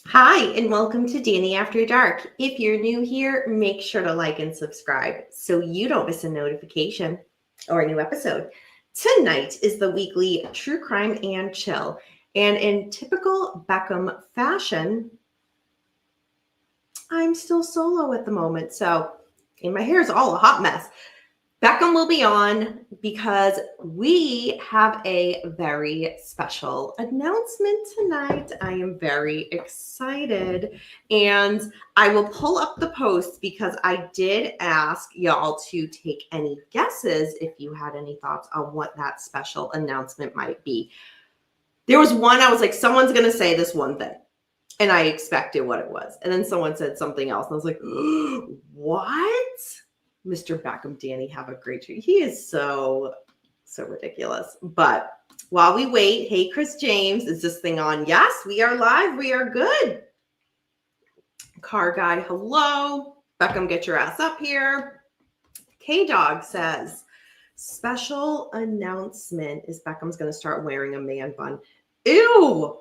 Hi, and welcome to Danny After Dark. If you're new here, make sure to like and subscribe so you don't miss a notification or a new episode. Tonight is the weekly True Crime and Chill. And in typical Beckham fashion, I'm still solo at the moment. And my hair is all a hot mess. Beckham will be on because we have a very special announcement tonight. I am very excited. And I will pull up the post because I did ask y'all to take any guesses if you had any thoughts on what that special announcement might be. There was one, I was like, someone's going to say this one thing. And I expected what it was. And then someone said something else. And I was like, what? Mr. Beckham, Danny, have a great treat. He is so ridiculous. But while we wait, hey, Chris James, is this thing on? Yes, we are live. We are good. Car guy, hello. Beckham, get your ass up here. K-Dog says, special announcement is Beckham's going to start wearing a man bun. Ew.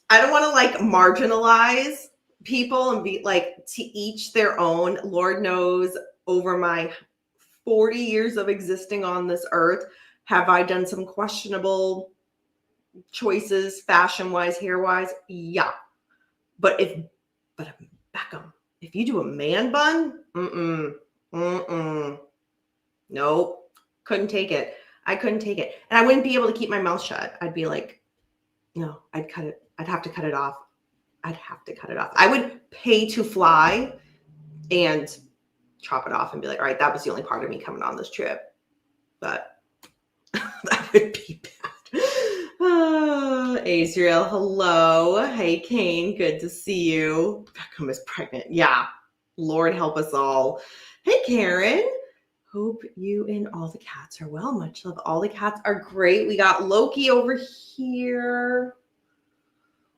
I don't want to marginalize people and be to each their own. Lord knows over my 40 years of existing on this earth, have I done some questionable choices fashion wise, hair wise? Yeah. But Beckham, if you do a man bun, nope. Couldn't take it. I couldn't take it. And I wouldn't be able to keep my mouth shut. I'd be like, no, I'd cut it. I'd have to cut it off. I would pay to fly and chop it off and be like, all right, that was the only part of me coming on this trip. But that would be bad. Azrael, hello. Hey, Kane, good to see you. Beckham is pregnant. Yeah. Lord help us all. Hey, Karen. Hope you and all the cats are well. Much love. All the cats are great. We got Loki over here.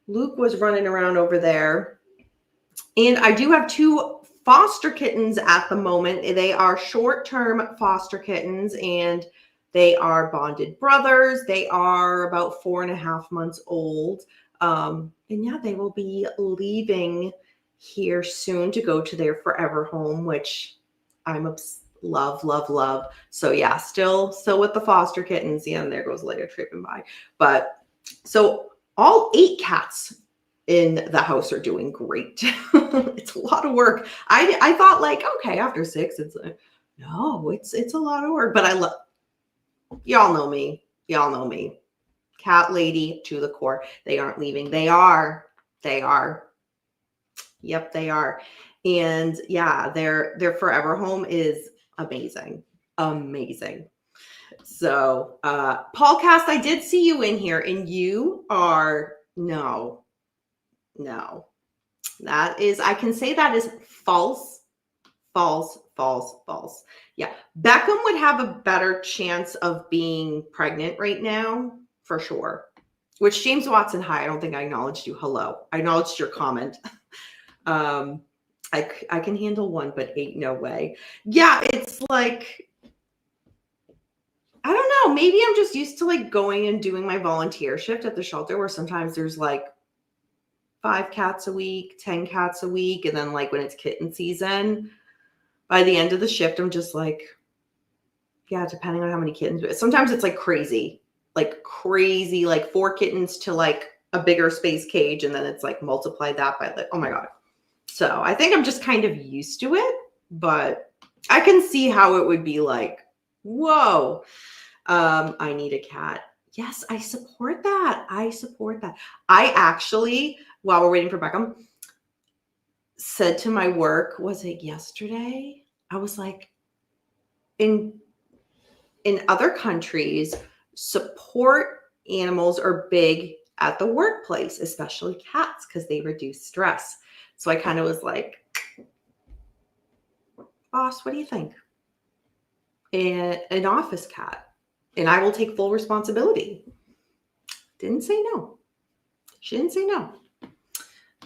Luke was running around over there. And I do have two foster kittens at the moment. They are short-term foster kittens, and they are bonded brothers. They are about 4.5 months old. And yeah, they will be leaving here soon to go to their forever home, which I'm love. So yeah, still with the foster kittens. Yeah, and there goes Leia tripping by. But so all 8 cats in the house are doing great. It's a lot of work. I thought okay, after 6, it's no, it's a lot of work. But I love, y'all know me. Cat lady to the core. They aren't leaving. They are. Yep, they are. And yeah, their forever home is amazing. So, Paulcast, I did see you in here, and you are no. That is, I can say that is false. Yeah, Beckham would have a better chance of being pregnant right now, for sure. Which, James Watson, hi, I don't think I acknowledged you. Hello. I acknowledged your comment. I can handle 1, but 8, no way. Yeah, it's like, I don't know. Maybe I'm just used to going and doing my volunteer shift at the shelter where sometimes there's 5 cats a week, 10 cats a week. And then when it's kitten season, by the end of the shift, I'm just yeah, depending on how many kittens. Sometimes it's crazy, 4 kittens to a bigger space cage. And then it's multiply that by oh my God. So I think I'm just kind of used to it, but I can see how it would be whoa, I need a cat. Yes, I support that. I actually, while we're waiting for Beckham, said to my work, was it yesterday? I was like, in other countries, support animals are big at the workplace, especially cats, because they reduce stress. So I kind of was like, boss, what do you think? An office cat, and I will take full responsibility. Didn't say no. She didn't say no.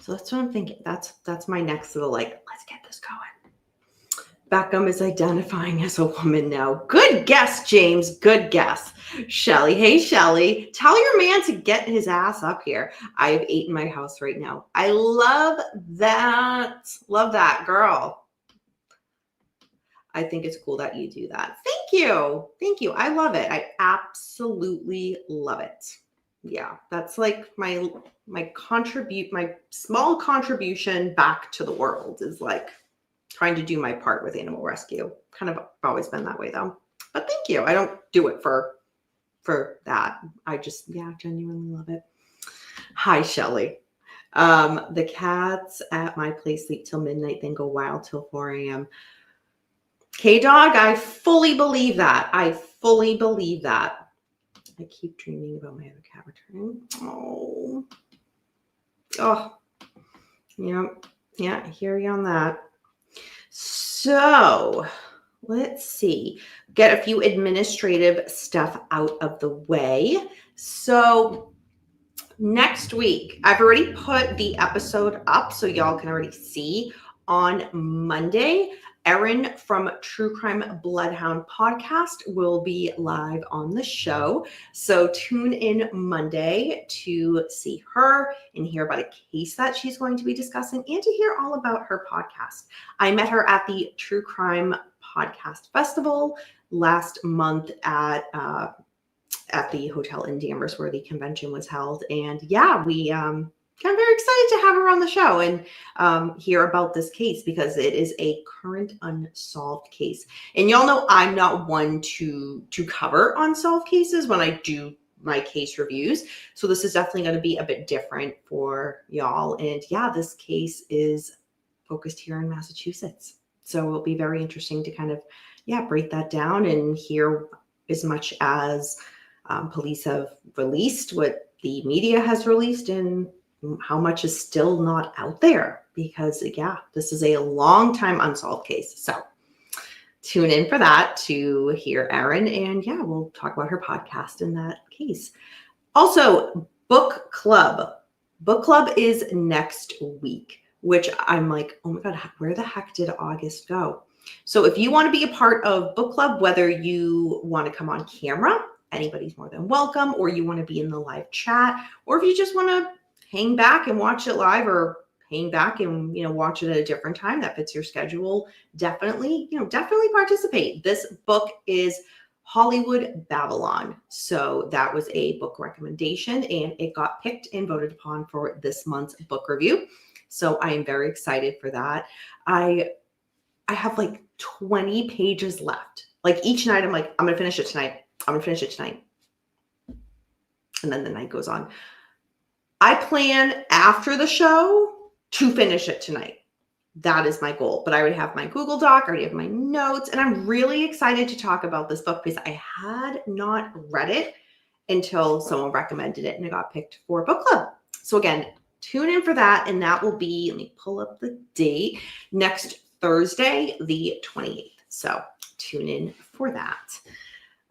So that's what I'm thinking. That's my next little let's get this going. Beckham is identifying as a woman now. Good guess, James. Good guess. Shelly. Hey, Shelly. Tell your man to get his ass up here. I have 8 in my house right now. I love that. Love that, girl. I think it's cool that you do that. Thank you. Thank you. I love it. I absolutely love it. Yeah, that's like my small contribution back to the world is like trying to do my part with animal rescue. Kind of always been that way though. But thank you. I don't do it for that. I just, yeah, genuinely love it. Hi, Shelly. The cats at my place sleep till midnight, then go wild till 4 a.m. K-Dog, I fully believe that. I fully believe that. I keep dreaming about my other cat returning. Oh. Yeah, I hear you on that. So let's see, get a few administrative stuff out of the way. So next week, I've already put the episode up so y'all can already see. On Monday, Erin from True Crime Bloodhound Podcast will be live on the show. So tune in Monday to see her and hear about a case that she's going to be discussing and to hear all about her podcast. I met her at the True Crime Podcast Festival last month at the hotel in Danvers where the convention was held. And yeah, I'm very excited to have her on the show and hear about this case because it is a current unsolved case. And y'all know I'm not one to cover unsolved cases when I do my case reviews. So this is definitely going to be a bit different for y'all. And yeah, this case is focused here in Massachusetts. So it'll be very interesting to kind of, break that down and hear as much as police have released, what the media has released, and how much is still not out there because this is a long time unsolved case. So tune in for that to hear Erin and we'll talk about her podcast in that case. Also, book club is next week, which I'm like, oh my God, where the heck did August go? So if you want to be a part of book club, whether you want to come on camera, anybody's more than welcome, or you want to be in the live chat, or if you just want to hang back and watch it live or hang back and, watch it at a different time that fits your schedule, definitely participate. This book is Hollywood Babylon. So that was a book recommendation and it got picked and voted upon for this month's book review. So I am very excited for that. I have like 20 pages left. Like each night I'm like, I'm going to finish it tonight. And then the night goes on. I plan after the show to finish it tonight. That is my goal. But I already have my Google Doc, I already have my notes, and I'm really excited to talk about this book because I had not read it until someone recommended it and it got picked for book club. So again, tune in for that. And that will be, let me pull up the date, next Thursday, the 28th. So tune in for that.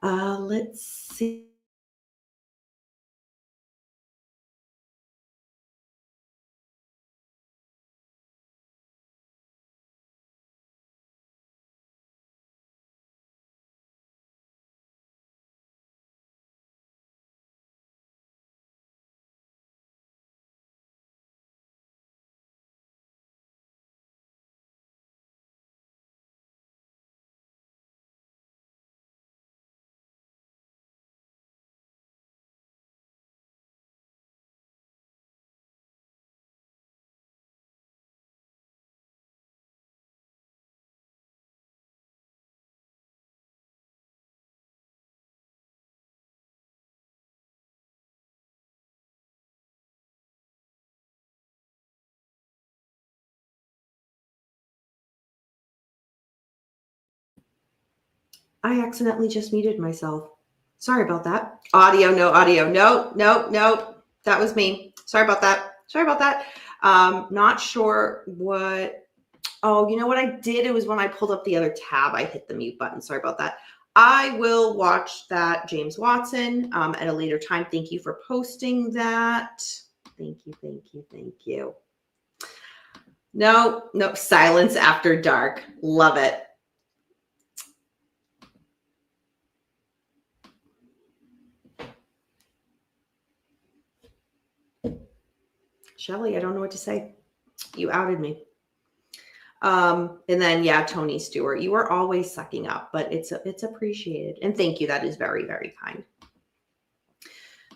Let's see. I accidentally just muted myself. Sorry about that. Audio, no audio. No. That was me. Sorry about that. Not sure what. Oh, you know what I did? It was when I pulled up the other tab, I hit the mute button. Sorry about that. I will watch that James Watson at a later time. Thank you for posting that. Thank you. No, silence after dark. Love it. Shelly, I don't know what to say. You outed me. And then, yeah, Tony Stewart, you are always sucking up, but it's appreciated. And thank you. That is very, very kind.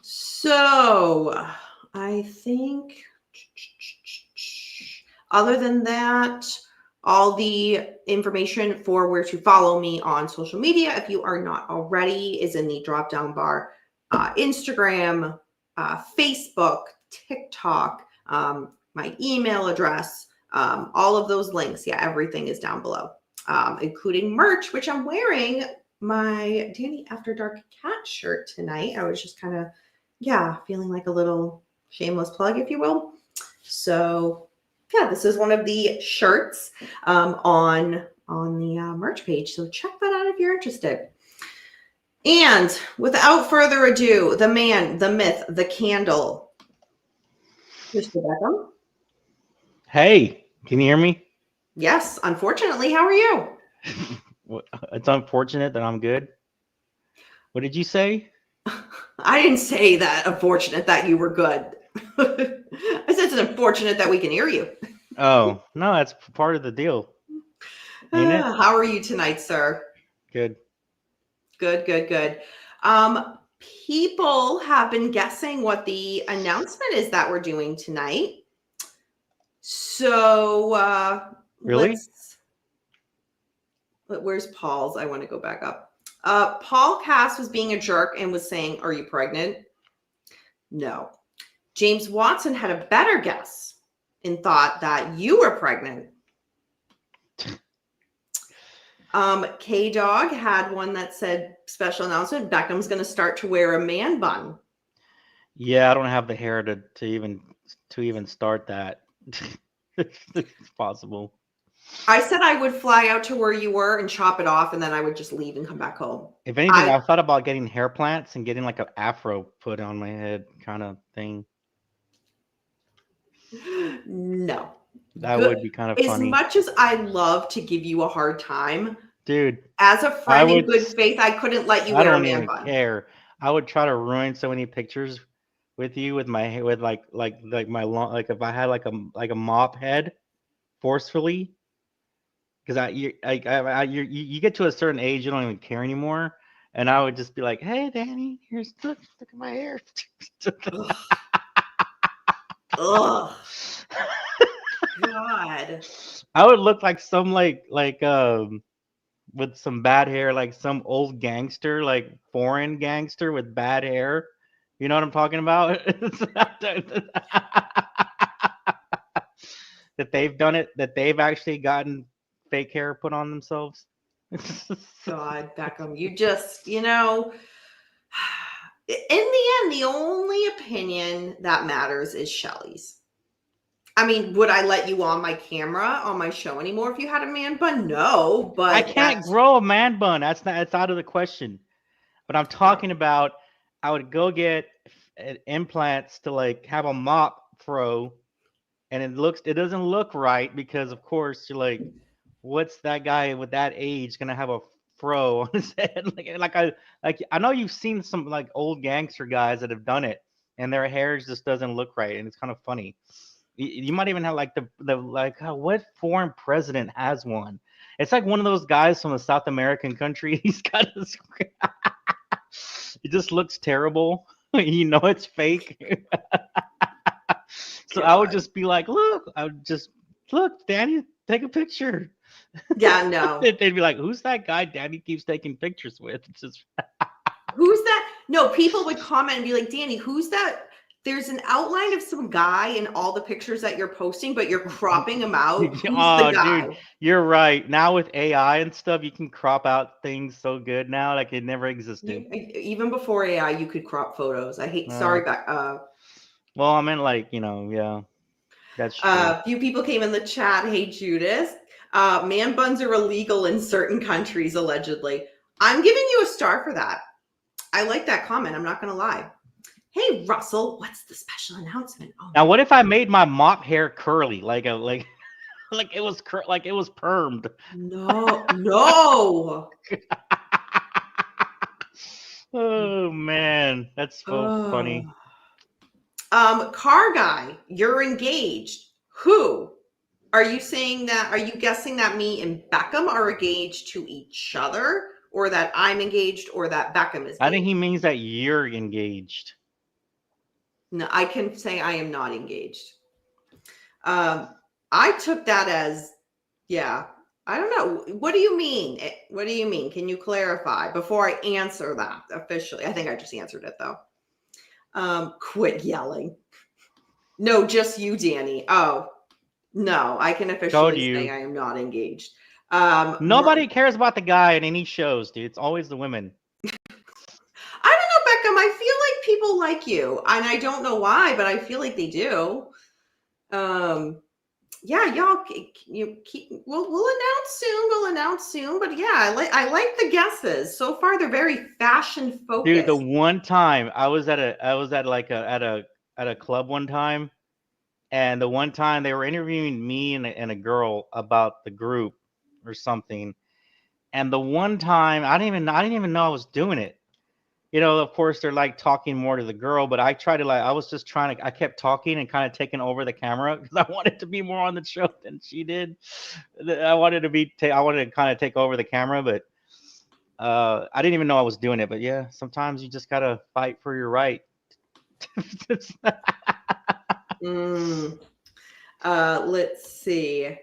So I think other than that, all the information for where to follow me on social media, if you are not already, is in the drop down bar. Instagram, Facebook, TikTok, my email address, all of those links. Yeah, everything is down below, including merch, which I'm wearing my Danny After Dark cat shirt tonight. I was just kind of, feeling like a little shameless plug, if you will. So yeah, this is one of the shirts on the merch page. So check that out if you're interested. And without further ado, the man, the myth, the candle, Mr. Beckham. Hey, can you hear me? Yes, unfortunately. How are you? It's unfortunate that I'm good. What did you say? I didn't say that unfortunate that you were good. I said it's unfortunate that we can hear you. Oh, no, that's part of the deal. Ain't it? How are you tonight, sir? Good. Good. People have been guessing what the announcement is that we're doing tonight. So Really? where's Paul's? I want to go back up. Paulcast was being a jerk and was saying, "Are you pregnant?" No. James Watson had a better guess and thought that you were pregnant. K-Dog had one that said special announcement, Beckham's going to start to wear a man bun. Yeah, I don't have the hair to even start that. It's possible. I said I would fly out to where you were and chop it off, and then I would just leave and come back home. If anything, I thought about getting hair plants and getting like an afro put on my head kind of thing. No. That would be kind of funny. As much as I love to give you a hard time, dude, as a friend in good faith, I couldn't let you wear a man bun. I don't even care. I would try to ruin so many pictures with you with my hair, with like my long, like if I had like a mop head forcefully, because you get to a certain age, you don't even care anymore, and I would just be like, hey Danny, here's look at my hair. Ugh. God. I would look like some like with some bad hair, like some old gangster, like foreign gangster with bad hair. You know what I'm talking about? That they've done it, that they've actually gotten fake hair put on themselves. God, Beckham, you just, in the end, the only opinion that matters is Shelly's. I mean, would I let you on my camera on my show anymore if you had a man bun? No, but I can't grow a man bun. It's out of the question. But I'm talking about, I would go get implants to like have a mop fro, and it doesn't look right because of course you're like, what's that guy with that age gonna have a fro on his head? I know you've seen some like old gangster guys that have done it, and their hair just doesn't look right, and it's kind of funny. You might even have like what foreign president has one? It's like one of those guys from a South American country. He's got his. It just looks terrible. You know it's fake. So God. I would just be like, look, Danny, take a picture. Yeah, no. They'd be like, who's that guy Danny keeps taking pictures with? It's just who's that? No, people would comment and be like, Danny, who's that? There's an outline of some guy in all the pictures that you're posting, but you're cropping him out. Who's the guy? Dude, you're right. Now with AI and stuff, you can crop out things so good now, like it never existed. Even before AI, you could crop photos. Sorry, well, I meant like, yeah. That's true. A few people came in the chat. Hey, Judith. Man buns are illegal in certain countries, allegedly. I'm giving you a star for that. I like that comment. I'm not going to lie. Hey, Russell, what's the special announcement? Oh, now, what if I made my mop hair curly, like it was permed? No. Oh man, that's so funny. Car guy, you're engaged. Who? Are you saying that? Are you guessing that me and Beckham are engaged to each other, or that I'm engaged, or that Beckham is I think engaged? he means that you're engaged. No, I can say I am not engaged. I took that as, yeah. I don't know. What do you mean? What do you mean? Can you clarify before I answer that officially? I think I just answered it though. Quit yelling. No, just you, Danny. Oh, no, I can Told officially you. say I am not engaged. Nobody cares about the guy in any shows, dude. It's always the women. I don't know, Beckham. I feel like people like you, and I don't know why, but I feel like they do. Yeah, y'all, you keep. We'll announce soon. We'll announce soon. But yeah, I like the guesses so far. They're very fashion focused. Dude, the one time I was at a club one time, and the one time they were interviewing me and a girl about the group or something, and the one time I didn't even know I was doing it. You know, of course they're like talking more to the girl, but I tried to I kept talking and kind of taking over the camera because I wanted to be more on the show than she did. I wanted to kind of take over the camera, but I didn't even know I was doing it. But yeah, sometimes you just gotta fight for your right. Let's see.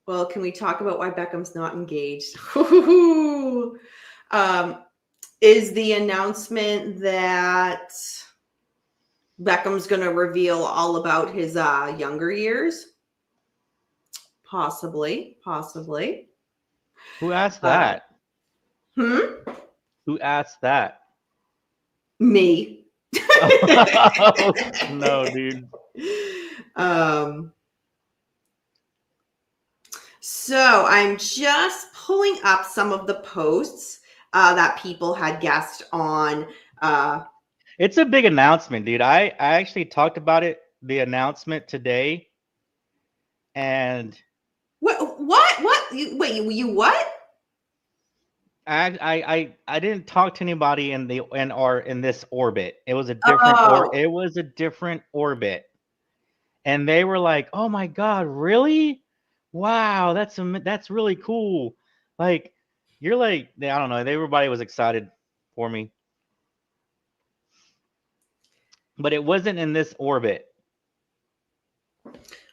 Well, can we talk about why Beckham's not engaged? Is the announcement that Beckham's going to reveal all about his younger years? Possibly. Who asked that? Who asked that? Me. Oh, no, dude. So I'm just pulling up some of the posts that people had guessed on. It's a big announcement, dude. I actually talked about it, the announcement today, and what? Wait, you what? I didn't talk to anybody in this orbit. It was a different orbit, and they were like, "Oh my god, really? Wow, that's really cool." Like, you're like, I don't know. Everybody was excited for me, but it wasn't in this orbit.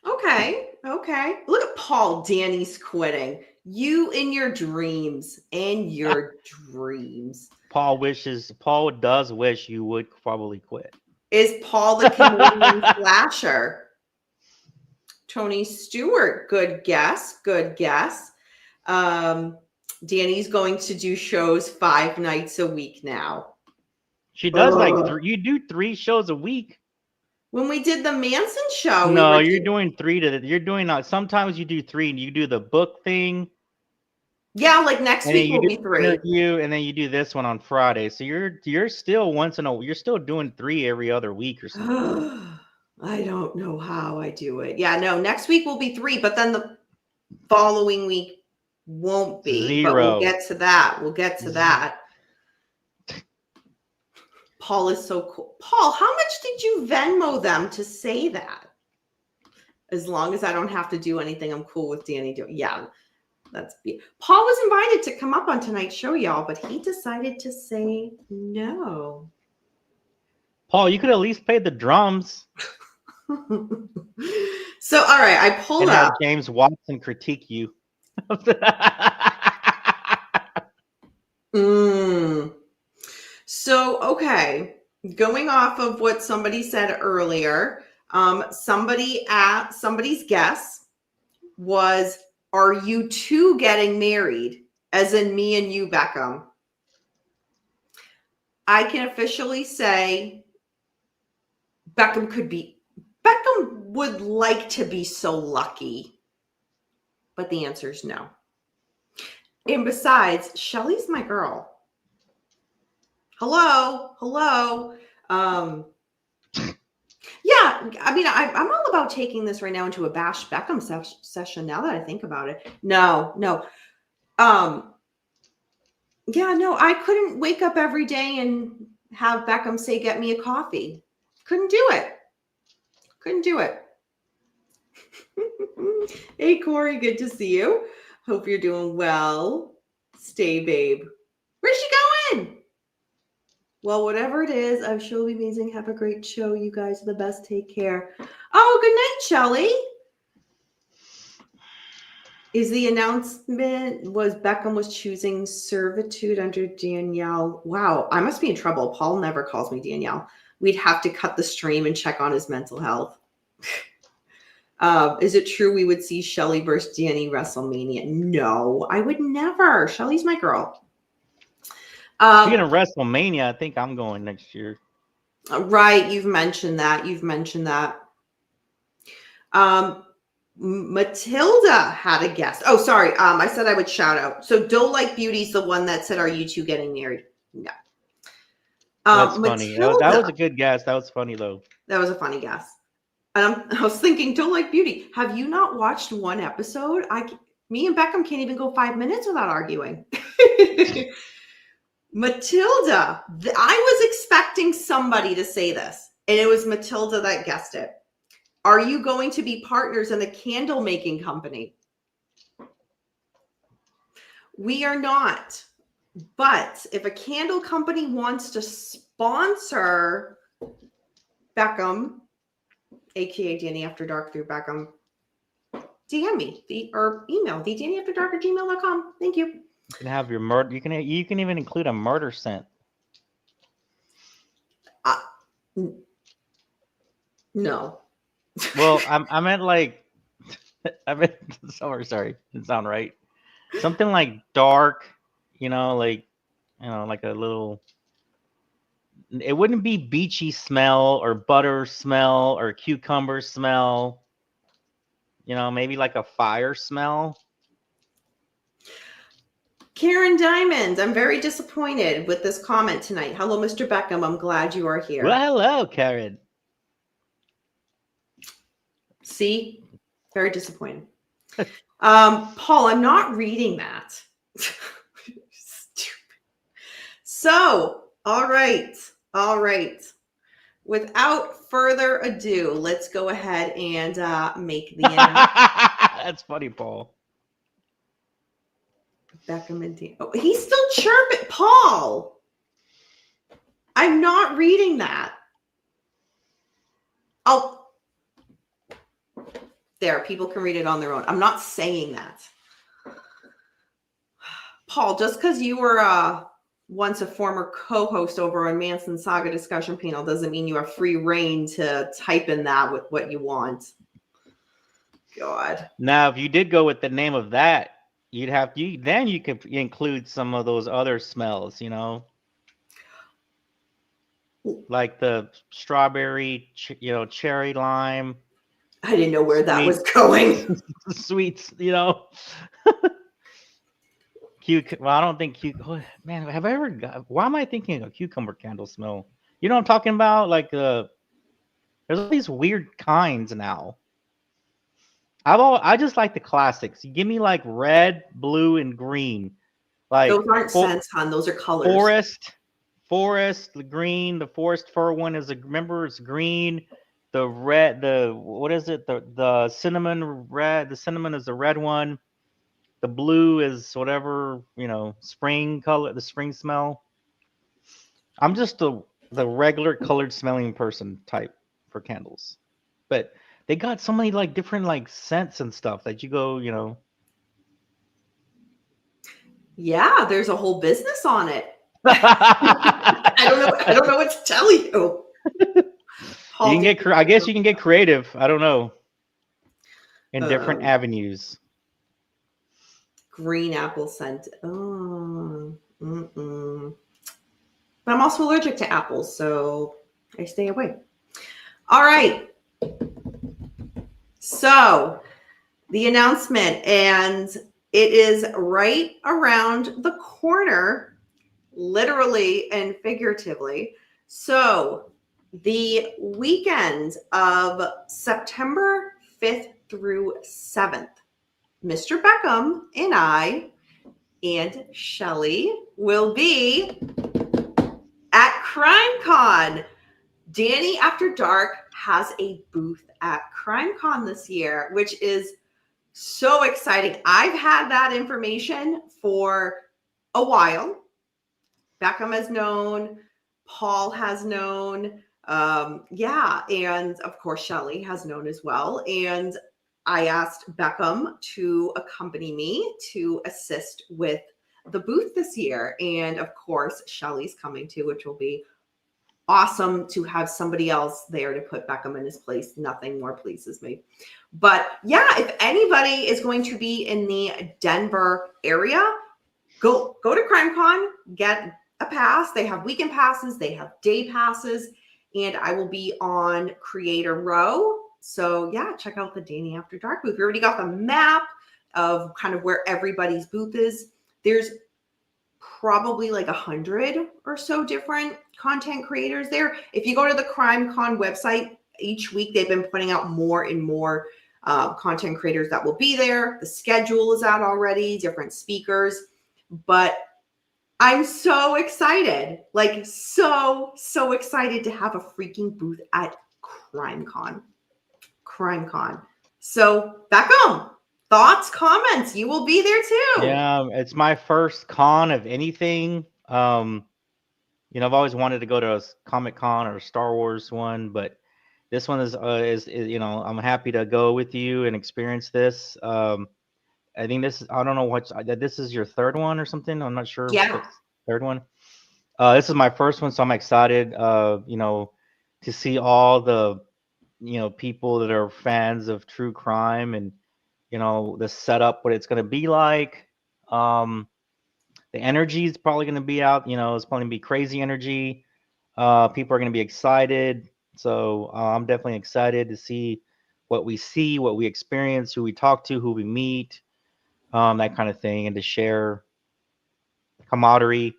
Okay. Look at Paul. Danny's quitting. You in your dreams. Paul does wish you would probably quit. Is Paul the Canadian slasher? Tony Stewart. Good guess. Danny's going to do shows 5 nights a week now. She does you do 3 shows a week. When we did the Manson show, no, you're doing 3 you're doing sometimes you do 3 and you do the book thing. Yeah, like next week will be 3. And then you do this one on Friday. So you're still you're still doing 3 every other week or something. I don't know how I do it. Yeah, no, next week will be 3, but then the following week won't be. 0. But we'll get to that. Paul is so cool. Paul, how much did you Venmo them to say that? As long as I don't have to do anything, I'm cool with Danny doing. Yeah, Paul was invited to come up on tonight's show, y'all, but he decided to say no. Paul, you could at least play the drums. So, all right, I pulled up. Have James Watson critique you. So, okay, going off of what somebody said earlier, somebody's guess was, are you two getting married? As in me and you, Beckham. I can officially say Beckham would like to be so lucky, but the answer is no. And besides, Shelly's my girl. Hello. Yeah, I mean, I'm all about taking this right now into a Bash Beckham session. Now that I think about it, no. Yeah, no, I couldn't wake up every day and have Beckham say, "Get me a coffee." Couldn't do it. Couldn't do it. Hey, Corey, good to see you. Hope you're doing well. Stay, babe. Where's she going? Well, whatever it is, I'm sure it'll be amazing. Have a great show. You guys are the best. Take care. Oh, good night, Shelly. Is the announcement was Beckham was choosing servitude under Danielle? Wow, I must be in trouble. Paul never calls me Danielle. We'd have to cut the stream and check on his mental health. Is it true we would see Shelly versus Danny WrestleMania? No, I would never. Shelly's my girl. Speaking of WrestleMania, I think I'm going next year. Right, you've mentioned that. Matilda had a guest. Oh, sorry. I said I would shout out. So Don't Like Beauty's the one that said, "Are you two getting married?" No. That's funny. That was a good guess. That was funny though. That was a funny guess. And I was thinking, Don't Like Beauty. Have you not watched one episode? Me and Beckham can't even go 5 minutes without arguing. Matilda. I was expecting somebody to say this, and it was Matilda that guessed it. Are you going to be partners in the candle making company? We are not. But if a candle company wants to sponsor Beckham, aka Danny After Dark through Beckham, DM me or email thedannyafterdark@gmail.com. Thank you. You can have your murder. You can even include a murder scent. No. Well, I meant like, sorry, didn't sound right. Something like dark, like a little. It wouldn't be beachy smell or butter smell or cucumber smell. Maybe like a fire smell. Karen Diamond, I'm very disappointed with this comment tonight. Hello, Mr. Beckham. I'm glad you are here. Well, hello, Karen. See? Very disappointed. Paul, I'm not reading that. Stupid. So, all right. Without further ado, let's go ahead and make the That's funny, Paul. Beckham and Dan. Oh, he's still chirping. Paul, I'm not reading that. Oh, there. People can read it on their own. I'm not saying that. Paul, just because you were once a former co-host over on Manson Saga discussion panel doesn't mean you have free reign to type in that with what you want. God. Now, if you did go with the name of that, then you could include some of those other smells, like the strawberry, cherry lime. I didn't know where that was going. Sweets, Well, I don't think man, have I ever why am I thinking of a cucumber candle smell? You know what I'm talking about? Like there's all these weird kinds now. I just like the classics. You give me like red, blue, and green. Like those aren't scents, hon. Those are colors. Forest, the green. The forest fir one is it's green. The red, what is it? The cinnamon red. The cinnamon is the red one. The blue is whatever, spring color, the spring smell. I'm just the regular colored smelling person type for candles. But they got so many like different like scents and stuff that you go, Yeah, there's a whole business on it. I don't know what to tell you. Paul, I guess you can get creative. I don't know. In different avenues. Green apple scent. Oh. But I'm also allergic to apples, so I stay away. All right. So the announcement, and it is right around the corner, literally and figuratively. So the weekend of September 5th through 7th, Mr. Beckham and I and Shelly will be at CrimeCon. Danny After Dark has a booth at CrimeCon this year, which is so exciting. I've had that information for a while. Beckham has known, Paul has known, and of course Shelly has known as well. And I asked Beckham to accompany me to assist with the booth this year. And of course, Shelly's coming too, which will be awesome to have somebody else there to put Beckham in his place. Nothing more pleases me. But yeah, if anybody is going to be in the Denver area, go to CrimeCon, get a pass. They have weekend passes, they have day passes, and I will be on Creator Row. So yeah, check out the Danny After Dark booth. We already got the map of kind of where everybody's booth is. There's probably like 100 or so different content creators there. If you go to the CrimeCon website, each week they've been putting out more and more content creators that will be there. The schedule is out already, different speakers, but I'm so excited, like so excited to have a freaking booth at CrimeCon. So Beckham, thoughts, comments? You will be there too. Yeah, it's my first con of anything. I've always wanted to go to a Comic-Con or a Star Wars one, but this one is I'm happy to go with you and experience this. I think I don't know what this is, your third one or something. I'm not sure. Yeah. Third one. This is my first one, so I'm excited. To see all the people that are fans of true crime and the setup, what it's going to be like. The energy is probably going to be out. It's probably going to be crazy energy. People are going to be excited. So I'm definitely excited to see what we experience, who we talk to, who we meet, that kind of thing, and to share camaraderie.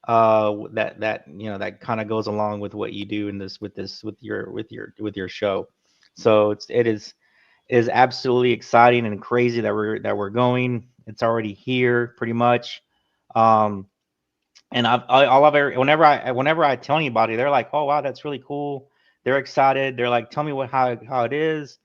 That kind of goes along with what you do with your show. So it is absolutely exciting and crazy that we're going. It's already here pretty much. And whenever I tell anybody, they're like, "Oh wow, that's really cool." They're excited. They're like, "Tell me how it is.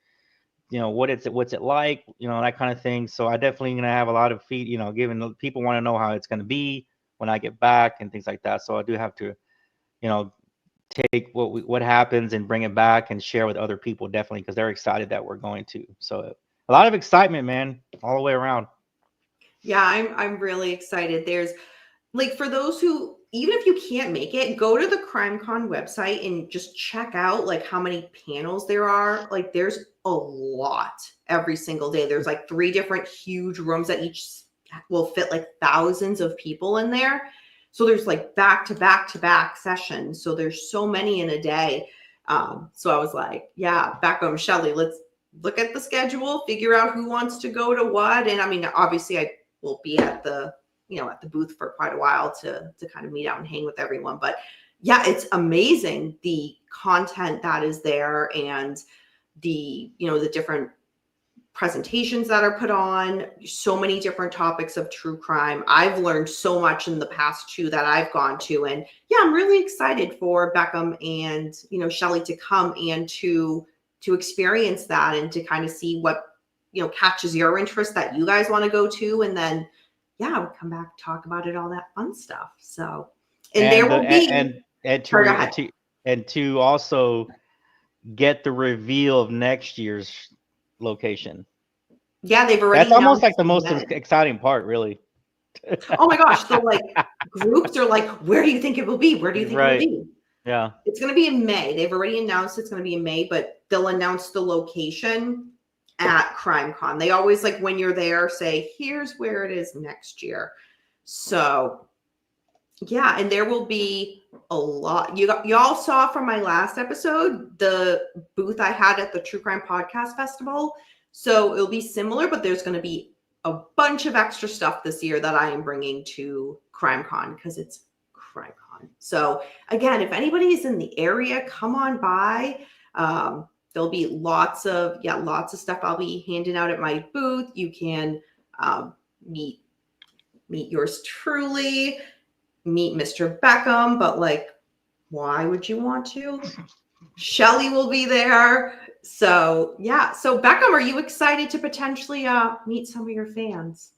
What's it like? That kind of thing." So I definitely gonna have a lot of feed. Given people want to know how it's gonna be when I get back and things like that. So I do have to, take what happens and bring it back and share with other people, definitely, because they're excited that we're going to. So a lot of excitement, man, all the way around. Yeah, I'm really excited. There's like, for those who, even if you can't make it, go to the CrimeCon website and just check out like how many panels there are. Like there's a lot every single day. There's like 3 different huge rooms that each will fit like thousands of people in there. So there's like back to back sessions. So there's so many in a day. So I was like, yeah, Beckham, Shelly, let's look at the schedule, figure out who wants to go to what. And I mean, obviously I will be at the booth for quite a while to kind of meet out and hang with everyone. But yeah, it's amazing the content that is there and the different presentations that are put on, so many different topics of true crime. I've learned so much in the past 2 that I've gone to. And yeah, I'm really excited for Beckham and, Shelly to come and to experience that and to kind of see what, catches your interest that you guys want to go to. And then, yeah, we come back, talk about it, all that fun stuff. So, and there will be, and to also get the reveal of next year's location. Yeah, they've already. That's almost like the most exciting part, really. Oh my gosh! So like groups are like, where do you think it will be? Where do you think it will be? Yeah, it's going to be in May. They've already announced it's going to be in May, but they'll announce the location at CrimeCon. They always, like, when you're there, say, here's where it is next year. So yeah, and there will be a lot. Y'all saw from my last episode the booth I had at the True Crime Podcast Festival. So it'll be similar, but there's going to be a bunch of extra stuff this year that I am bringing to CrimeCon because it's CrimeCon. So again, if anybody is in the area, come on by. There'll be lots of stuff I'll be handing out at my booth. You can meet yours truly, meet Mr. Beckham, but like, why would you want to? Shelly will be there. So yeah. So Beckham, are you excited to potentially meet some of your fans?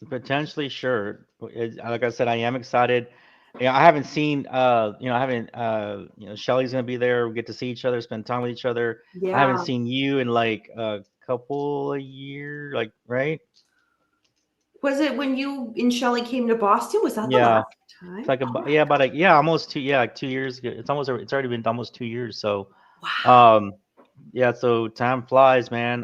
Potentially, sure. Like I said, I am excited. Yeah, I haven't seen I haven't Shelly's gonna be there. We get to see each other, spend time with each other. I haven't Yeah. seen you in like a couple of years, like, right? Was it when you and Shelly came to Boston? Was that the Yeah. last It's time? like Oh my about like, yeah, almost two, yeah, like 2 years ago. It's already been almost 2 years. So wow. um yeah, so time flies, man.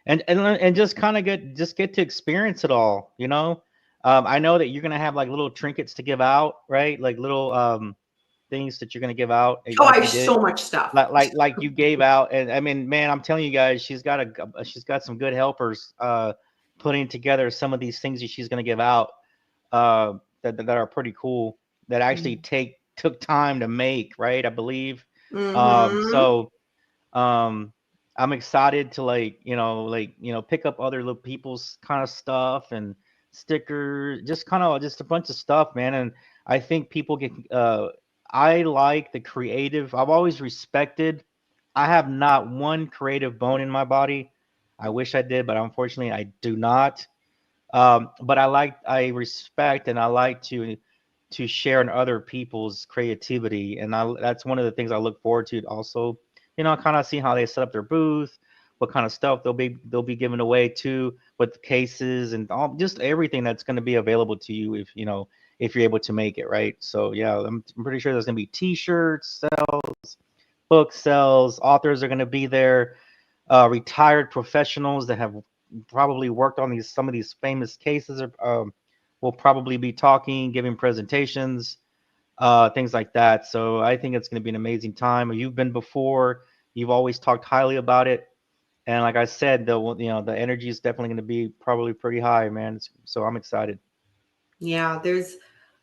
And just kind of get to experience it all, you know. I know that you're gonna have like little trinkets to give out, right? Like little things that you're gonna give out, Oh, I like have you did, so much stuff. like you gave out. And I mean, man, I'm telling you guys, she's got some good helpers putting together some of these things that she's gonna give out uh that are pretty cool, that actually took time to make, right? I believe. Mm-hmm. So I'm excited to pick up other little people's kind of stuff and stickers, just a bunch of stuff, man. And I think people get I like the creative. I've always respected. I have not one creative bone in my body. I wish I did, but unfortunately I do not. But I respect, and I like to share in other people's creativity, and that's one of the things I look forward to. Also, kind of see how they set up their booth, what kind of stuff they'll be giving away too, with the cases and just everything that's going to be available to you if you're able to make it, right. So yeah, I'm pretty sure there's going to be T-shirts, book sales, authors are going to be there, retired professionals that have probably worked on some of these famous cases will probably be talking, giving presentations, things like that. So I think it's going to be an amazing time. You've been before, you've always talked highly about it, and like I said, the energy is definitely going to be probably pretty high, man. So I'm excited. Yeah,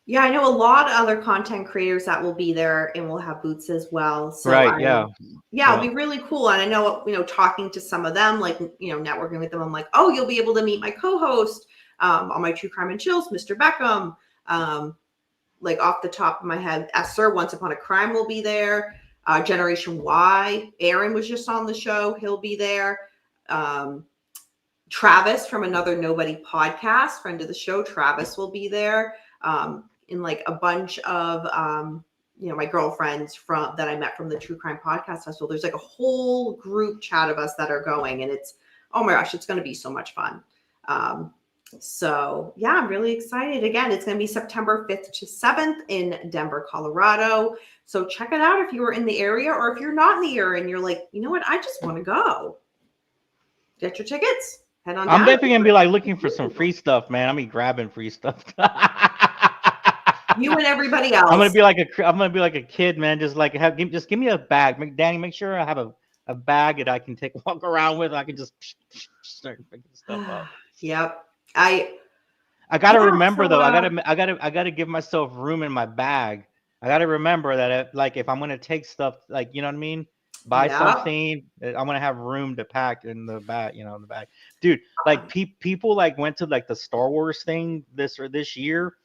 yeah, I know a lot of other content creators that will be there and will have booths as well. So Right? Yeah. yeah, it'll Yeah. be really cool. And I know, talking to some of them, like, networking with them, I'm like, oh, you'll be able to meet my co-host on my True Crime and Chills, Mr. Beckham. Like off the top of my head, Esther, Once Upon a Crime will be there. Generation Y, Aaron was just on the show. He'll be there. Um, Travis from Another Nobody podcast, friend of the show, Travis will be there. In like a bunch of my girlfriends from that I met from the True Crime Podcast Festival. There's like a whole group chat of us that are going, and it's, oh my gosh, it's going to be so much fun. So yeah, I'm really excited. Again, it's going to be September 5th to 7th in Denver, Colorado. So check it out if you were in the area, or if you're not in the area and you're like, you know what, I just want to go. Get your tickets. Head on I'm down. definitely gonna be like looking for some free stuff, man. I'm be grabbing free stuff. You and everybody I'm gonna else. be like a kid, man. Just like just give me a bag, Danny. Make sure I have a bag that I can walk around with. I can just start picking stuff up. Yep. I gotta Yeah, remember so though. I gotta give myself room in my bag. I gotta remember that if I'm gonna take stuff, like, you know what I mean, buy yeah. something, I'm gonna have room to pack in the bag. In the bag, dude. Like people like went to like the Star Wars thing this year.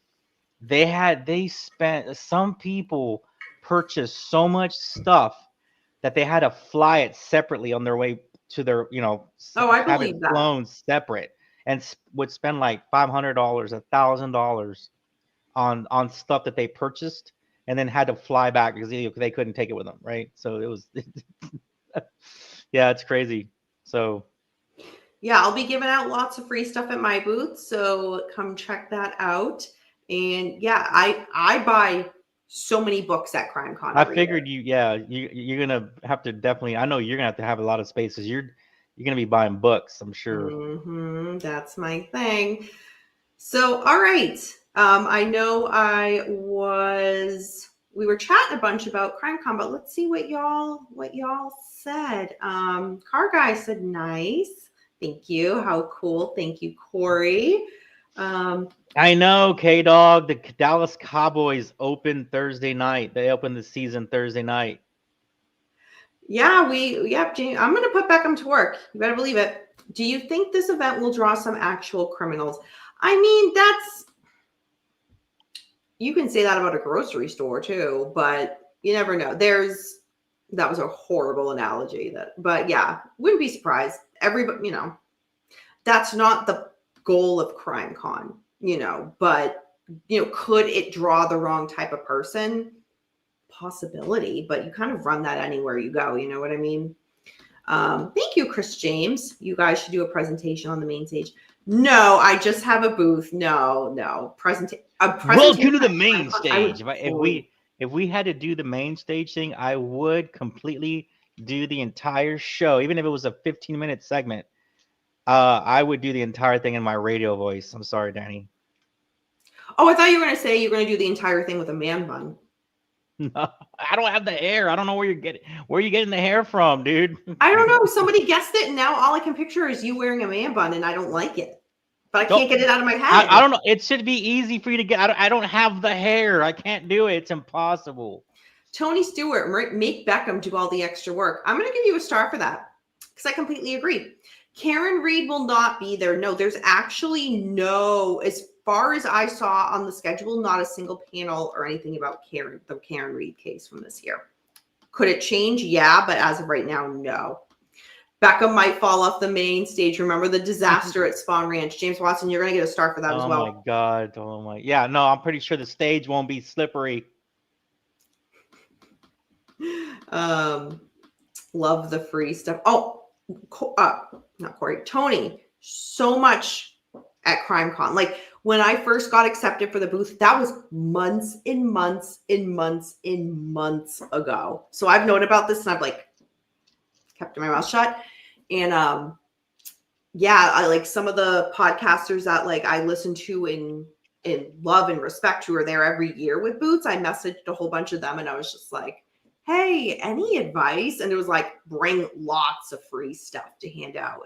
Some people purchased so much stuff that they had to fly it separately on their way to their, Oh, I have it believe that. flown separate, and would spend like $500, $1,000 on stuff that they purchased, and then had to fly back because they couldn't take it with them, right? So it was, yeah, it's crazy. So Yeah, I'll be giving out lots of free stuff at my booth, so come check that out. And yeah, I buy so many books at CrimeCon I every year. figured you're gonna have to definitely. I know you're gonna have to have a lot of spaces. You're gonna be buying books, I'm sure. That's my thing. So, all right. I know we were chatting a bunch about CrimeCon, but let's see what y'all said. Car Guy said nice. Thank you. How cool. Thank you, Corey. I know, K Dog. The Dallas Cowboys open Thursday night. They open the season Thursday night. Yeah, Jamie, I'm gonna put Beckham to work. You better believe it. Do you think this event will draw some actual criminals? I mean, you can say that about a grocery store too, but you never know. That was a horrible analogy. But yeah, wouldn't be surprised. Everybody, that's not the goal of CrimeCon, but could it draw the wrong type of person? Possibility, but you kind of run that anywhere you go. You know what I mean? Thank you, Chris James. You guys should do a presentation on the main stage. No, I just have a booth. No. Presentation. Welcome to the main stage. If we had to do the main stage thing, I would completely do the entire show, even if it was a 15-minute segment. I would do the entire thing in my radio voice. I'm sorry, Danny. Oh, I thought you were going to say you're going to do the entire thing with a man bun. No, I don't have the hair. I don't know where you're getting the hair from, dude. I don't know. Somebody guessed it, and now all I can picture is you wearing a man bun, and I don't like it. But I can't get it out of my head. I don't know. It should be easy for you to get. I don't have the hair. I can't do it. It's impossible. Tony Stewart, make Beckham do all the extra work. I'm going to give you a star for that because I completely agree. Karen Reed will not be there. No, there's actually no, as far as I saw on the schedule, not a single panel or anything about the Karen Reed case from this year. Could it change? Yeah, but as of right now, no. Beckham might fall off the main stage. Remember the disaster at Spawn Ranch. James Watson, you're going to get a star for that as well. Oh, my God. Yeah, no, I'm pretty sure the stage won't be slippery. Love the free stuff. Oh, not Corey. Tony, so much at CrimeCon. Like, when I first got accepted for the booth, that was months and months and months and months ago. So I've known about this, and I've kept my mouth shut. And I like some of the podcasters that I listen to and love and respect who are there every year with booths. I messaged a whole bunch of them, and I was just like, hey, any advice? And it was bring lots of free stuff to hand out.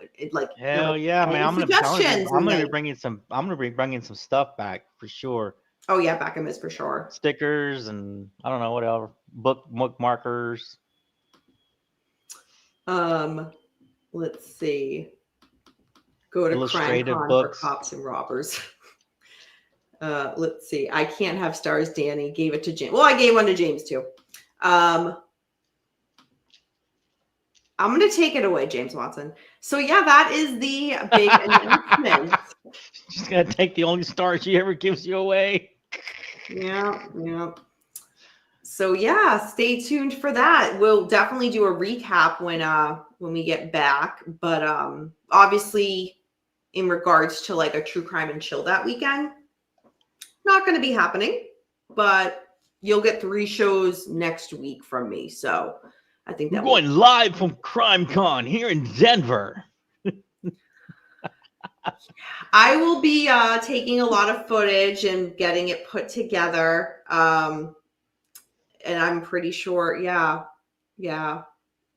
Hell yeah, man! I'm gonna be bringing some stuff back for sure. Oh yeah, Beckham is for sure. Stickers and I don't know whatever, book markers. Let's see. Go to CrimeCon for cops and robbers. Let's see. I can't have stars. Danny gave it to James. Well, I gave one to James too. I'm going to take it away, James Watson. So yeah, that is the big announcement. She's going to take the only star she ever gives you away. Yeah. So yeah, stay tuned for that. We'll definitely do a recap when we get back. But obviously, in regards to a true crime and chill that weekend, not going to be happening. But you'll get 3 shows next week from me. So I think that we're going live from CrimeCon here in Denver. I will be taking a lot of footage and getting it put together. And I'm pretty sure, yeah.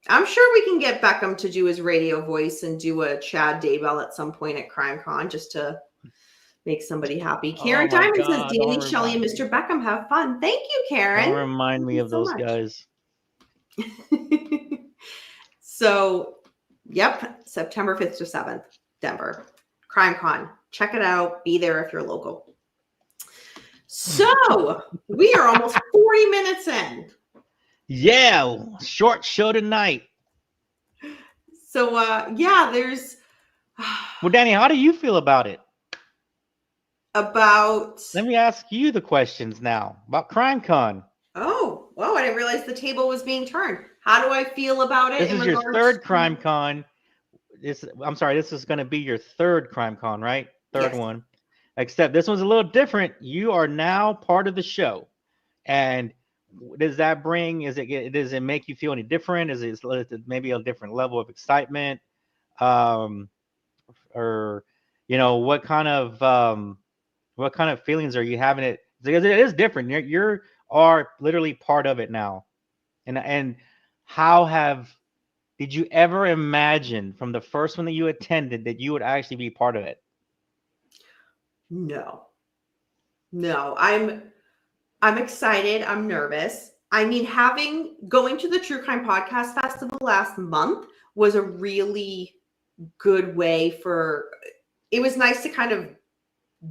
I'm sure we can get Beckham to do his radio voice and do a Chad Daybell at some point at CrimeCon just to make somebody happy. Karen Diamond says, Danny, Shelley, and Mr. Beckham have fun. Thank you, Karen. Don't remind me of those guys. So, yep, September 5th to 7th, Denver. CrimeCon. Check it out. Be there if you're local. So, we are almost 40 minutes in. Yeah, short show tonight. So, there's... Well, Danny, how do you feel about it? Let me ask you the questions now about CrimeCon. Oh, whoa, I didn't realize the table was being turned. How do I feel about it? This is your third CrimeCon. This is going to be your third CrimeCon, right? Third one. Except this one's a little different. You are now part of the show. And does that does it make you feel any different? Is it maybe a different level of excitement? Or, what kind of feelings are you having it? Because it is different. You are literally part of it now. And did you ever imagine from the first one that you attended that you would actually be part of it? No, I'm excited. I'm nervous. I mean, going to the True Crime Podcast Festival last month was a really good way it was nice to kind of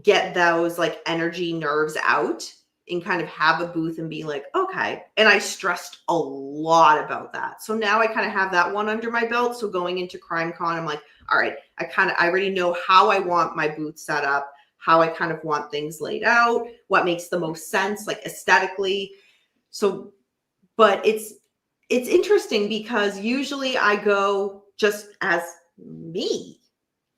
get those energy nerves out and kind of have a booth and be like, okay. And I stressed a lot about that. So now I kind of have that one under my belt. So going into CrimeCon, I'm like, all right, I already know how I want my booth set up, how I kind of want things laid out, what makes the most sense, like aesthetically. So, but it's interesting because usually I go just as me,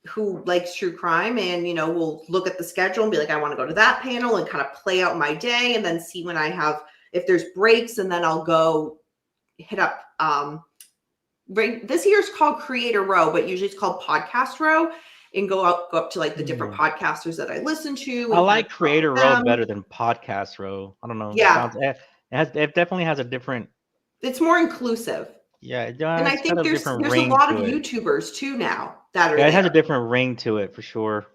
who likes true crime, and will look at the schedule and be like, I want to go to that panel, and kind of play out my day, and then see when I have, if there's breaks, and then I'll go hit up this year's called Creator Row, but usually it's called Podcast Row, and go up to like the different podcasters that I listen to. I like Creator Row better than Podcast Row. I don't know. Yeah, it definitely has a different. It's more inclusive. Yeah, and I think there's a lot of YouTubers too now that are. Yeah, it has a different ring to it for sure.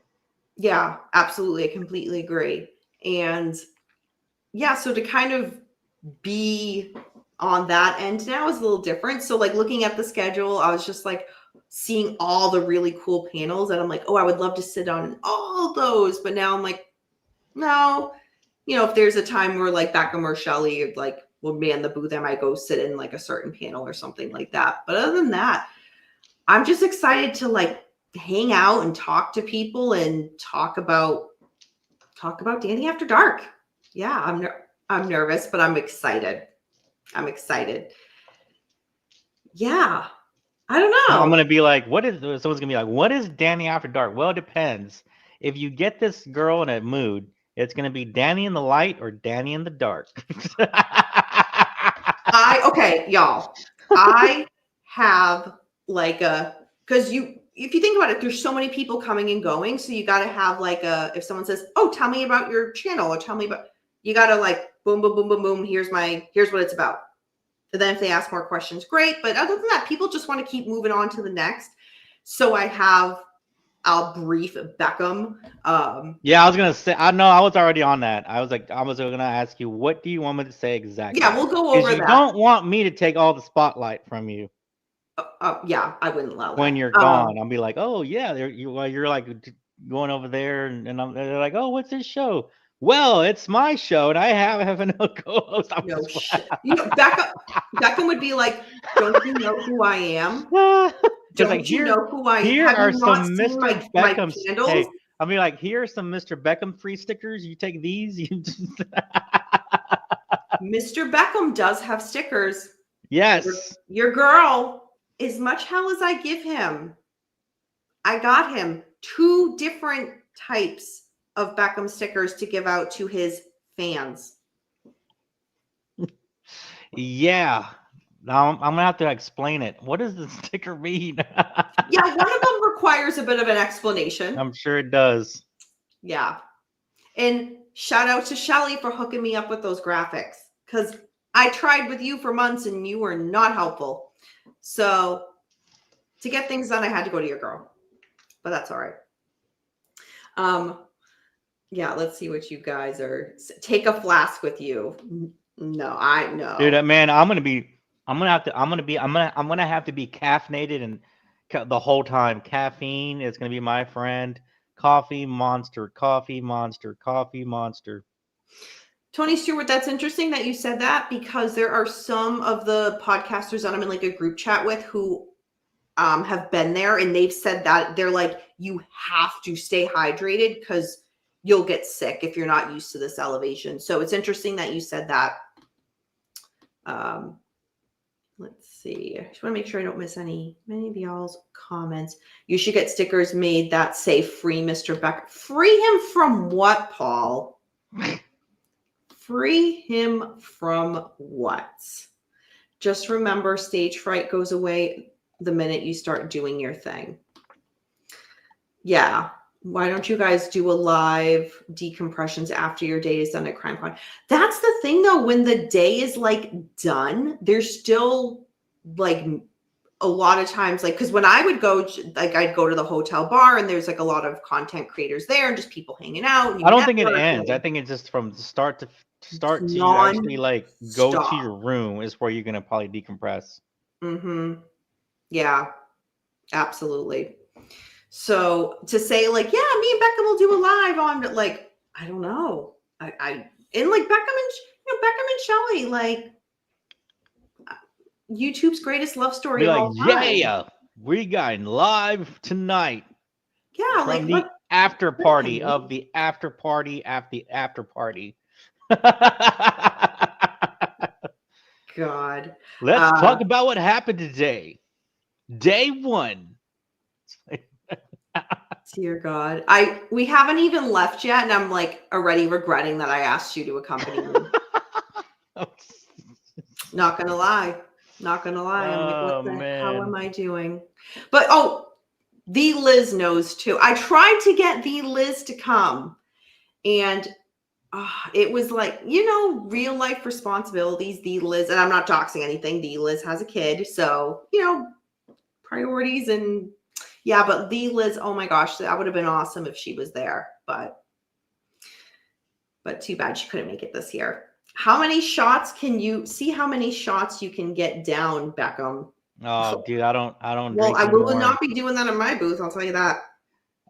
Yeah, absolutely. I completely agree. And yeah, so to kind of be on that end now is a little different. So like looking at the schedule, I was just like seeing all the really cool panels, and I'm like, oh, I would love to sit on all those. But now I'm like, no, if there's a time where like Beckham or Shelley like will man the booth, I might go sit in like a certain panel or something like that. But other than that, I'm just excited to like hang out and talk to people and talk about Danny After Dark. Yeah, I'm nervous, but I'm excited. Yeah. I don't know. I'm gonna be like, someone's gonna be like, what is Danny After Dark? Well, it depends. If you get this girl in a mood, it's gonna be Danny in the light or Danny in the dark. Okay, y'all. I have like because if you think about it, there's so many people coming and going, so you got to have like if someone says, oh, tell me about your channel, or tell me about, you got to like boom, boom, boom, boom, boom. Here's what it's about. And then if they ask more questions, great. But other than that, people just want to keep moving on to the next. So I'll brief Beckham. Yeah, I was gonna say, I know I was already on that. I was gonna ask you, what do you want me to say exactly? Yeah, we'll go over that. You don't want me to take all the spotlight from you. Yeah, I wouldn't allow that. When you're gone, I'll be like, oh yeah, you're like going over there, and they're like, oh, what's this show? Well, it's my show, and I have no co-host. No shit. Beckham would be like, don't you know who I am? Don't you know who I am? Here are some Mr. Beckham candles. Hey, I'll be like, here are some Mr. Beckham free stickers. You take these. Mr. Beckham does have stickers. Yes. Your girl, as much hell as I give him, I got him 2 different types of Beckham stickers to give out to his fans. Yeah. Now I'm gonna have to explain it. What does the sticker mean? Yeah, one of them requires a bit of an explanation. I'm sure it does. Yeah. And shout out to Shelley for hooking me up with those graphics, because I tried with you for months and you were not helpful. So to get things done, I had to go to your girl. But that's all right. Yeah, let's see what you guys are. Take a flask with you. No, I know. Dude, man, I'm gonna have to be caffeinated and the whole time. Caffeine is gonna be my friend. Coffee monster, coffee monster, coffee monster. Tony Stewart, that's interesting that you said that, because there are some of the podcasters that I'm in like a group chat with who have been there, and they've said that they're like, you have to stay hydrated because you'll get sick if you're not used to this elevation. So it's interesting that you said that. Let's see. I just want to make sure I don't miss many of y'all's comments. You should get stickers made that say free Mr. Beck. Free him from what, Paul? Free him from what? Just remember, stage fright goes away the minute you start doing your thing. Yeah. Why don't you guys do a live decompressions after your day is done at CrimeCon? That's the thing, though. When the day is like done, there's still like a lot of times, like, because when I would go, like, I'd go to the hotel bar and there's like a lot of content creators there and just people hanging out. I don't think it ends. I think it's just from start to you actually like go to your room is where you're gonna probably decompress. Mm-hmm. Yeah, absolutely. So to say like, yeah, me and Becca will do a live on, like, I don't know. And like Beckham and Shelley, like YouTube's greatest love story Be of like, all time. yeah, we got live tonight Yeah, from like the what? after party of the after party after the after party. God. Let's talk about what happened today. Day one. Dear God. We haven't even left yet, and I'm like already regretting that I asked you to accompany me. Not gonna lie. Not gonna lie. I'm like, Oh what the hell am man. I doing? But the Liz knows too. I tried to get the Liz to come, and it was like, real life responsibilities. The Liz, and I'm not doxing anything. The Liz has a kid, so priorities and yeah. But the Liz, oh my gosh, that would have been awesome if she was there. But too bad she couldn't make it this year. How many shots can you see? How many shots you can get down, Beckham? Oh, dude, I don't Well, drink I will anymore. not be doing that in my booth. I'll tell you that.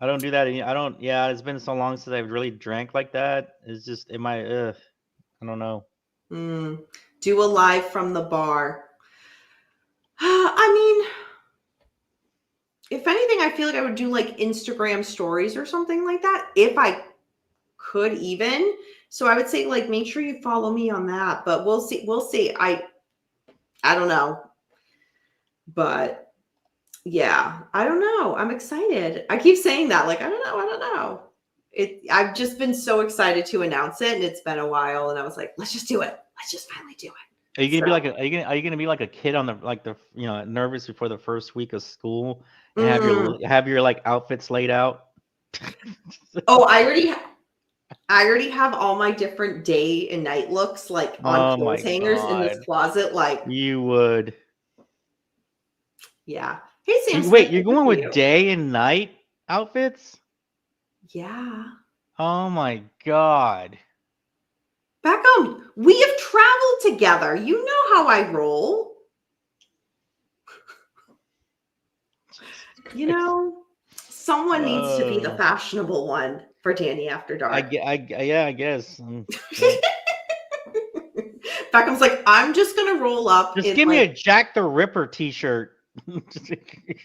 I don't do that. I don't. Yeah, it's been so long since I've really drank like that. It's just I don't know. Do a live from the bar. I mean, if anything, I feel like I would do like Instagram stories or something like that if I could even. So I would say like make sure you follow me on that. But we'll see. We'll see. I don't know. But yeah, I don't know. I'm excited. I keep saying that, like, I don't know. I've just been so excited to announce it, and it's been a while, and I was like, let's just do it. Let's just finally do it. Are you gonna be like are you gonna be like a kid on the nervous before the first week of school and have your like outfits laid out? Oh, I already have all my different day and night looks like on Oh clothes my hangers in this God. closet. Like, You would. yeah. Hey, Sam. Wait, you're Smith, good going for with you. day and night outfits? Yeah. Oh my God. Beckham, we have traveled together. You know how I roll. Someone needs to be the fashionable one for Danny After Dark. I guess. Beckham's like, I'm just gonna roll up. Just give me a Jack the Ripper t-shirt.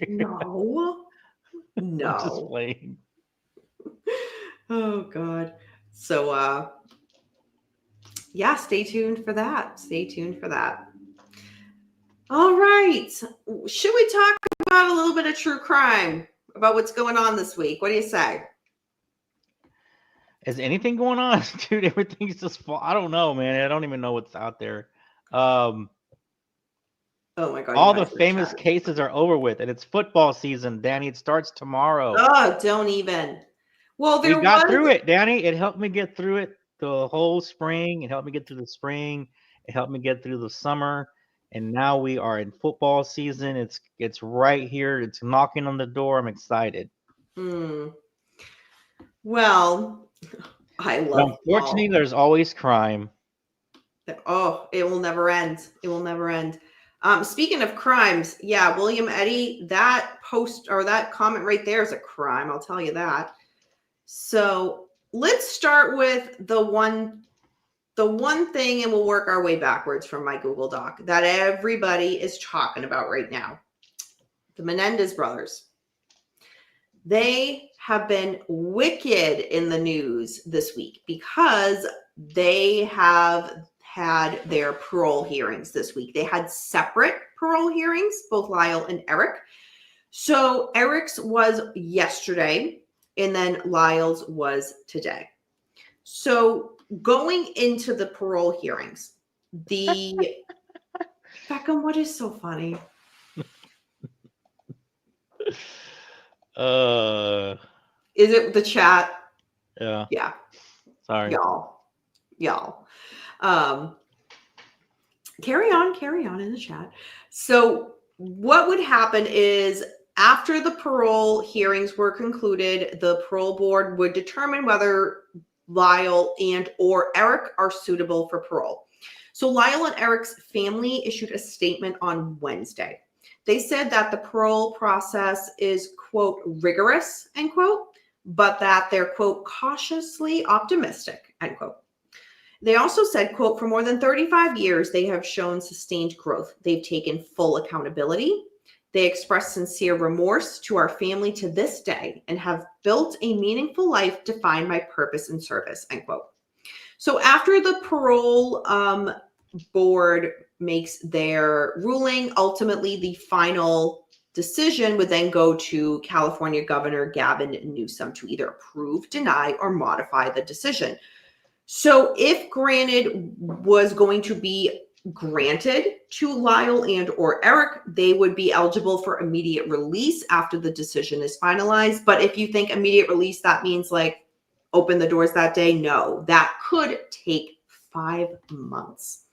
No. Just playing. Oh God. So yeah, stay tuned for that. All right. Should we talk about a little bit of true crime? About what's going on this week? What do you say? Is anything going on? Dude, everything's just I don't know, man. I don't even know what's out there. Oh my God. All the famous cases are over with, and it's football season, Danny. It starts tomorrow. Oh, don't even. Well, we got through it, Danny. It helped me get through it the whole spring. It helped me get through the spring. It helped me get through the summer. And now we are in football season. It's right here. It's knocking on the door. I'm excited. Well, I love. Unfortunately, there's always crime. Oh, it will never end. It will never end. Speaking of crimes, yeah, William Eddy, that post or that comment right there is a crime. I'll tell you that. So let's start with the one thing, and we'll work our way backwards from my Google Doc that everybody is talking about right now. The Menendez brothers. They have been wicked in the news this week because they have had their parole hearings this week. They had separate parole hearings, both Lyle and Eric. So Eric's was yesterday, and then Lyle's was today. So going into the parole hearings, Beckham, what is so funny? Is it the chat? Yeah. Yeah. Sorry. Y'all. Carry on in the chat. So what would happen is after the parole hearings were concluded, the parole board would determine whether Lyle and or Eric are suitable for parole. So Lyle and Eric's family issued a statement on Wednesday. They said that the parole process is, quote, rigorous, end quote, but that they're, quote, cautiously optimistic, end quote. They also said, quote, for more than 35 years, they have shown sustained growth. They've taken full accountability. They express sincere remorse to our family to this day and have built a meaningful life to find my purpose and service, end quote. So after the parole board makes their ruling, ultimately the final decision would then go to California Governor Gavin Newsom to either approve, deny, or modify the decision. So if granted was going to be granted to Lyle and or Eric, they would be eligible for immediate release after the decision is finalized. But if you think immediate release, that means like open the doors that day, no, that could take 5 months.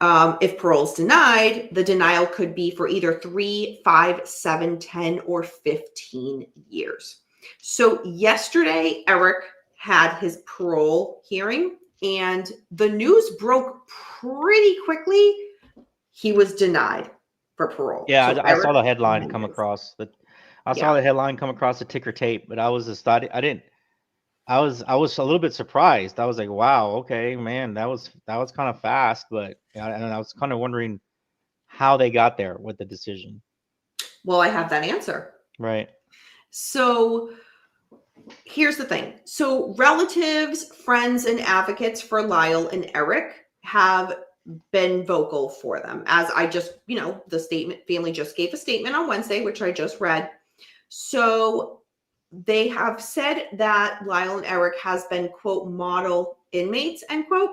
If parole is denied, the denial could be for either 3, 5, 7, 10, or 15 years. So yesterday, Eric had his parole hearing, and the news broke pretty quickly. He was denied for parole. Yeah, So I saw Eric the headline went come his. across the headline come across the ticker tape, but I was just I didn't I was a little bit surprised. I was like, wow, okay, man, that was kind of fast, but and I was kind of wondering how they got there with the decision. Well, I have that answer. Right. So here's the thing. So relatives, friends, and advocates for Lyle and Eric have been vocal for them. As I just, the family just gave a statement on Wednesday, which I just read. So they have said that Lyle and Eric has been, quote, model inmates, end quote,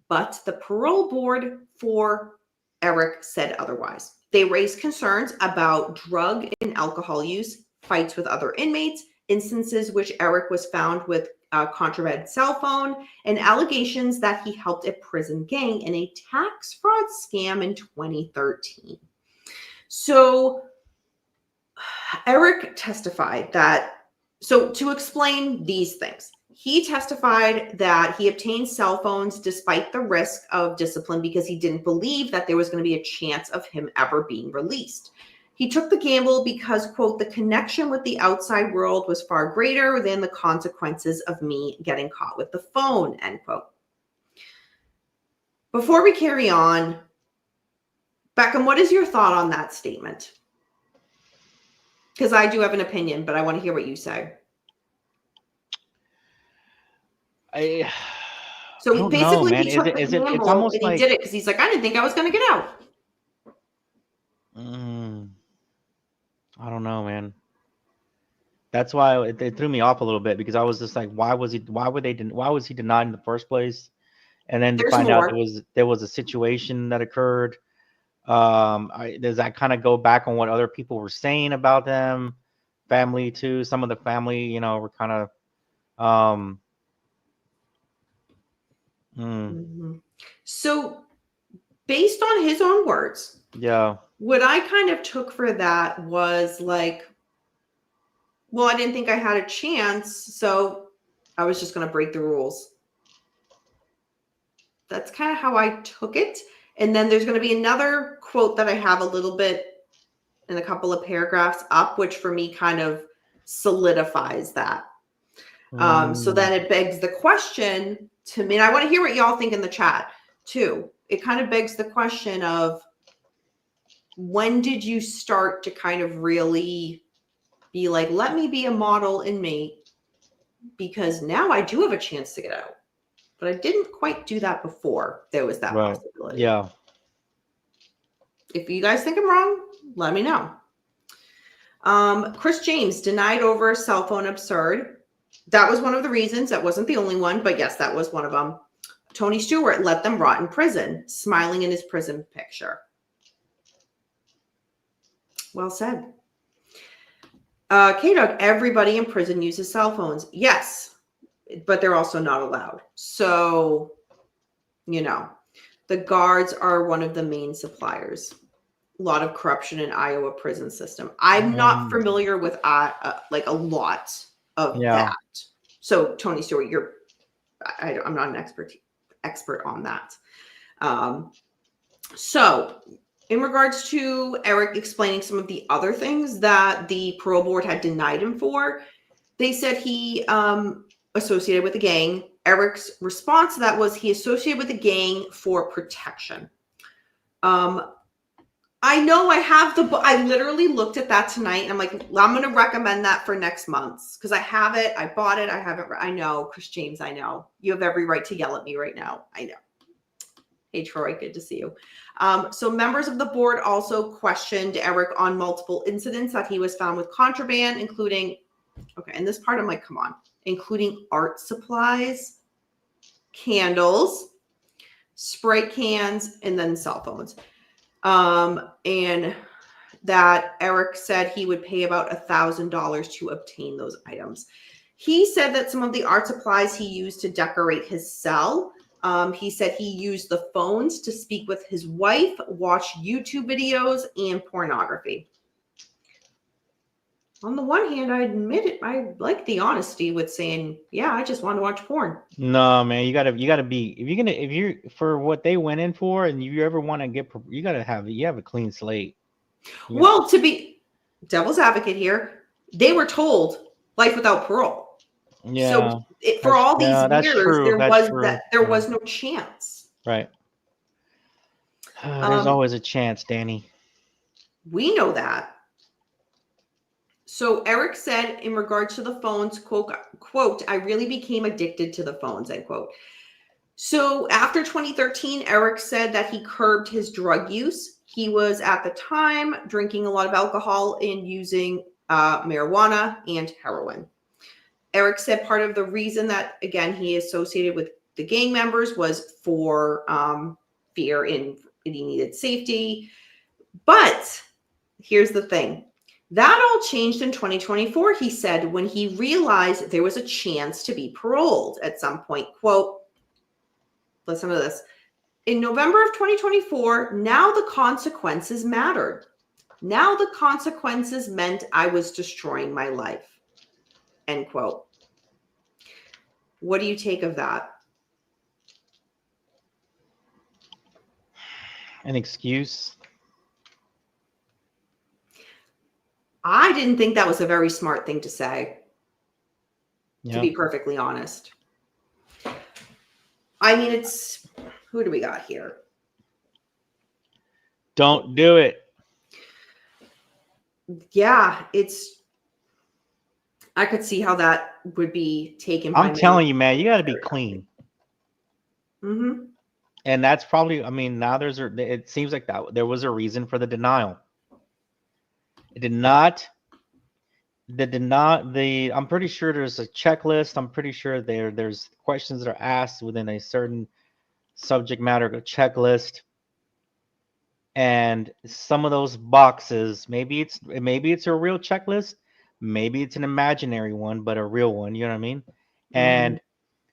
but the parole board for Eric said otherwise. They raised concerns about drug and alcohol use, fights with other inmates, instances which Eric was found with a contraband cell phone, and allegations that he helped a prison gang in a tax fraud scam in 2013. So Eric testified to explain these things, he testified that he obtained cell phones despite the risk of discipline because he didn't believe that there was going to be a chance of him ever being released. He took the gamble because, quote, the connection with the outside world was far greater than the consequences of me getting caught with the phone, end quote. Before we carry on, Beckham, what is your thought on that statement? Because I do have an opinion, but I want to hear what you say. So don't basically, know, man. he took the gamble It's almost and he like did it because he's like, I didn't think I was going to get out. I don't know, man. That's why it threw me off a little bit because I was just like, why was he denied in the first place? And then to There's find out more. there was a situation that occurred. Does that kind of go back on what other people were saying about them? Family too. Some of the family, were kind of So based on his own words, yeah. what I kind of took for that was like, well, I didn't think I had a chance, so I was just going to break the rules. That's kind of how I took it. And then there's going to be another quote that I have a little bit in a couple of paragraphs up, which for me kind of solidifies that. So then it begs the question to me, and I want to hear what y'all think in the chat too. It kind of begs the question of, when did you start to kind of really be like, let me be a model inmate, because now I do have a chance to get out, but I didn't quite do that before there was that possibility. Yeah. If you guys think I'm wrong, let me know. Chris James denied over cell phone absurd. That was one of the reasons. That wasn't the only one, but yes, that was one of them. Tony Stewart let them rot in prison, smiling in his prison picture. Well said. K-Dog, everybody in prison uses cell phones. Yes, but they're also not allowed. So, the guards are one of the main suppliers. A lot of corruption in Iowa prison system. I'm not familiar with like a lot of that. So Tony Stewart, I'm not an expert on that. So in regards to Eric explaining some of the other things that the parole board had denied him for, they said he associated with a gang, Eric's response to that was he associated with the gang for protection. I know I have the book. I literally looked at that tonight. And I'm like, I'm going to recommend that for next month's because I have it. I bought it. I haven't. I know, Chris James. I know you have every right to yell at me right now. I know. Hey, Troy, good to see you. So members of the board also questioned Eric on multiple incidents that he was found with contraband, including, okay, and this part I'm like, come on, including art supplies, candles, spray cans, and then cell phones. And that Eric said he would pay about $1,000 to obtain those items. He said that some of the art supplies he used to decorate his cell. He said he used the phones to speak with his wife, watch YouTube videos, and pornography. On the one hand, I admit it. I like the honesty with saying, yeah, I just want to watch porn. No, man, you gotta be, if you're for what they went in for, and you ever want to get, you have a clean slate. Well, to be devil's advocate here, they were told life without parole. Yeah. So for all these years, there was no chance. Right. There's always a chance, Danny. We know that. So Eric said in regards to the phones, quote, I really became addicted to the phones, end quote. So after 2013, Eric said that he curbed his drug use. He was at the time drinking a lot of alcohol and using marijuana and heroin. Eric said part of the reason that, again, he associated with the gang members was for fear and he needed safety. But here's the thing. That all changed in 2024, he said, when he realized there was a chance to be paroled at some point. Quote, listen to this. In November of 2024, now the consequences mattered. Now the consequences meant I was destroying my life. End quote. What do you take of that? An excuse. I didn't think that was a very smart thing to say, to be perfectly honest. I mean, who do we got here? Don't do it. Yeah, I could see how that would be taken. I'm telling you, man, you got to be clean. Mm-hmm. And that's probably, I mean, now it seems like that there was a reason for the denial. It did not, I'm pretty sure there's a checklist. I'm pretty sure there's questions that are asked within a certain subject matter checklist. And some of those boxes, maybe it's a real checklist, maybe it's an imaginary one, but a real one, you know what I mean? Mm-hmm. And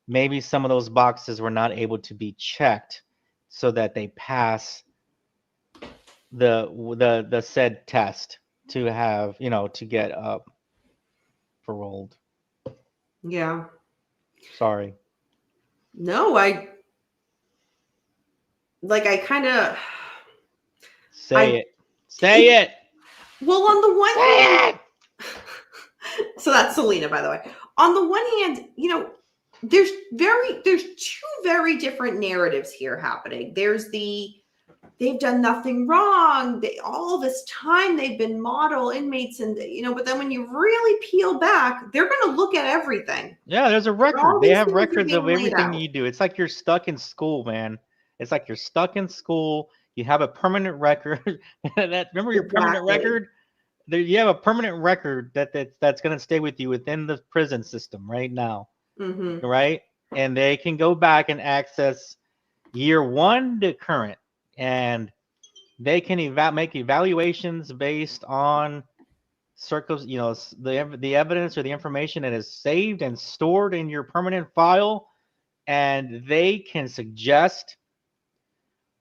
maybe some of those boxes were not able to be checked so that they pass the said test to have, to get paroled. Yeah. Sorry. No, I kind of say it. Well, on the one hand, so that's Selena, by the way. On the one hand, there's two very different narratives here happening. There's they've done nothing wrong. All this time they've been model inmates, and but then when you really peel back, they're going to look at everything. Yeah, there's a record. They have records of everything you do. It's like you're stuck in school, man. It's like you're stuck in school. You have a permanent record. Remember your permanent record? You have a permanent record that's going to stay with you within the prison system right now. Mm-hmm. Right? And they can go back and access year 1 to current. And they can make evaluations based on the evidence or the information that is saved and stored in your permanent file, and they can suggest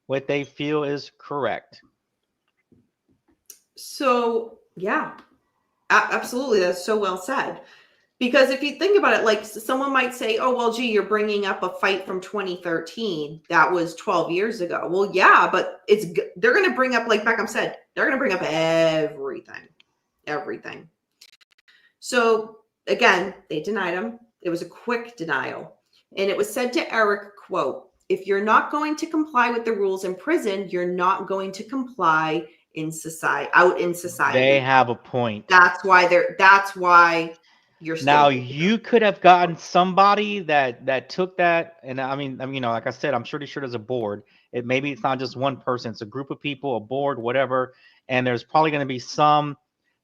what they feel is correct. So, yeah, absolutely. That's so well said. Because if you think about it, like someone might say, oh, well, gee, you're bringing up a fight from 2013. That was 12 years ago. Well, yeah, but they're going to bring up, like Beckham said, they're going to bring up everything. So again, they denied him. It was a quick denial. And it was said to Eric, quote, "If you're not going to comply with the rules in prison, you're not going to comply in society, out in society." They have a point. That's why you're still Now here. you could have gotten somebody that took that, and I mean, like I said, I'm pretty sure there's a board. Maybe it's not just one person; it's a group of people, a board, whatever. And there's probably going to be some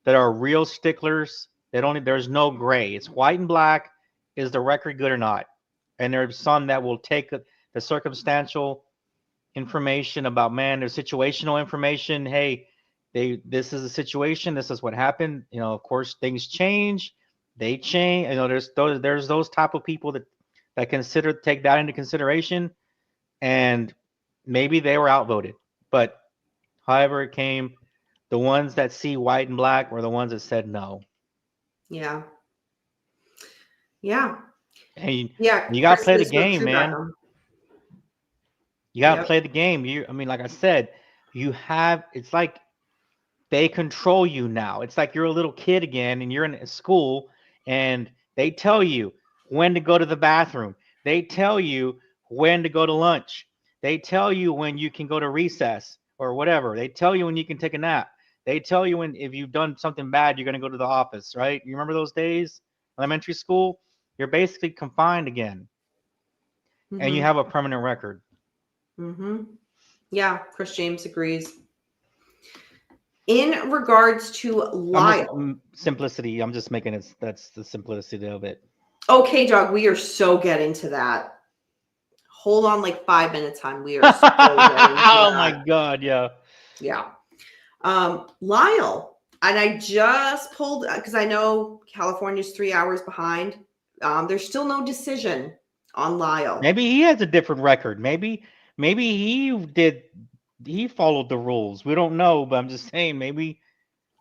that are real sticklers. There's no gray. It's white and black. Is the record good or not? And there's some that will take the circumstantial information about, man, there's situational information. Hey, this is a situation. This is what happened. Of course, things change. They change. There's those type of people that take that into consideration, and maybe they were outvoted. But however it came, the ones that see white and black were the ones that said no. Yeah. And Yeah. you got to play the Chris spoke game, true man. about them. You got to Yep. play the game. Like I said, it's like they control you now. It's like you're a little kid again and you're in school and they tell you when to go to the bathroom. They tell you when to go to lunch. They tell you when you can go to recess or whatever. They tell you when you can take a nap. They tell you if you've done something bad, you're going to go to the office, right? You remember those days? Elementary school? You're basically confined again. And you have a permanent record. Yeah, Chris James agrees. In regards to Lyle. Simplicity. I'm just making it. That's the simplicity of it. Okay, dog. We are so getting to that. Hold on, like 5 minutes, hon. We are so getting to Oh that. my God. Yeah. Yeah. Lyle. And I just pulled, because I know California's 3 hours behind. There's still no decision on Lyle. Maybe he has a different record. Maybe he followed the rules. We don't know, but I'm just saying maybe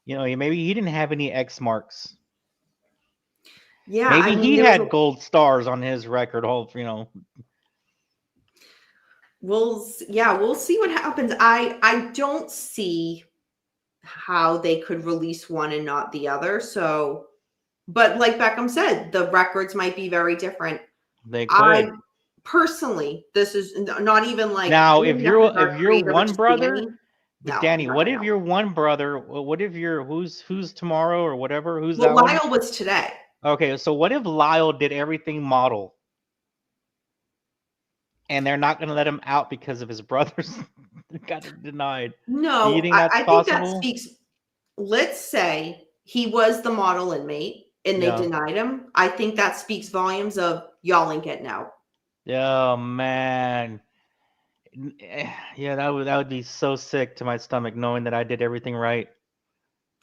he didn't have any X marks. Yeah, maybe he had gold stars on his record. We'll see what happens. I don't see how they could release one and not the other. So, but like Beckham said, the records might be very different. They could. Personally, this is not even like now. If you're one brother, Danny, what if now. you're one brother? What if you're who's tomorrow or whatever? Who's well, that? Lyle was today. Okay, so what if Lyle did everything model, and they're not going to let him out because of his brothers got denied? No, do you think that's I possible? think that speaks. Let's say he was the model inmate and they denied him. I think that speaks volumes of y'all ain't getting out. Oh man, yeah, that would be so sick to my stomach knowing that I did everything right,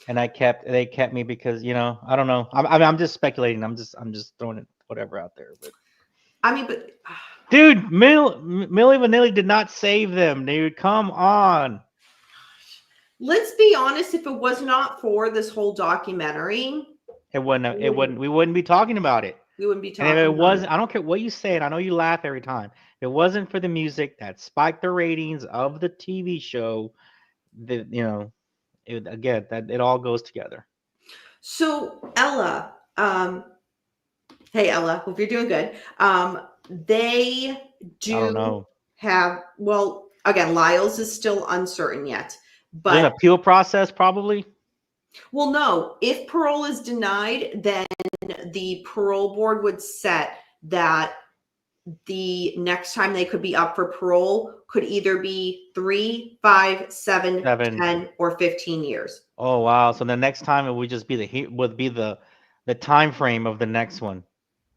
and they kept me because I don't know. I'm just speculating. I'm just throwing it whatever out there. But I mean, but dude, Milli Vanilli did not save them. Dude, come on. Let's be honest. If it was not for this whole documentary, it wouldn't. We wouldn't be talking about it. We wouldn't be talking. And if it wasn't, I don't care what you say, and I know you laugh every time. If it wasn't for the music that spiked the ratings of the TV show, again, that it all goes together. So Ella, hey Ella, hope you're doing good. They do have, well, again, Lyle's is still uncertain yet, but there's an appeal process probably. Well, no, if parole is denied, then the parole board would set that the next time they could be up for parole could either be 3, 5, 7, 10, or 15 years. Oh wow! So the next time it would just be the time frame of the next one.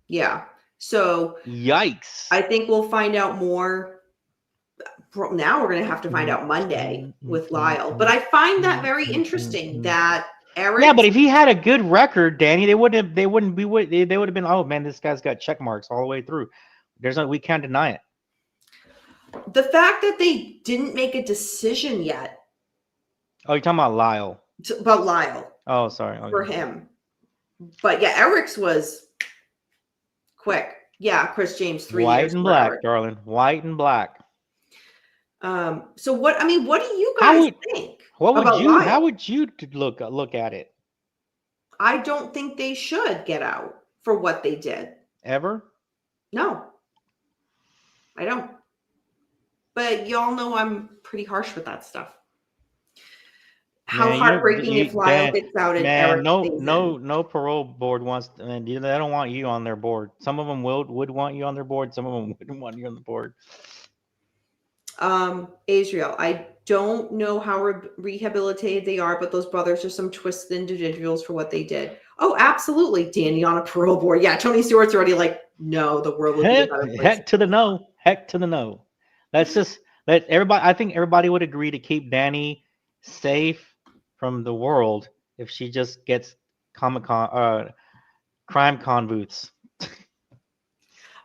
Yeah. So yikes! I think we'll find out more. Now we're going to have to find out Monday with Lyle, but I find that very interesting that Eric. Yeah, but if he had a good record, Danny, they would have been, oh man, this guy's got check marks all the way through. We can't deny it. The fact that they didn't make a decision yet. Oh, you're talking about Lyle. About Lyle. Oh, sorry. Okay. For him. But yeah, Eric's was quick. Yeah, Chris James, 3 years. White and black, darling. White and black. So what do you guys think? How would you look at it? I don't think they should get out for what they did. Ever? No. I don't. But y'all know I'm pretty harsh with that stuff. How Man, heartbreaking if Lyle Dan, gets out and man, Eric no, stays no, in. no parole board wants. And they don't want you on their board. Some of them would want you on their board. Some of them wouldn't want you on the board. Israel, I don't know how rehabilitated they are, but those brothers are some twisted individuals for what they did. Oh, absolutely. Danny on a parole board. Yeah, Tony Stewart's already like, no, the world would be a better place. Heck to the no. Heck to the no. Let's just let everybody. I think everybody would agree to keep Danny safe from the world if she just gets crime con boots.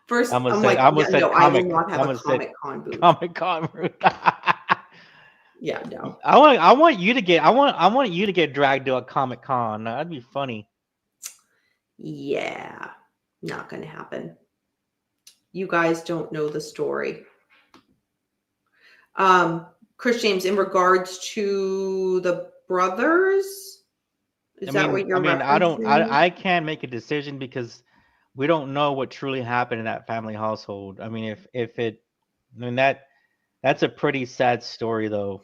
First, I'm gonna I'm say like, I almost yeah, said no, I will comic. not have I'm a gonna say Comic Con booth. Comic Con route. Yeah, no. I want you to get dragged to a Comic Con. That'd be funny. Yeah, not going to happen. You guys don't know the story. Chris James, in regards to the brothers, is that what you're referencing? I can't make a decision because we don't know what truly happened in that family household. I mean, that's a pretty sad story though.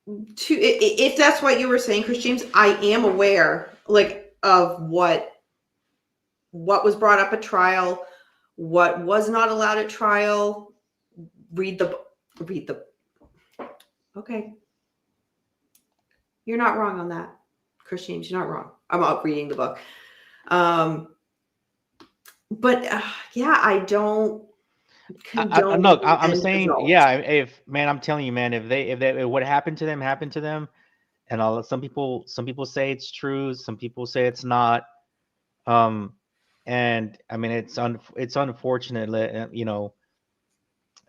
If that's what you were saying, Chris James, I am aware like of what was brought up at trial, what was not allowed at trial. Read the okay. You're not wrong on that, Chris James. You're not wrong. I'm out reading the book. But yeah, I don't condone. Look, I'm saying, result. yeah. If man, I'm telling you, man, if what happened to them happened to them, and some people say it's true, some people say it's not. And I mean, it's unfortunate, you know.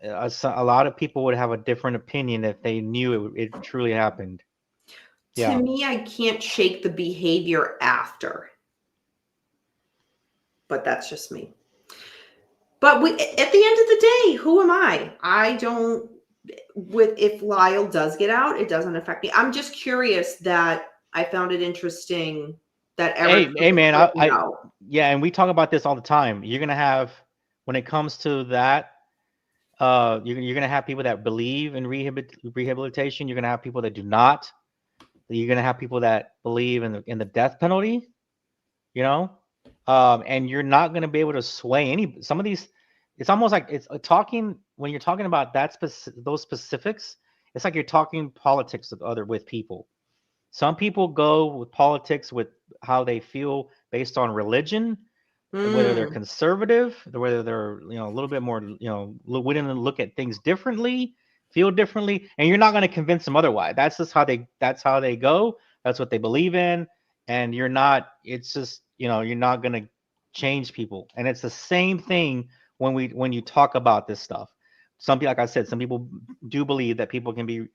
A lot of people would have a different opinion if they knew it truly happened. To me, I can't shake the behavior after. But that's just me. But at the end of the day, who am I? I don't, if Lyle does get out, it doesn't affect me. I'm just curious that I found it interesting that Eric. Hey man, yeah, and we talk about this all the time. You're gonna have, when it comes to that, you're gonna have people that believe in rehabilitation. You're gonna have people that do not. You're gonna have people that believe in the death penalty. You know, and you're not gonna be able to sway some of these. It's almost like it's talking when you're talking about those specifics. It's like you're talking politics with people. Some people go with politics with how they feel based on religion, whether they're conservative, whether they're a little bit more willing to look at things differently, feel differently, and you're not going to convince them otherwise. That's just how they go. That's what they believe in, and you're not. It's just you're not going to change people, and it's the same thing when you talk about this stuff. Some people, like I said, some people do believe that people can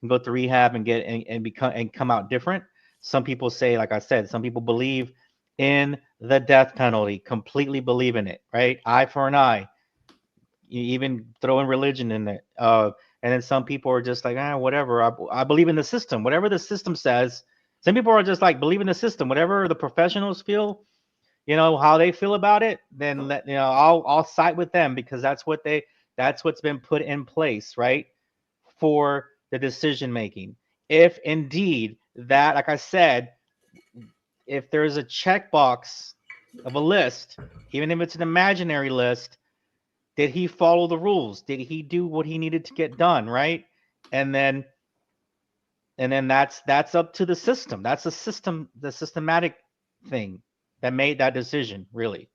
go through rehab and get and come out different. Some people say, like I said, some people believe in the death penalty, completely believe in it, right? Eye for an eye. You even throw in religion in it. And then some people are just like, whatever. I believe in the system, whatever the system says. Some people are just like, believe in the system, whatever the professionals feel, how they feel about it. Then I'll side with them because that's what's been put in place, right, for the decision making. If indeed that, like I said, if there's a checkbox of a list, even if it's an imaginary list, did he follow the rules? Did he do what he needed to get done, right? And then that's up to the system. That's the systematic thing that made that decision, really.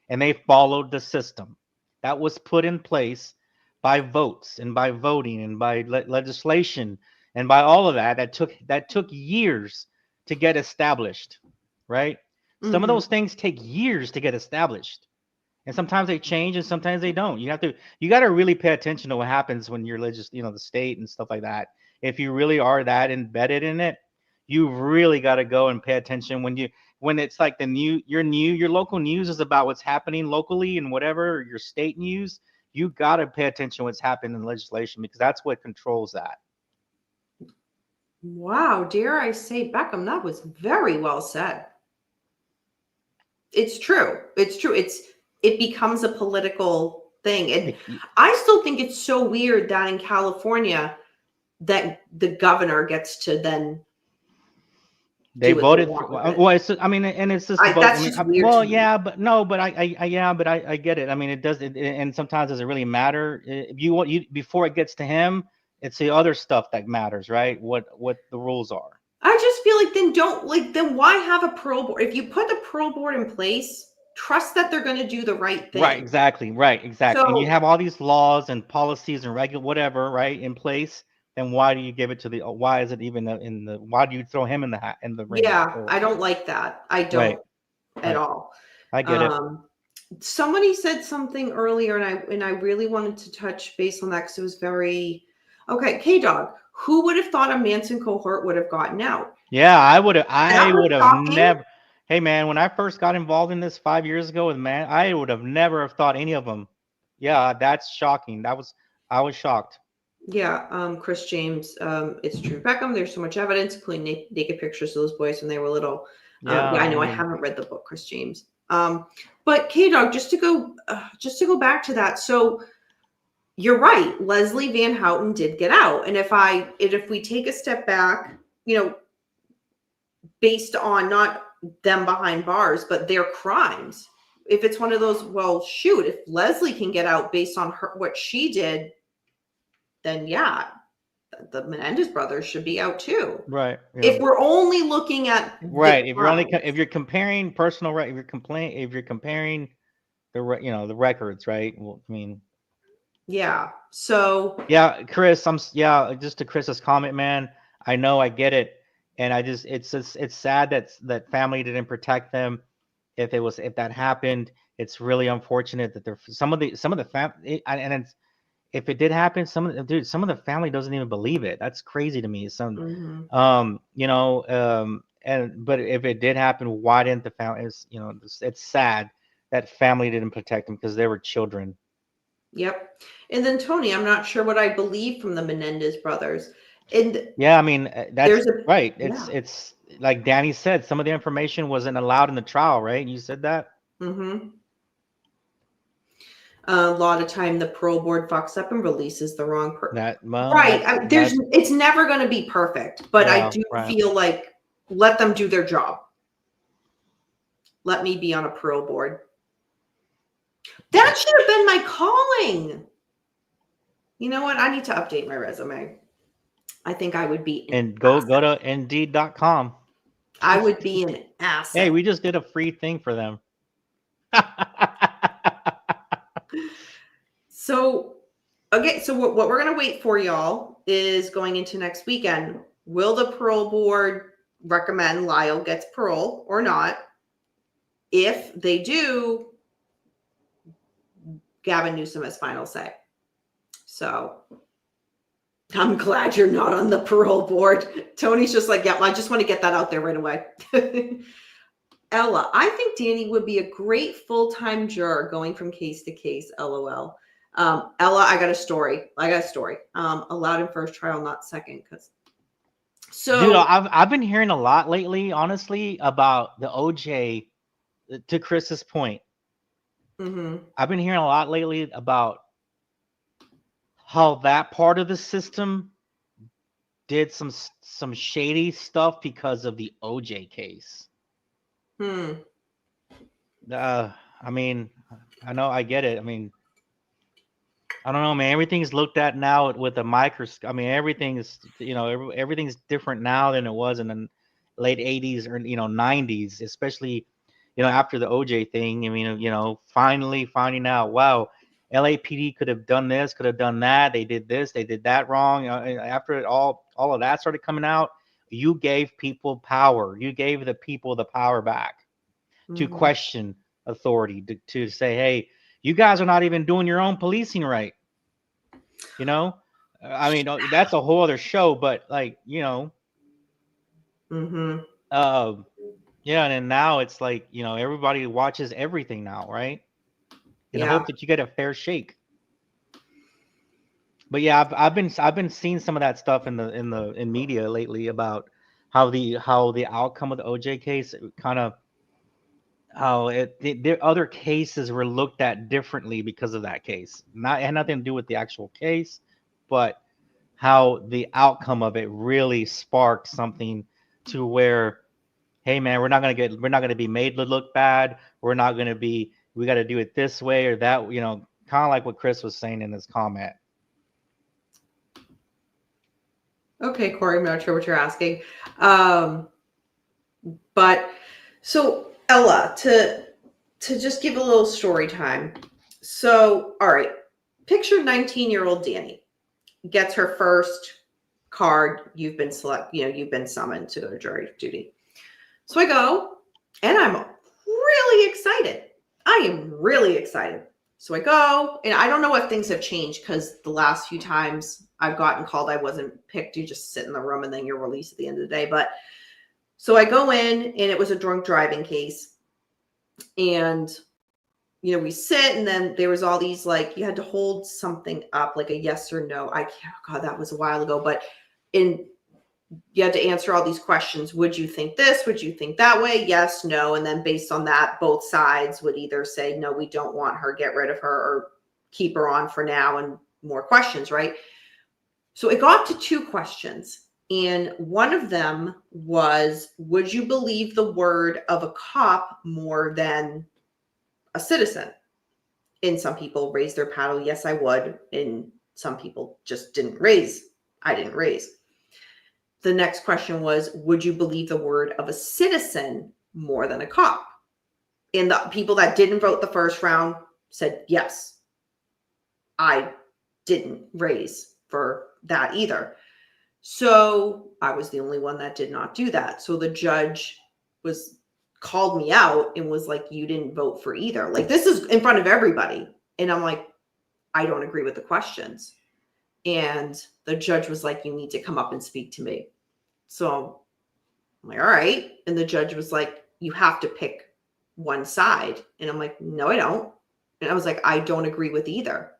And they followed the system that was put in place by votes and by voting and by legislation and by all of that took years to get established, right? Some of those things take years to get established, and sometimes they change and sometimes they don't. You got to really pay attention to what happens when you're the state and stuff like that. If you really are that embedded in it, you really got to go and pay attention when it's like your local news is about what's happening locally and whatever your state news. You got to pay attention to what's happening in legislation because that's what controls that. Wow, dare I say, Beckham, that was very well said. It's true. It's true. It becomes a political thing. And I still think it's so weird that in California that the governor gets to then They do what they voted for. want with it. Well, it's. I mean, and it's just a vote. That's I mean, just weird well, to me. yeah, but no, but I get it. I mean, it does. And sometimes does it really matter? If you want you before it gets to him, it's the other stuff that matters, right? What the rules are. I just feel like then why have a parole board? If you put the parole board in place, trust that they're going to do the right thing. Right, exactly, and you So have all these laws and policies and regular whatever, right, in place. Then why do you give it to the? Why is it even in the? Why do you throw him in the hat in the ring? yeah, I don't like that. I Right, don't at right. all. I get it. Somebody said something earlier, and I really wanted to touch base on that because it was very okay. K-Dog, who would have thought a Manson cohort would have gotten out? Yeah, I would That was have shocking. never. Hey man, when I first got involved in this 5 years ago with man, I would have never have thought any of them. Yeah, that's shocking. I was shocked. Yeah, Chris James, it's true. Beckham, there's so much evidence, including naked pictures of those boys when they were little. Yeah, Yeah, I know I haven't read the book, Chris James. But K-Dog, just to go back to that. So you're right. Leslie Van Houten did get out. And if we take a step back, based on not them behind bars, but their crimes, if it's one of those, well, shoot, if Leslie can get out based on what she did, then yeah, the Menendez brothers should be out too. right. Yeah. If we're only looking at Right. If you're comparing personal right, if you're comparing the the records, right? Well, I mean, yeah. So yeah, Chris, just to Chris's comment, man. I know, I get it, and it's sad that family didn't protect them. If that happened, it's really unfortunate that some of the family, and it's, if it did happen, some of the family doesn't even believe it. That's crazy to me. But if it did happen, why didn't the family? It's sad that family didn't protect them because they were children. yep. And then Tony, I'm not sure what I believe from the Menendez brothers. And Yeah, I mean, that's there's a right. yeah. It's like Danny said, some of the information wasn't allowed in the trial, right? You said that. Mm-hmm. A lot of time the parole board fucks up and releases the wrong person. Right. It's never going to be perfect, but I do feel like let them do their job. Let me be on a parole board. That should have been my calling. You know what? I need to update my resume. I think I would be and go to Indeed.com. I would be an asset. Hey, we just did a free thing for them. So what we're going to wait for, y'all, is going into next weekend. Will the parole board recommend Lyle gets parole or not? If they do, Gavin Newsom has final say. So I'm glad you're not on the parole board. Tony's just like, yeah, I just want to get that out there right away. Ella, I think Danny would be a great full-time juror going from case to case, LOL. Ella, I got a story. Allowed in first trial, not second. Dude, I've been hearing a lot lately, honestly, about the OJ. To Chris's point, I've been hearing a lot lately about how that part of the system did some shady stuff because of the OJ case. I mean, I know, I get it. I mean, I don't know, man. Everything's looked at now with a microscope. I mean, everything's different now than it was in the late 80s or 90s, especially after the OJ thing. I mean, finally finding out, wow, LAPD could have done this, could have done that. They did this, they did that wrong. After it all of that started coming out, you gave people power. You gave the people the power back to question authority, to say, hey, you guys are not even doing your own policing right. I mean, that's a whole other show, but like, yeah, and then now it's like, everybody watches everything now, right? In the hope that you get a fair shake. But yeah, I've been seeing some of that stuff in media lately about how the outcome of the OJ case kind of There other cases were looked at differently because of that case. It had nothing to do with the actual case, but how the outcome of it really sparked something to where, hey man, we're not gonna be made to look bad. We got to do it this way or that. Kind of like what Chris was saying in his comment. Okay, Corey, I'm not sure what you're asking. But so Ella, to just give a little story time. So, all right, picture 19-year-old Danny gets her first card. You've been you've been summoned to go to jury duty. So I go, and I'm really excited. I am really excited. So I go, and I don't know if things have changed because the last few times I've gotten called, I wasn't picked. You just sit in the room and then you're released at the end of the day. But so I go in, and it was a drunk driving case. And, we sit, and then there was all these, like, you had to hold something up, like a yes or no. God, that was a while ago. But you had to answer all these questions. Would you think this? Would you think that way? Yes, no. And then based on that, both sides would either say, no, we don't want her, get rid of her, or keep her on for now, and more questions, right? So it got to 2 questions. And one of them was, would you believe the word of a cop more than a citizen? And some people raised their paddle. Yes, I would. And some people just didn't raise. I didn't raise. The next question was, would you believe the word of a citizen more than a cop? And the people that didn't vote the first round said yes. I didn't raise for that either. So I was the only one that did not do that. So the judge called me out and was like, you didn't vote for either. Like, this is in front of everybody. And I'm like, I don't agree with the questions. And the judge was like, you need to come up and speak to me. So I'm like, all right. And the judge was like, you have to pick one side. And I'm like, no, I don't. And I was like, I don't agree with either.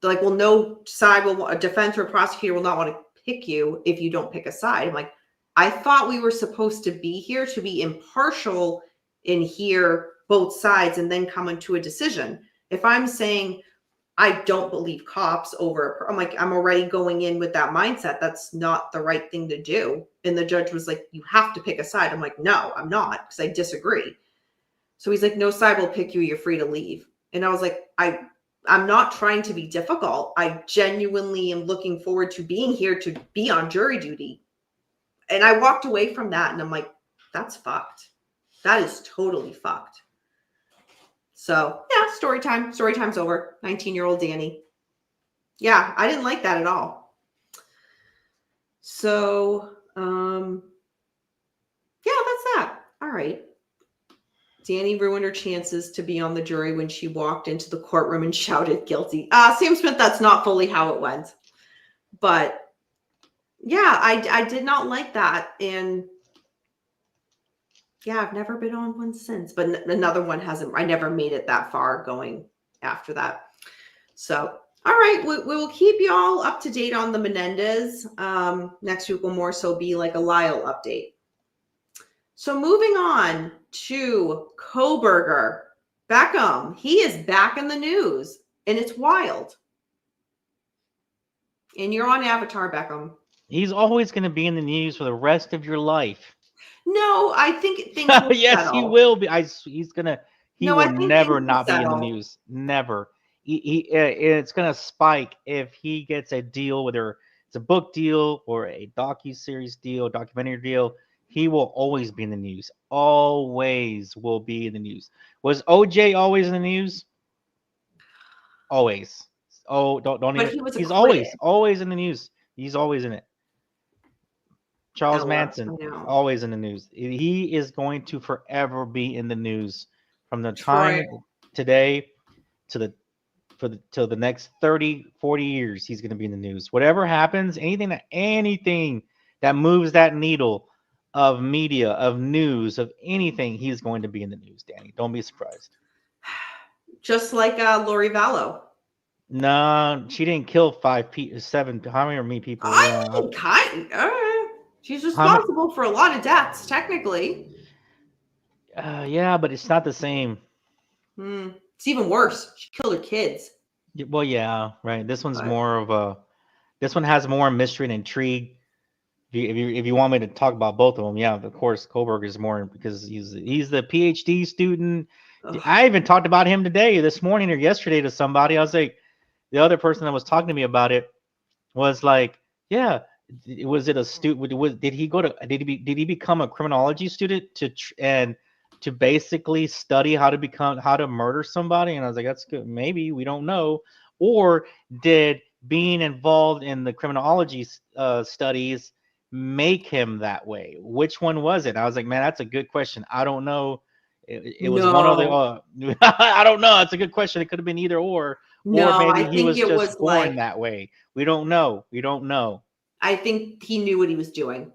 They're like, well, no side a defense or a prosecutor will not want to pick you if you don't pick a side. I'm like, I thought we were supposed to be here to be impartial and hear both sides and then come into a decision. If I'm saying I don't believe cops I'm like, I'm already going in with that mindset. That's not the right thing to do. And the judge was like, you have to pick a side. I'm like, no, I'm not, because I disagree. So he's like, no side will pick you. You're free to leave. And I was like, I'm not trying to be difficult. I genuinely am looking forward to being here to be on jury duty. And I walked away from that, and I'm like, that's fucked. That is totally fucked. So yeah, story time. Story time's over. 19-year-old Danny. Yeah, I didn't like that at all. So yeah, that's that. All right. Danny ruined her chances to be on the jury when she walked into the courtroom and shouted guilty. Sam Smith, that's not fully how it went. But yeah, I did not like that. And yeah, I've never been on one since. But another one hasn't. I never made it that far going after that. So, all right, we will keep you all up to date on the Menendez. Next week will more so be like a Lyle update. So moving on to Koberger. Beckham, he is back in the news, and it's wild. And you're on Avatar, Beckham. He's always going to be in the news for the rest of your life. No, I think things will yes, settle. he will be. He's going to. He will never not be in the settle. news. Never. It's going to spike if he gets a deal, whether it's a book deal or a docuseries deal, documentary deal. He will always be in the news. Always will be in the news. Was OJ always in the news? Always. Oh, don't But even. He's always in the news. He's always in it. Charles Ella, Manson, always in the news. He is going to forever be in the news from the time today to till the next 30, 40 years. He's going to be in the news. Whatever happens, anything that moves that needle of media, of news, of anything, he's going to be in the news, Danny. Don't be surprised. Just like Lori Vallow. No, she didn't kill 7, how many people? She's responsible for a lot of deaths, technically. Yeah, but it's not the same. It's even worse. She killed her kids. Well, yeah, right. This one's But more of a. This one has more mystery and intrigue. If you want me to talk about both of them, yeah, of course, Kohlberg is more because he's the PhD student. ugh, I even talked about him today, this morning or yesterday to somebody. I was like, the other person that was talking to me about it was like, yeah, was it a student? Did he go to? Did he become a criminology student and to basically study how to murder somebody? And I was like, that's good. Maybe we don't know. Or did being involved in the criminology studies make him that way? Which one was it? I was like, man, that's a good question. I don't know. It was one of the. no, I don't know. It's a good question. It could have been either or no. maybe I he think was it just was born like, that way. We don't know. We don't know. I think he knew what he was doing.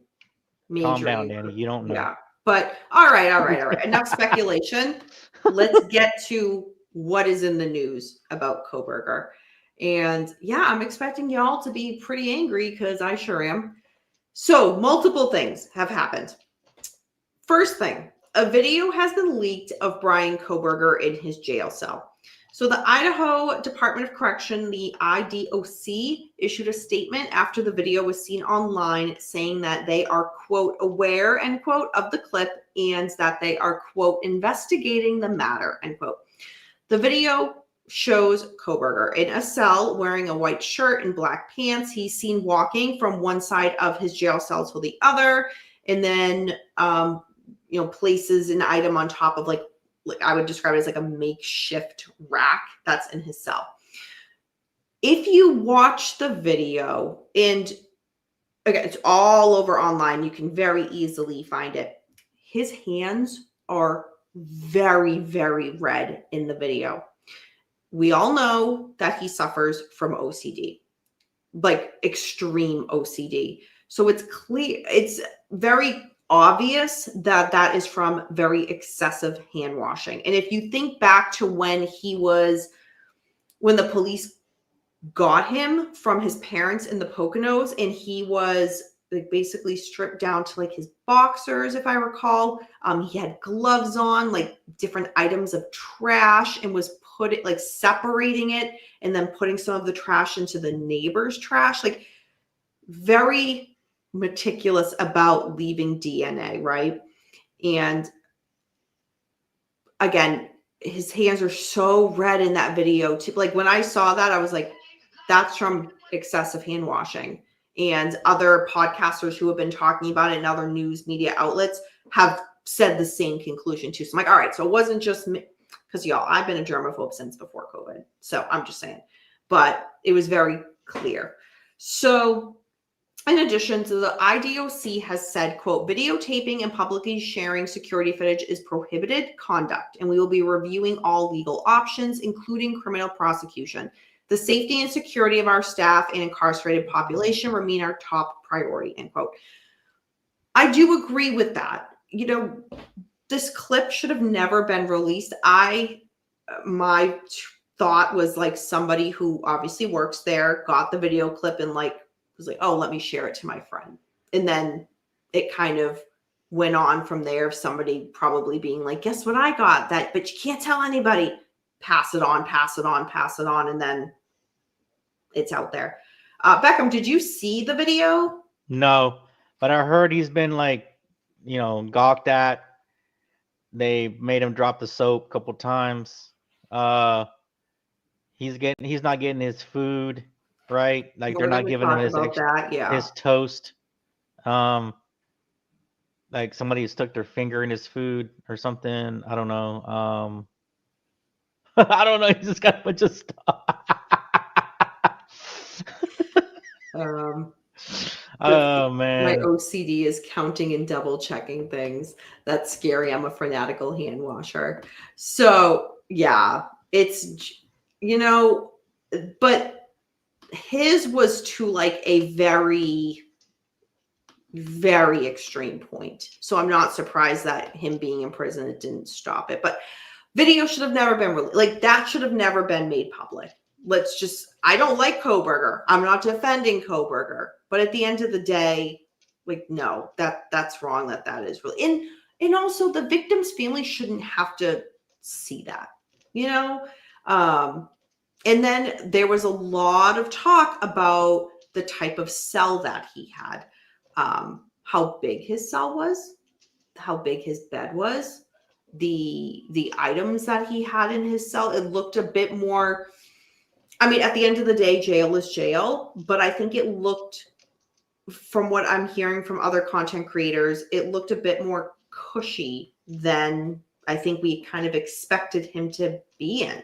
Calm down, Majorly, Danny. You don't know. yeah. But all right, all right, all right. Enough speculation. Let's get to what is in the news about Koberger. And yeah, I'm expecting y'all to be pretty angry because I sure am. So, multiple things have happened. First thing, a video has been leaked of Brian Koberger in his jail cell. So, the Idaho Department of Correction, the IDOC, issued a statement after the video was seen online saying that they are, quote, aware, end quote, of the clip and that they are, quote, investigating the matter, end quote. The video shows Koberger in a cell wearing a white shirt and black pants. He's seen walking from one side of his jail cell to the other, and then places an item on top of like I would describe it as like a makeshift rack that's in his cell. If you watch the video, and again, it's all over online, you can very easily find it. His hands are very, very red in the video. We all know that he suffers from OCD, like extreme OCD. So it's clear, it's very obvious that that is from very excessive hand washing. And if you think back to when the police got him from his parents in the Poconos, and he was like basically stripped down to like his boxers, if I recall. He had gloves on, like different items of trash, and was separating it and then putting some of the trash into the neighbor's trash. Like very meticulous about leaving DNA, right? And again, his hands are so red in that video too. Like when I saw that, I was like, that's from excessive hand washing. And other podcasters who have been talking about it and other news media outlets have said the same conclusion too. So I'm like, all right, so it wasn't just me, because y'all, I've been a germaphobe since before COVID. So I'm just saying, but it was very clear. So in addition to the IDOC has said, quote, videotaping and publicly sharing security footage is prohibited conduct, and we will be reviewing all legal options, including criminal prosecution. The safety and security of our staff and incarcerated population remain our top priority, end quote. I do agree with that. This clip should have never been released. My thought was like somebody who obviously works there got the video clip and like was like, oh, let me share it to my friend. And then it kind of went on from there. Somebody probably being like, guess what I got? That, but you can't tell anybody. Pass it on, pass it on, pass it on. And then it's out there. Beckham, did you see the video? No, but I heard he's been like, gawked at. They made him drop the soap a couple times. He's not getting his food, right? Like they're We're not going to giving him talk about that. Yeah. his toast. Like somebody stuck their finger in his food or something. I don't know. I don't know. He's just got a bunch of stuff. Oh My man. OCD is counting and double checking things. That's scary. I'm a fanatical hand washer. So yeah, it's, but his was to like a very, very extreme point. So I'm not surprised that him being in prison, it didn't stop it. But video should have never been like that should have never been made public. I don't like Koberger. I'm not defending Koberger, but at the end of the day, like, no, that's wrong. That is really And also the victim's family shouldn't have to see that, you know? And then there was a lot of talk about the type of cell that he had, how big his cell was, how big his bed was, the items that he had in his cell. It looked a bit more, I mean, at the end of the day, jail is jail, but I think it looked, from what I'm hearing from other content creators, it looked a bit more cushy than I think we kind of expected him to be in.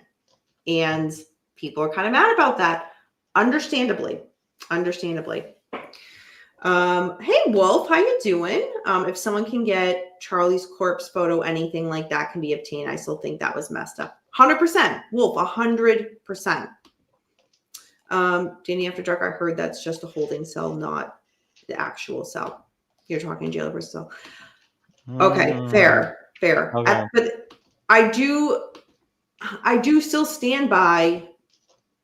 And people are kind of mad about that. Understandably. Hey Wolf, how you doing? If someone can get Charlie's corpse photo, anything like that can be obtained. I still think that was messed up. 100%. Wolf, 100%. Danny After Dark, I heard that's just a holding cell, not the actual cell. You're talking jail versus cell. Okay, fair. Okay. But I do still stand by,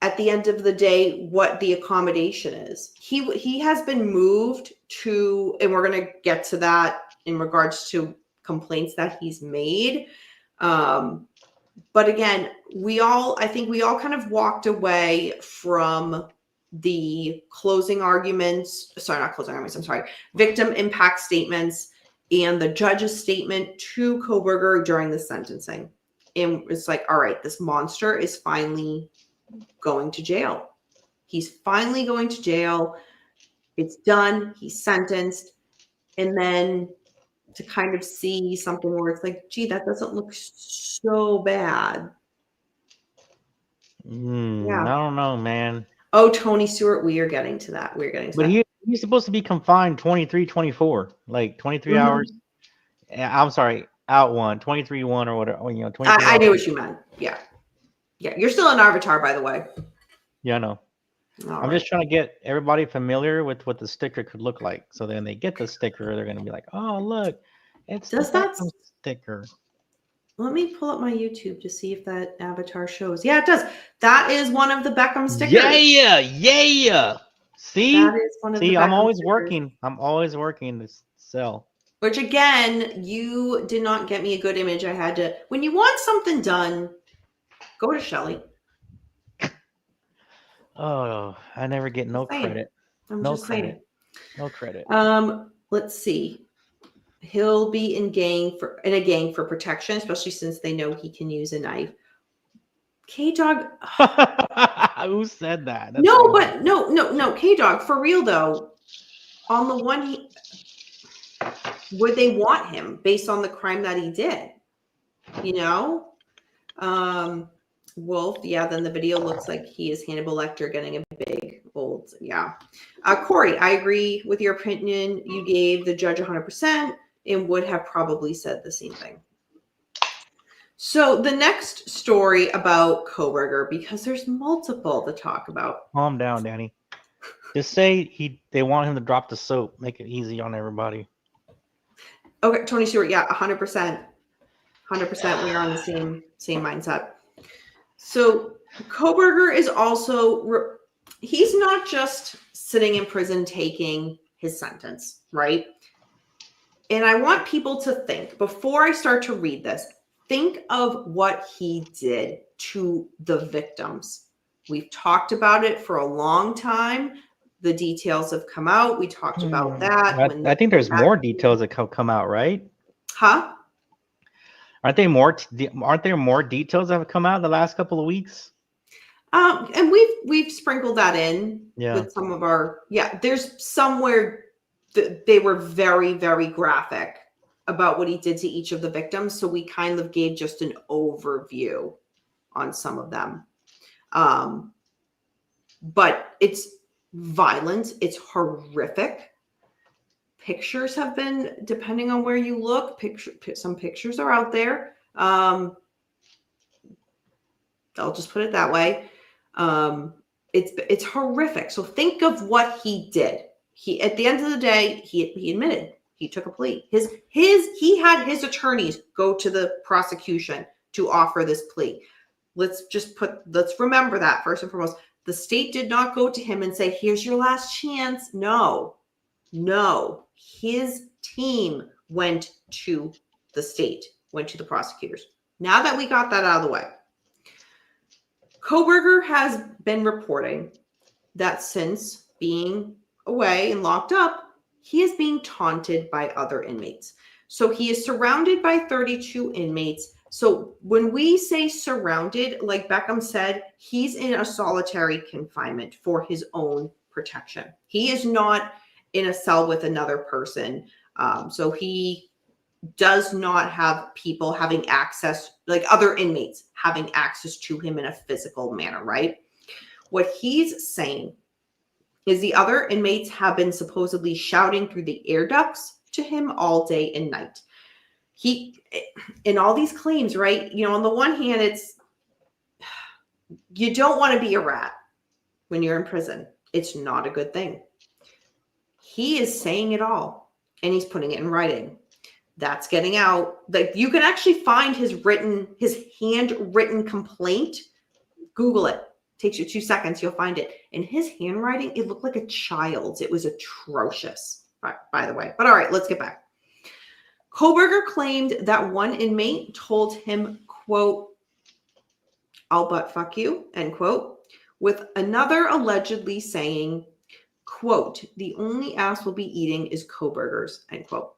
at the end of the day, what the accommodation is. He has been moved to, and we're going to get to that in regards to complaints that he's made. But again, I think we all kind of walked away from the victim impact statements and the judge's statement to Kohberger during the sentencing. And it's like, all right, this monster is finally going to jail. He's finally going to jail. It's done. He's sentenced. And then to kind of see something where it's like, gee, that doesn't look so bad. Yeah. I don't know, man. Oh, Tony Stewart, we are getting to that. But he's supposed to be confined 23, 24, like 23 hours. I'm sorry, out 23, 1 or whatever. 23 I knew what you meant. Yeah. You're still an avatar, by the way. Yeah, I know. I'm just trying to get everybody familiar with what the sticker could look like. So then they get the sticker, they're going to be like, oh, look, it's the sticker. Let me pull up my YouTube to see if that avatar shows. Yeah, it does. That is one of the Beckham stickers. Yeah. See? That is one of the Beckham I'm always stickers. working. I'm always working to sell. Which, again, you did not get me a good image. I had to, when you want something done, go to Shelly. Oh, I never get no credit. No credit. Let's see. He'll be in a gang for protection, especially since they know he can use a knife. K-Dog. Who said that? No. K-Dog, for real though. On the one, would they want him based on the crime that he did? Wolf, yeah, then the video looks like he is Hannibal Lecter getting a big old, yeah. Corey, I agree with your opinion. You gave the judge 100% and would have probably said the same thing. So the next story about Kohberger, because there's multiple to talk about. Calm down, Danny. Just say they want him to drop the soap. Make it easy on everybody. Okay, Tony Stewart, yeah, 100%. 100%. We are on the same mindset. So Kohberger is also, he's not just sitting in prison taking his sentence, right? And I want people to think, before I start to read this, think of what he did to the victims. We've talked about it for a long time. The details have come out. We talked about that. I think there's more details that come out, right? Huh? Aren't there more details that have come out in the last couple of weeks? And we've sprinkled that in with some of our, there's somewhere that they were very, very graphic about what he did to each of the victims. So we kind of gave just an overview on some of them. But it's violent. It's horrific. Pictures have been, depending on where you look, some pictures are out there. I'll just put it that way. It's horrific. So think of what he did. He, at the end of the day, he admitted he took a plea. He had his attorneys go to the prosecution to offer this plea. Let's remember that first and foremost. The state did not go to him and say, here's your last chance. No, his team went to the state, went to the prosecutors. Now that we got that out of the way, Kohberger has been reporting that since being away and locked up, he is being taunted by other inmates. So he is surrounded by 32 inmates. So when we say surrounded, like Beckham said, he's in a solitary confinement for his own protection. He is not in a cell with another person. So he does not have people having access, like other inmates having access to him in a physical manner, right? What he's saying is the other inmates have been supposedly shouting through the air ducts to him all day and night. He, in all these claims, right? You know, on the one hand, it's, you don't want to be a rat when you're in prison. It's not a good thing. He is saying it all, and he's putting it in writing. That's getting out. Like, you can actually find his handwritten complaint. Google it. Takes you 2 seconds. You'll find it. In his handwriting, it looked like a child's. It was atrocious, by the way. But all right, let's get back. Kohberger claimed that one inmate told him, quote, "I'll butt fuck you," end quote, with another allegedly saying, quote, "The only ass we'll be eating is Kohberger's," end quote.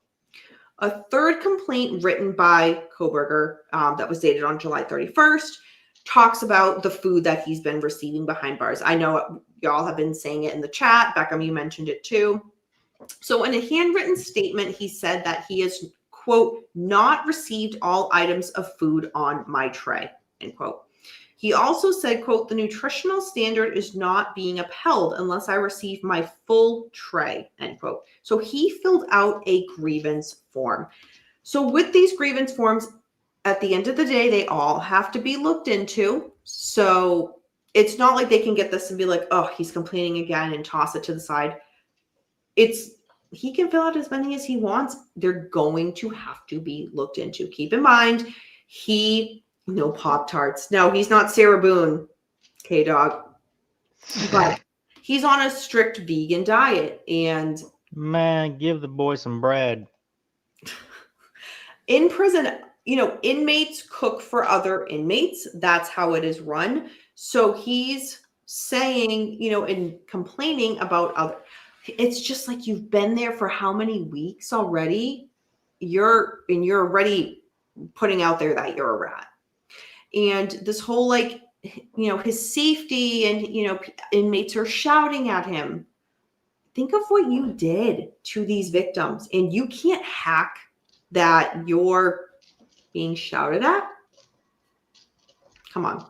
A third complaint written by Kohberger that was dated on July 31st talks about the food that he's been receiving behind bars. I know y'all have been saying it in the chat. Beckham, you mentioned it too. So in a handwritten statement, he said that he has, quote, "not received all items of food on my tray," end quote. He also said, quote, "The nutritional standard is not being upheld unless I receive my full tray," end quote. So he filled out a grievance form. So with these grievance forms, at the end of the day, they all have to be looked into. So it's not like they can get this and be like, oh, he's complaining again and toss it to the side. He can fill out as many as he wants. They're going to have to be looked into. Keep in mind, no Pop-Tarts. No, he's not Sarah Boone, K-Dog. But he's on a strict vegan diet. And man, give the boy some bread. In prison, inmates cook for other inmates. That's how it is run. So he's saying, and complaining about other. It's just like, you've been there for how many weeks already? You're already putting out there that you're a rat. And this whole, his safety and, inmates are shouting at him. Think of what you did to these victims, and you can't hack that you're being shouted at. Come on.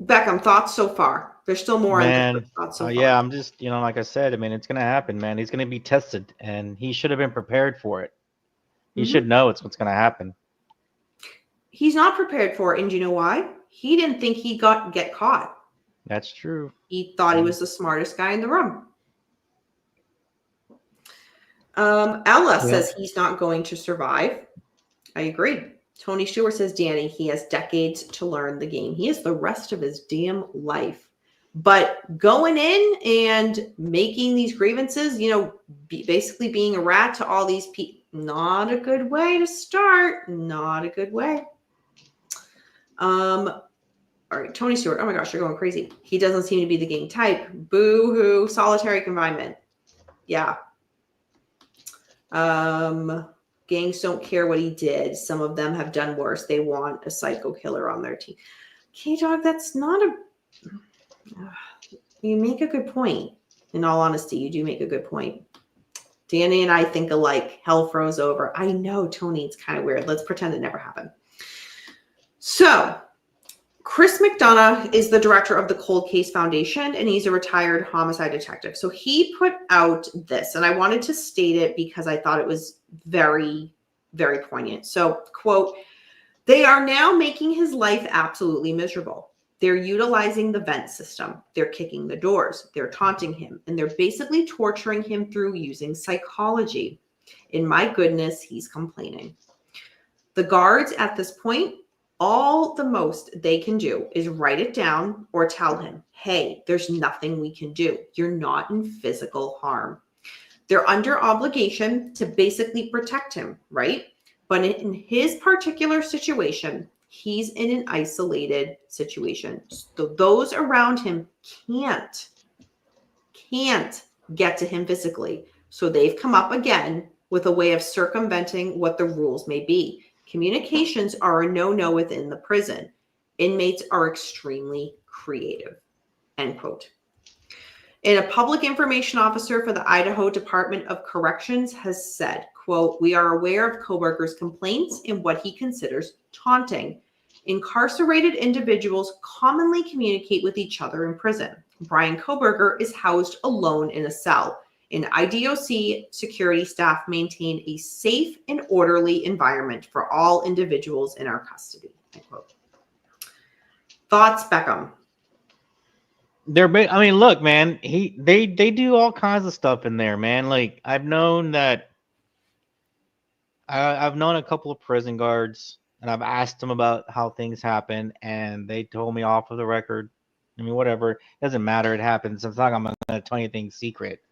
Beckham, thoughts so far? There's still more. Man, thoughts so far. Yeah, I'm just, like I said, I mean, it's going to happen, man. He's going to be tested, and he should have been prepared for it. He should know what's going to happen. He's not prepared for it, and you know why? He didn't think he'd get caught. That's true. He thought he was the smartest guy in the room. Ella says he's not going to survive. I agree. Tony Stewart says, Danny, he has decades to learn the game. He has the rest of his damn life. But going in and making these grievances, basically being a rat to all these people, not a good way to start. Not a good way. All right, Tony Stewart. Oh my gosh, you're going crazy. He doesn't seem to be the gang type. Boo-hoo. Solitary confinement. Yeah. Gangs don't care what he did. Some of them have done worse. They want a psycho killer on their team. K-Dog, that's not a... You make a good point. In all honesty, you do make a good point. Danny and I think alike. Hell froze over. I know, Tony, it's kind of weird. Let's pretend it never happened. So, Chris McDonough is the director of the Cold Case Foundation, and he's a retired homicide detective. So he put out this, and I wanted to state it because I thought it was very, very poignant. So, quote, "They are now making his life absolutely miserable. They're utilizing the vent system. They're kicking the doors. They're taunting him, and they're basically torturing him through using psychology. And my goodness, he's complaining. The guards at this point, all the most they can do is write it down or tell him, hey, there's nothing we can do. You're not in physical harm. They're under obligation to basically protect him, right? But in his particular situation, he's in an isolated situation. So those around him can't get to him physically. So they've come up again with a way of circumventing what the rules may be. Communications are a no-no within the prison. Inmates are extremely creative, end quote. And a public information officer for the Idaho Department of Corrections has said, quote, "We are aware of Koberger's complaints and what he considers taunting. Incarcerated individuals commonly communicate with each other in prison. Brian Koberger is housed alone in a cell. And IDOC security staff maintain a safe and orderly environment for all individuals in our custody." End quote. Thoughts, Beckham? I mean, look, man, they do all kinds of stuff in there, man. Like I've known a couple of prison guards, and I've asked them about how things happen, and they told me off of the record. I mean, whatever, it doesn't matter. It happens. It's not like I'm gonna tell you anything secret.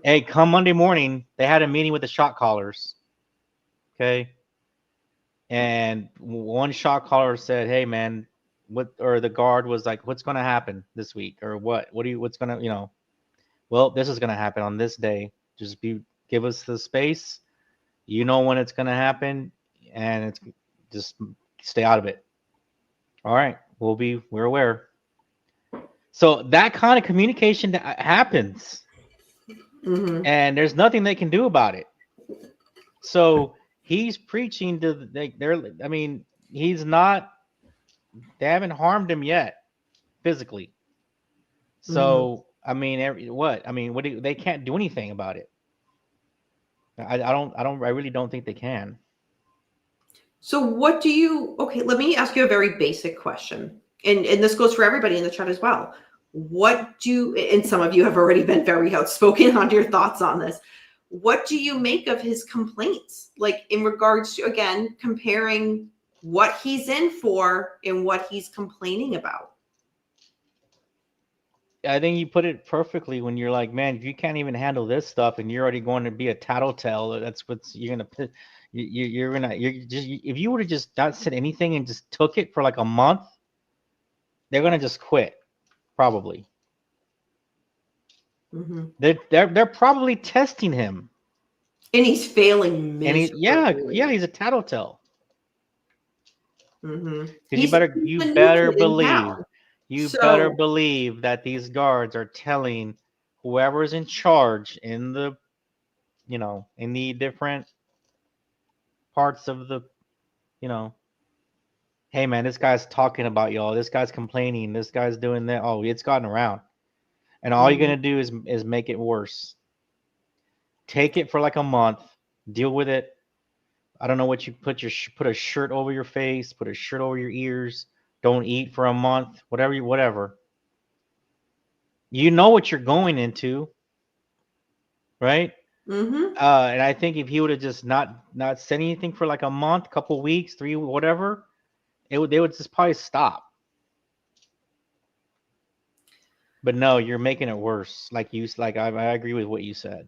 Hey, come Monday morning, they had a meeting with the shot callers. Okay, and one shot caller said, "Hey, man." Or the guard was like, "What's going to happen this week?" Or what's going to, well, this is going to happen on this day. Give us the space. You know when it's going to happen, and it's just stay out of it. All right. We're aware. So that kind of communication happens, and there's nothing they can do about it. So he's preaching I mean, they haven't harmed him yet physically. So I mean, they can't do anything about it. I really don't think they can. So okay, let me ask you a very basic question. And this goes for everybody in the chat as well. And some of you have already been very outspoken on your thoughts on this. What do you make of his complaints? Like in regards to, again, comparing what he's in for and what he's complaining about? I think you put it perfectly when you're like, man, if you can't even handle this stuff and you're already going to be a tattletale, that's what you're gonna. If you would have just not said anything and just took it for like a month, they're gonna just quit, probably. They're probably testing him, and he's failing miserably. And he's a tattletale. Because you better believe that these guards are telling whoever's in charge in the different parts of the, hey man, this guy's talking about y'all. This guy's complaining. This guy's doing that. Oh, it's gotten around. And all you're going to do is make it worse. Take it for like a month. Deal with it. I don't know what you put a shirt over your face, put a shirt over your ears. Don't eat for a month. Whatever. You know what you're going into, right? And I think if he would have just not said anything for like a month, couple weeks, 3, whatever, they would just probably stop. But no, you're making it worse. I agree with what you said.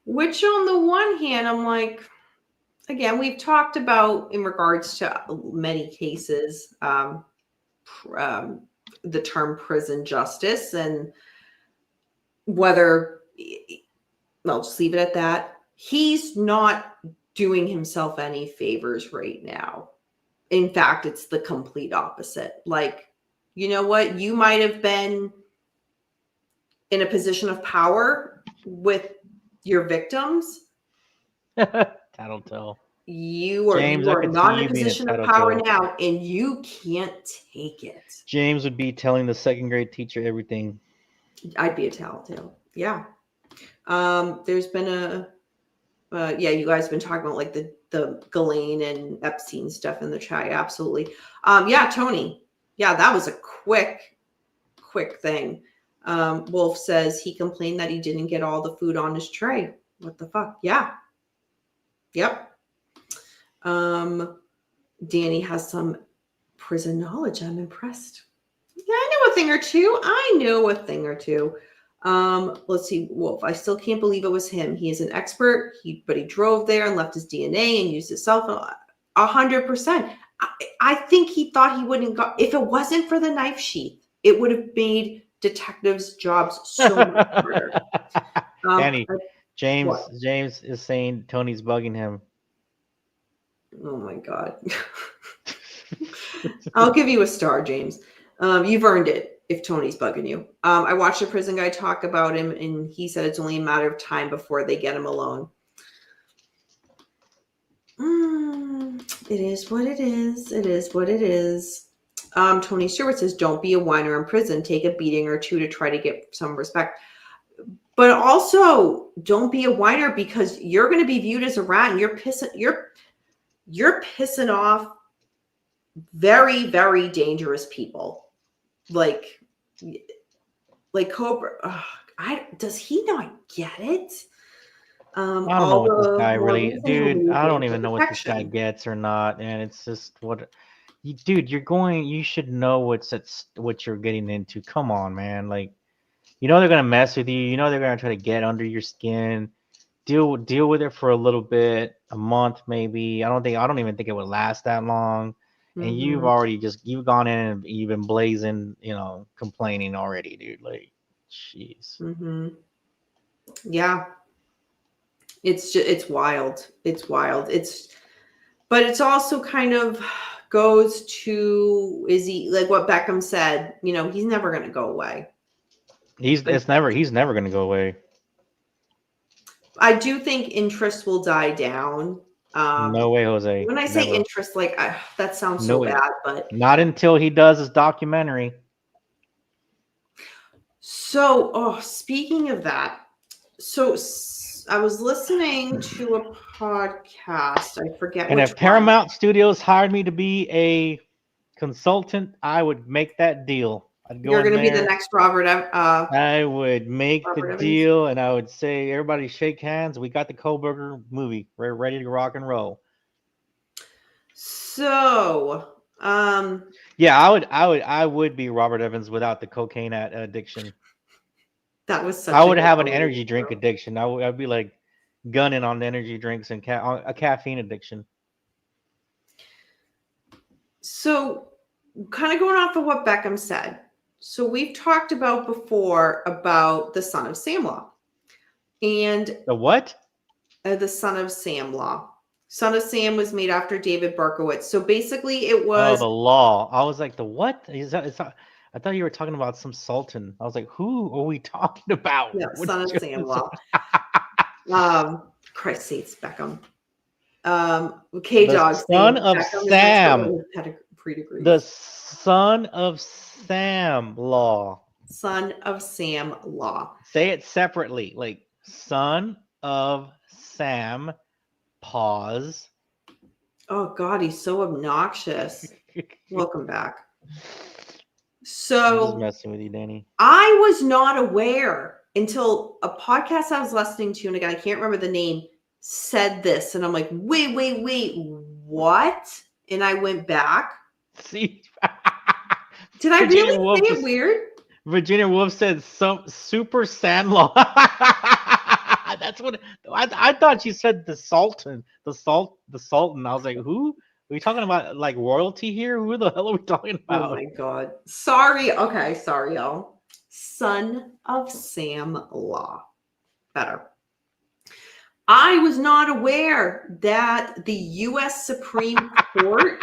Which on the one hand, I'm like, again, we've talked about in regards to many cases, the term prison justice and whether, I'll just leave it at that. He's not doing himself any favors right now. In fact, it's the complete opposite. Like, you know what? You might have been in a position of power with your victims. Tattletale. You are not in a position of power now, and you can't take it. James would be telling the second grade teacher everything. I'd be a tattletale. Yeah. There's been you guys have been talking about like the Ghislaine and Epstein stuff in the chat. Absolutely. Tony. Yeah, that was a quick thing. Wolf says he complained that he didn't get all the food on his tray. What the fuck? Yeah. Yep. Danny has some prison knowledge. I'm impressed. Yeah, I know a thing or two. Let's see, Wolf. I still can't believe it was him. He is an expert. But he drove there and left his DNA and used his cell phone. 100%. I think he thought he wouldn't go. If it wasn't for the knife sheath, it would have made detectives' jobs so much harder. Danny, James what? James is saying Tony's bugging him. Oh my God. I'll give you a star, James. You've earned it if Tony's bugging you. I watched a prison guy talk about him, and he said it's only a matter of time before they get him alone. It is what it is. It is what it is. Tony Stewart says, don't be a whiner in prison. Take a beating or two to try to get some respect. But also, don't be a whiner because you're going to be viewed as a rat, and you're pissing off very, very dangerous people. Like Cobra. Does he not get it? I don't know what this guy really, dude. I don't even know what this guy protection. gets or not, and it's just what, dude. You should know what you're getting into. Come on, man. Like, you know they're gonna mess with you. You know they're gonna try to get under your skin. Deal with it for a little bit, a month maybe. I don't even think it would last that long. And you've gone in and you've been blazing, complaining already, dude. Like, jeez. Yeah. It's wild. It's wild. But it's also kind of goes to, is he, like what Beckham said, he's never going to go away. He's never going to go away. I do think interest will die down. No way, Jose. When I say interest, like that sounds so bad, but not until he does his documentary. So, speaking of that, so I was listening to a podcast. I forget and which if Paramount Studios hired me to be a consultant, I would make that deal. I'd go. You're going to be the next Robert. I would make Robert the deal, and I would say, "Everybody, shake hands. We got the Kohlberger movie. We're ready to rock and roll." So, yeah, I would be Robert Evans without the cocaine addiction. That was such. I would have an energy drink addiction. I'd be like gunning on the energy drinks and a caffeine addiction. So, kind of going off of what Beckham said. So we've talked about before about the Son of Sam law, and the what? The Son of Sam law. Son of Sam was made after David Berkowitz. So basically, it was the law. I was like, the what? Is that? I thought you were talking about some sultan. I was like, who are we talking about? Yeah, Son of Sam law. Christ sakes, Beckham. K-Dog. Son of Sam. The Son of Sam law. Son of Sam law. Say it separately, like Son of Sam. Pause. Oh God, he's so obnoxious. Welcome back. So I'm just messing with you, Danny. I was not aware until a podcast I was listening to, and again, I can't remember the name, said this, and I'm like, wait, what? And I went back. See, did I really say it weird? Virginia Woolf said some super sand law. That's what I thought she said. The Sultan, the Sultan. I was like, who? Are we talking about, like, royalty here? Who the hell are we talking about? Oh my God. Sorry. Okay. Sorry, y'all. Son of Sam law. Better. I was not aware that the U.S. Supreme Court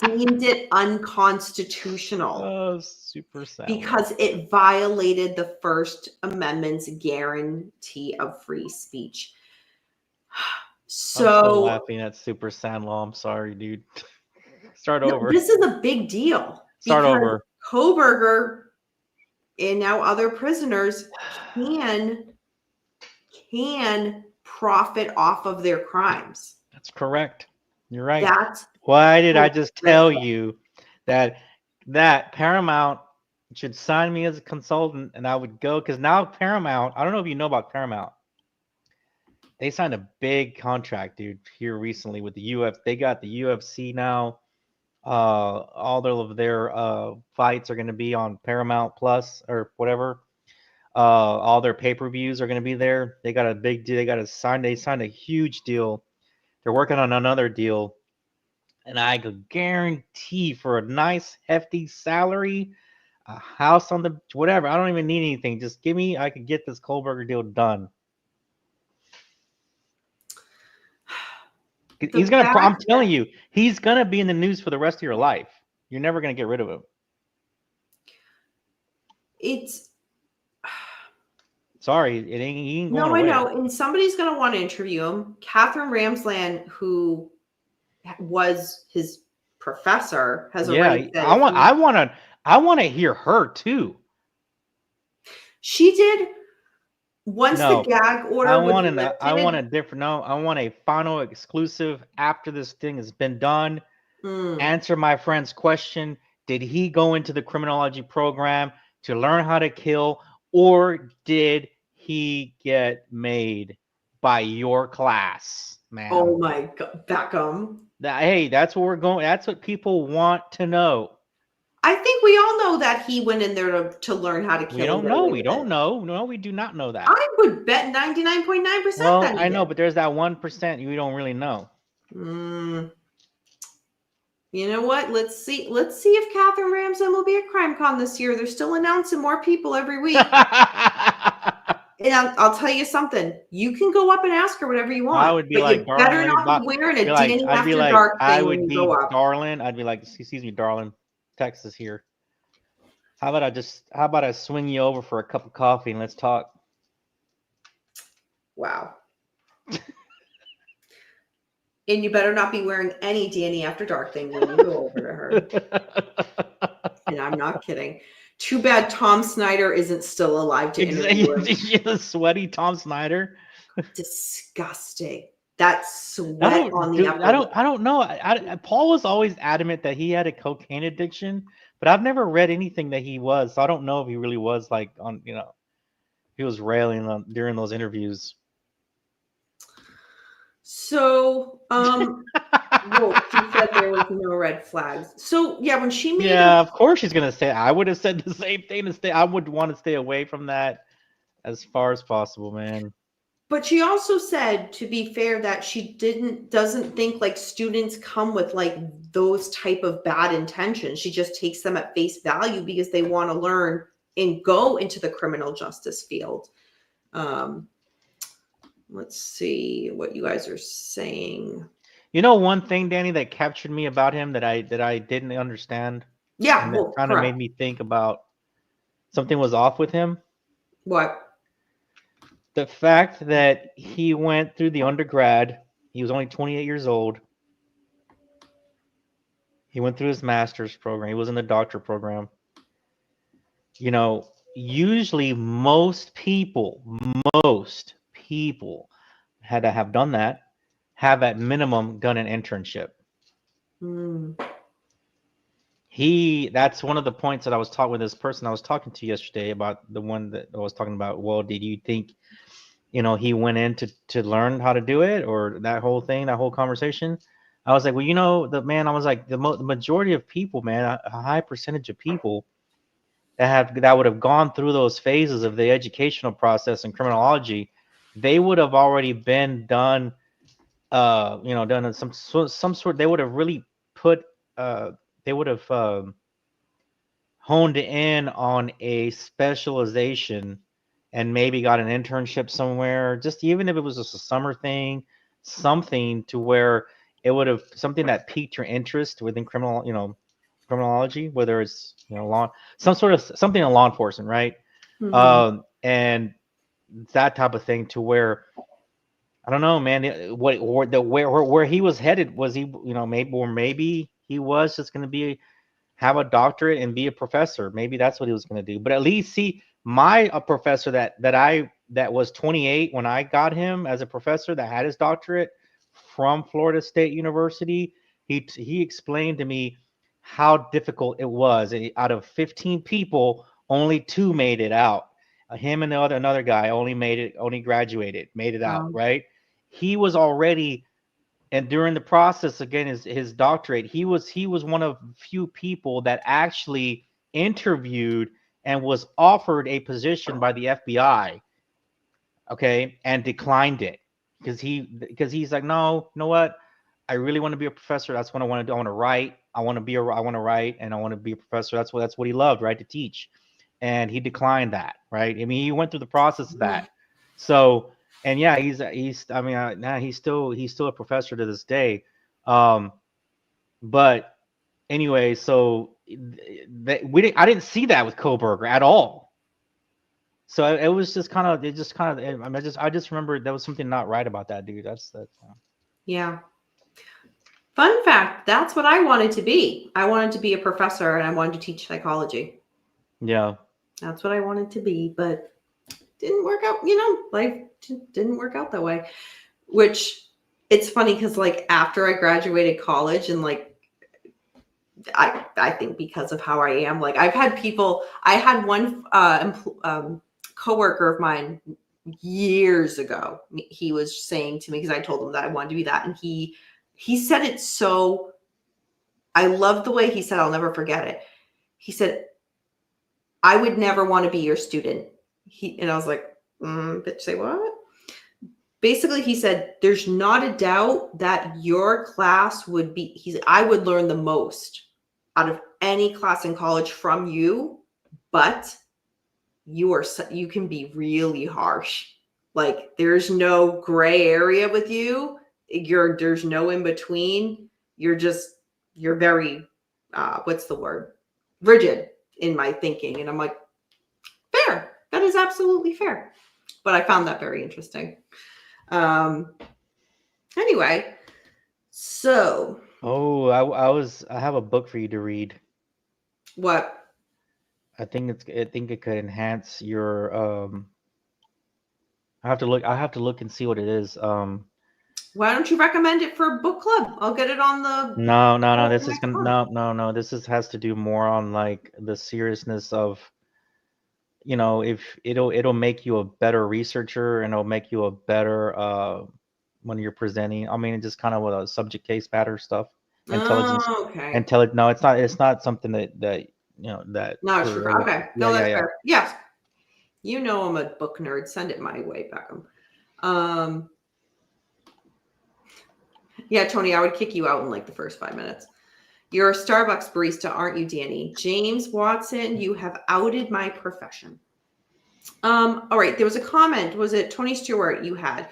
deemed it unconstitutional. Oh, super sad. Because it violated the First Amendment's guarantee of free speech. So I'm still laughing at super sand law. I'm sorry, dude. Start over. This is a big deal. Start over. Kohlberger and now other prisoners can profit off of their crimes. That's correct. You're right. Why did I just tell you that Paramount should sign me as a consultant and I would go? Because now Paramount, I don't know if you know about Paramount. They signed a big contract, dude, here recently with the UFC. They got the UFC now. All of their fights are going to be on Paramount Plus or whatever. All their pay-per-views are going to be there. They got a big deal. They signed a huge deal. They're working on another deal. And I could guarantee for a nice hefty salary, a house on the whatever. I don't even need anything. Just give me, I could get this Kohlberger deal done. He's gonna. I'm telling you, he's gonna be in the news for the rest of your life. You're never gonna get rid of him. It's sorry, it ain't. He ain't going no, away. I know, and somebody's gonna want to interview him. Catherine Ramsland, who was his professor, has already said. I want to hear her too. She did. Once the gag order was lifted, I want a different. No, I want a final exclusive after this thing has been done. Answer my friend's question. Did he go into the criminology program to learn how to kill, or did he get made by your class, man? Oh my God, Beckham. Hey, that's what we're going. That's what people want to know. I think we all know that he went in there to learn how to kill. We don't know. We don't know. No, we do not know that. I would bet 99.9%. Well, I know, but there's that 1% you don't really know. You know what? Let's see if Catherine Ramsden will be at CrimeCon this year. They're still announcing more people every week. And I'll tell you something. You can go up and ask her whatever you want. I would be but like, you better not be wearing a Danny After Dark thing. I would be, darling. I'd be like, excuse me, darling. Texas here. How about I swing you over for a cup of coffee and let's talk? Wow. And you better not be wearing any Danny After Dark thing when you go over to her. And I'm not kidding. Too bad Tom Snyder isn't still alive to interview him. The sweaty Tom Snyder. Disgusting. That sweat on the upper lip. I don't know. Paul was always adamant that he had a cocaine addiction, but I've never read anything that he was. So I don't know if he really was like on, he was railing on during those interviews. So, well, she said there was no red flags. So, yeah, when she made of course she's gonna say. I would have said the same thing. I would want to stay away from that as far as possible, man. But she also said, to be fair, that she doesn't think like students come with like those type of bad intentions. She just takes them at face value because they want to learn and go into the criminal justice field. Let's see what you guys are saying. One thing, Danny, that captured me about him that I didn't understand. Yeah, and that kind of made me think about something was off with him. What? The fact that he went through the undergrad, he was only 28 years old. He went through his master's program. He was in the doctorate program. Usually most people had to have done that, have at minimum done an internship. That's one of the points that I was talking with this person I was talking to yesterday about, the one that I was talking about. Well, did you think, he went in to learn how to do it, or that whole thing, that whole conversation? I was like, well, I was like, the majority of people, man, a high percentage of people that would have gone through those phases of the educational process in criminology, they would have already been done, done some sort. They would have really put, they would have honed in on a specialization and maybe got an internship somewhere, just even if it was just a summer thing, something to where it would have something that piqued your interest within criminology, whether it's something in law enforcement, right? And that type of thing, to where I don't know, man, where he was headed. Was he, maybe he was just going to have a doctorate and be a professor. Maybe that's what he was going to do. But at least a professor that was 28 when I got him as a professor, that had his doctorate from Florida State University, he explained to me how difficult it was. Out of 15 people, only 2 made it out. Him and another guy only graduated, made it out, right? He was already, and during the process, again, his doctorate, he was one of few people that actually interviewed and was offered a position by the FBI, okay, and declined it because he's like, no, you know what? I really want to be a professor. That's what I want to do. I want to write. I want to write, and I want to be a professor. That's what he loved, right? To teach, and he declined that, right? I mean, he went through the process of that. So, and yeah, he's. I mean, nah, he's still a professor to this day. But anyway, so I didn't see that with Koberger at all. So it was just kind of, I mean, I just remember there was something not right about that dude. That's. Yeah. Fun fact, that's what I wanted to be. I wanted to be a professor and I wanted to teach psychology. Yeah. That's what I wanted to be, but didn't work out, life didn't work out that way. Which it's funny because like after I graduated college and like I think because of how I am, like I've had people, I had one coworker of mine years ago. He was saying to me, because I told him that I wanted to be that, and he said it so, I love the way he said, I'll never forget it. He said, I would never want to be your student. And I was like, bitch, say what? Basically, he said, there's not a doubt that your class would be, I would learn the most out of any class in college from you, but you can be really harsh. Like there's no gray area with you. There's no in between. You're very, what's the word? Rigid in my thinking. And I'm like, fair. That is absolutely fair. But I found that very interesting. Anyway, so. Oh, I have a book for you to read. What? I think it could enhance your I have to look and see what it is. Why don't you recommend it for book club? I'll get it on the. No. This is gonna no. This has to do more on like the seriousness of, if it'll make you a better researcher and it'll make you a better when you're presenting. I mean, just kind of with a subject case matter stuff, intelligence, Oh, okay. No, it's not something that that. No, it's true. Okay. No, that's fair. Yes. I'm a book nerd. Send it my way, Beckham. Yeah, Tony, I would kick you out in like the first 5 minutes. You're a Starbucks barista, aren't you, Danny? James Watson, you have outed my profession. All right. There was a comment. Was it Tony Stewart you had?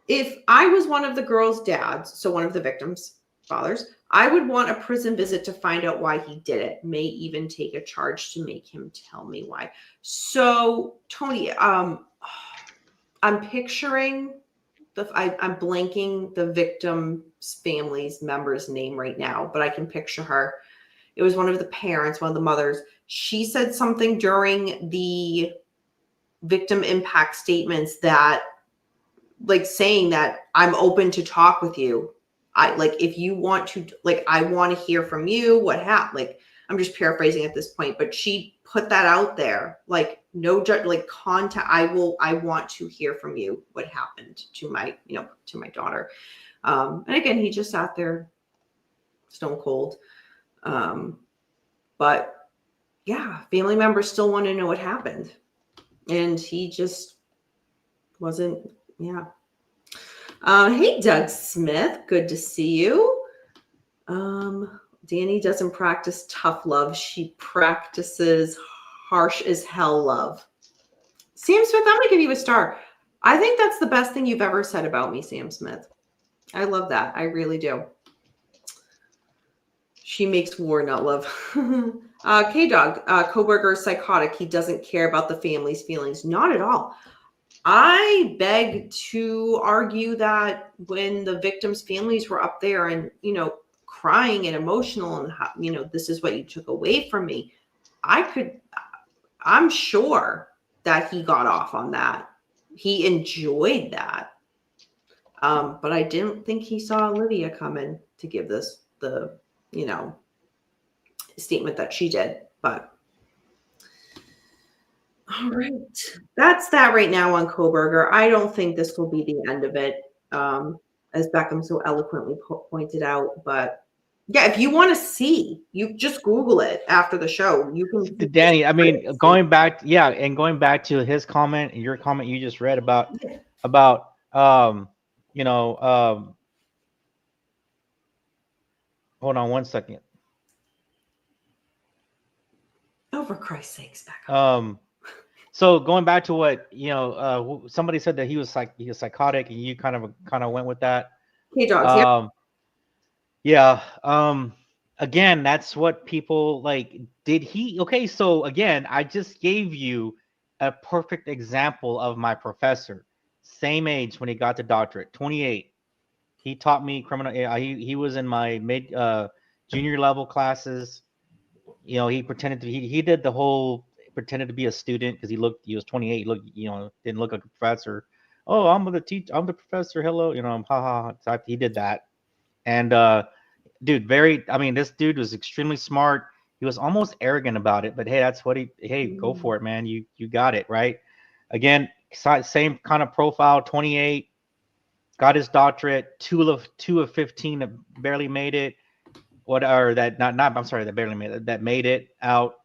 If I was one of the girls' dads, so one of the victims' fathers, I would want a prison visit to find out why he did it. May even take a charge to make him tell me why. So, Tony, I'm picturing I'm blanking the victim's family's member's name right now, but I can picture her. It was one of the parents, one of the mothers. She said something during the victim impact statements that, like, saying that I'm open to talk with you. If you want to, I want to hear from you. What happened? Like, I'm just paraphrasing at this point, but she put that out there. Like, no judge, like contact. I want to hear from you. What happened to my, to my daughter? And again, he just sat there stone cold. But yeah, family members still want to know what happened. And he just wasn't, yeah. Hey, Doug Smith. Good to see you. Danny doesn't practice tough love. She practices harsh as hell love. Sam Smith, I'm going to give you a star. I think that's the best thing you've ever said about me, Sam Smith. I love that. I really do. She makes war, not love. K-Dog, Koberger is psychotic. He doesn't care about the family's feelings. Not at all. I beg to argue that when the victims' families were up there and, crying and emotional and, this is what you took away from me, I'm sure that he got off on that. He enjoyed that. But I didn't think he saw Olivia coming to give the statement that she did. But all right, that's that right now on Koberger. I don't think this will be the end of it, as Beckham so eloquently pointed out. But Yeah, if you want to see, you just Google it after the show. You can. Danny, I mean, going back to his comment and your comment you just read about you know, hold on one second. Oh, for Christ's sakes, back up. So going back to what somebody said that he was psychotic, and you kind of went with that. Hey, dogs. Yeah. Yeah. Again, that's what people like. Did he? Okay, so again, I just gave you a perfect example of my professor. Same age when he got the doctorate, 28. He taught me criminal. He was in my mid junior level classes. He pretended to he did the whole pretended to be a student because he was 28. He looked, didn't look like a professor. Oh, I'm the professor. Hello, ha ha. So he did that. And dude, this dude was extremely smart. He was almost arrogant about it, but hey, that's what go for it, man. You got it, right? Again, same kind of profile, 28, got his doctorate, two of 15 that barely made it. That barely made it, that made it out.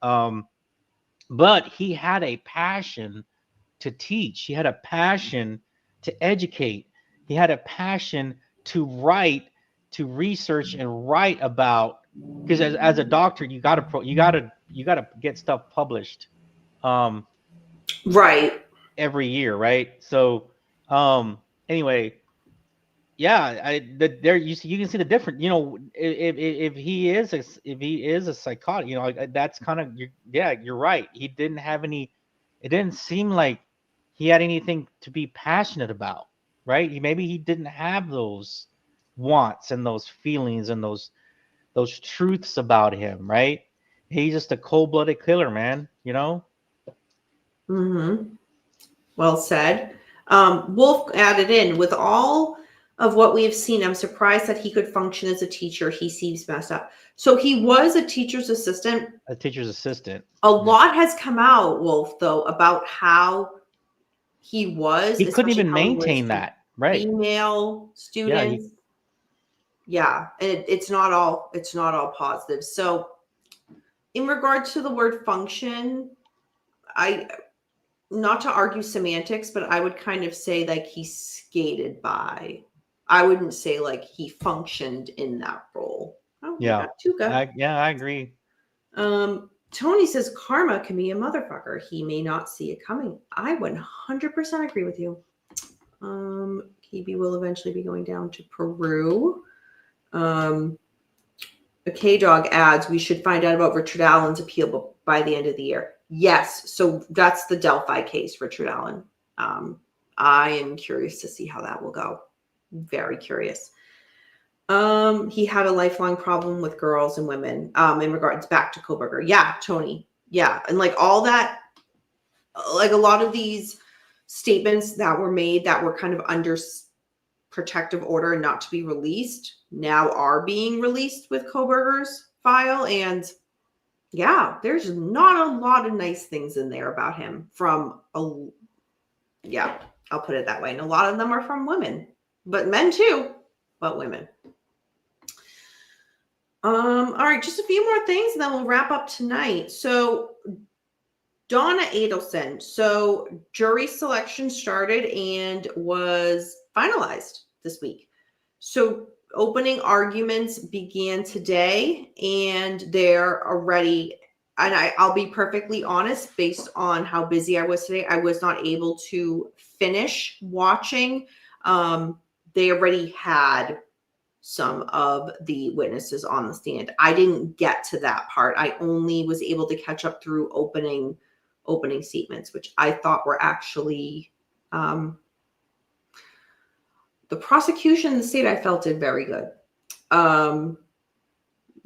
But he had a passion to teach. He had a passion to educate. He had a passion to write, to research and write about, because as a doctor, you gotta get stuff published Right. every year, right? So anyway, yeah, there you can see the difference. If he is a psychotic, that's kind of you're right. He didn't have any. It didn't seem like he had anything to be passionate about, right? Maybe he didn't have those wants and those feelings and those truths about him, right? He's just a cold-blooded killer, man. Mm-hmm. Well said. Wolf added in, with all of what we have seen, I'm surprised that he could function as a teacher. He seems messed up. So he was a teacher's assistant. A teacher's assistant. A lot has come out, Wolf, though, about how he was. He couldn't even especially how he was maintain to that, right? female students. Yeah, and it's not all positive. So in regard to the word function, not to argue semantics, but I would kind of say like he skated by. I wouldn't say like he functioned in that role. Oh, Yeah. I agree. Tony says karma can be a motherfucker. He may not see it coming. I 100% agree with you. Kibi will eventually be going down to Peru. A K-Dog adds, we should find out about Richard Allen's appeal by the end of the year. Yes, so that's the Delphi case, Richard Allen. I am curious to see how that will go. Very curious. He had a lifelong problem with girls and women. In regards back to Koberger. Yeah, Tony. Yeah, and like all that, like a lot of these statements that were made that were kind of under protective order and not to be released now are being released with Koberger's file. And yeah, there's not a lot of nice things in there about him I'll put it that way. And a lot of them are from women, but men too, but women. All right, just a few more things and then we'll wrap up tonight. So Donna Adelson. So jury selection started and was finalized this week. So opening arguments began today and they're already, and I'll be perfectly honest, based on how busy I was today, I was not able to finish watching. They already had some of the witnesses on the stand. I didn't get to that part. I only was able to catch up through opening statements, which I thought were actually the prosecution in the state I felt did very good. The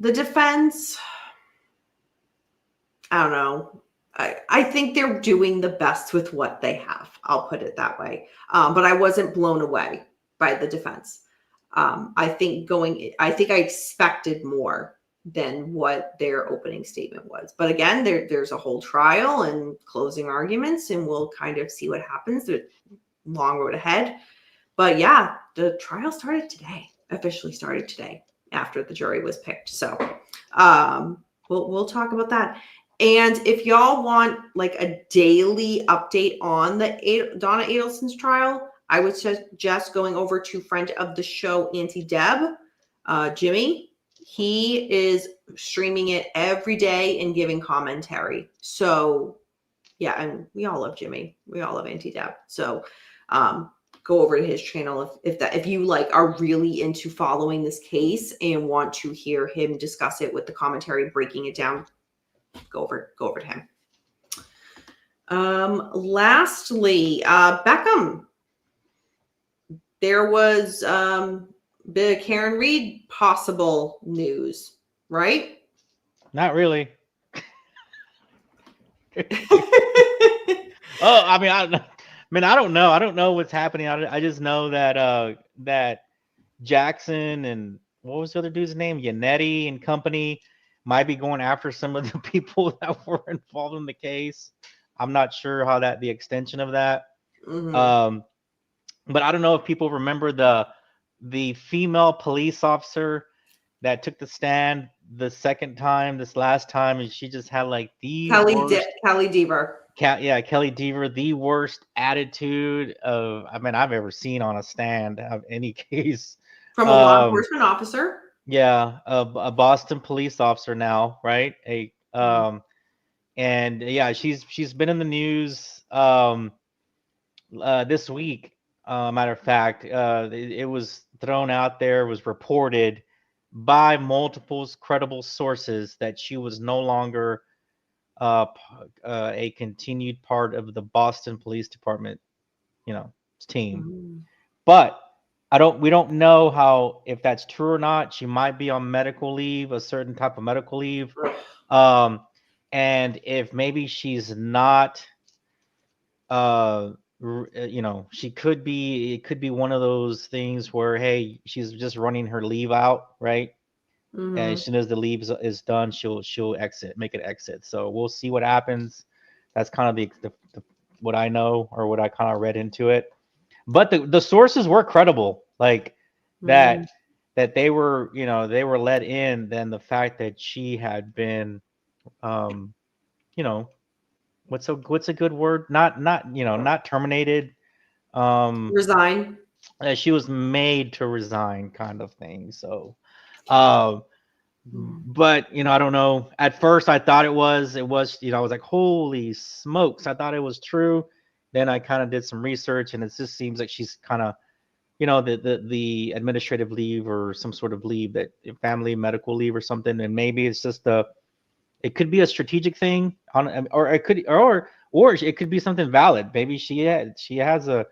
defense, I don't know. I think they're doing the best with what they have. I'll put it that way. But I wasn't blown away by the defense. I think I expected more than what their opening statement was. But again, there's a whole trial and closing arguments, and we'll kind of see what happens. There's a long road ahead. But yeah, the trial officially started today. after the jury was picked. So we'll talk about that. And if y'all want like a daily update on the Donna Adelson's trial, I would suggest going over to friend of the show, Auntie Deb, Jimmy. He is streaming it every day and giving commentary. So yeah, and we all love Jimmy. We all love Auntie Deb. So go over to his channel if you like are really into following this case and want to hear him discuss it with the commentary, breaking it down. Go over to him. Lastly, Beckham. There was bit of Karen Reed possible news, right? Not really. Oh, I mean, I don't know. I don't know what's happening. I just know that that Jackson and what was the other dude's name? Yannetti and company might be going after some of the people that were involved in the case. I'm not sure how the extension of that. Mm-hmm. But I don't know if people remember the female police officer that took the stand this last time, and she just had like the worst. Kelly Deaver. Kelly Deaver, the worst attitude I've ever seen on a stand of any case. From a law enforcement officer. Yeah, a Boston police officer now, right? And yeah, she's been in the news this week. Matter of fact, it was thrown out there, was reported by multiple credible sources that she was no longer a continued part of the Boston Police Department, team. Mm. But we don't know if that's true or not. She might be on medical leave, a certain type of medical leave. And if maybe she's not, she could be, it could be one of those things where, hey, she's just running her leave out, right? Mm-hmm. And as soon as the leave is done, she'll make it exit. So we'll see what happens. That's kind of the what I know, or what I kind of read into it. But the sources were credible, like Mm-hmm. that they were, they were let in. Then the fact that she had been, what's a good word? Not terminated. Resign. She was made to resign, kind of thing. So, but I don't know. At first, I thought it was. I was like, holy smokes! I thought it was true. Then I kind of did some research, and it just seems like she's kind of, the administrative leave or some sort of leave, that family medical leave or something, and maybe it's just it could be a strategic thing or it could, or it could be something valid. Maybe she has a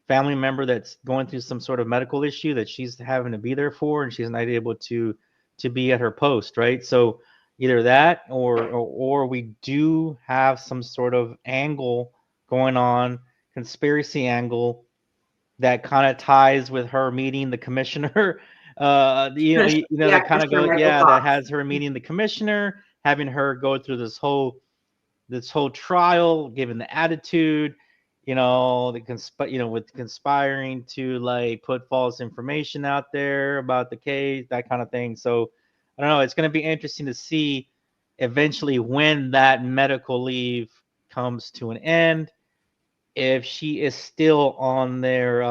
family member that's going through some sort of medical issue that she's having to be there for, and she's not able to be at her post, right? So either that, or we do have some sort of angle going on, conspiracy angle, that kind of ties with her meeting the commissioner. That kind of go, that has her meeting the commissioner, having her go through this whole trial, given the attitude, with conspiring to like put false information out there about the case, that kind of thing. So I don't know. It's going to be interesting to see eventually when that medical leave comes to an end, if she is still on their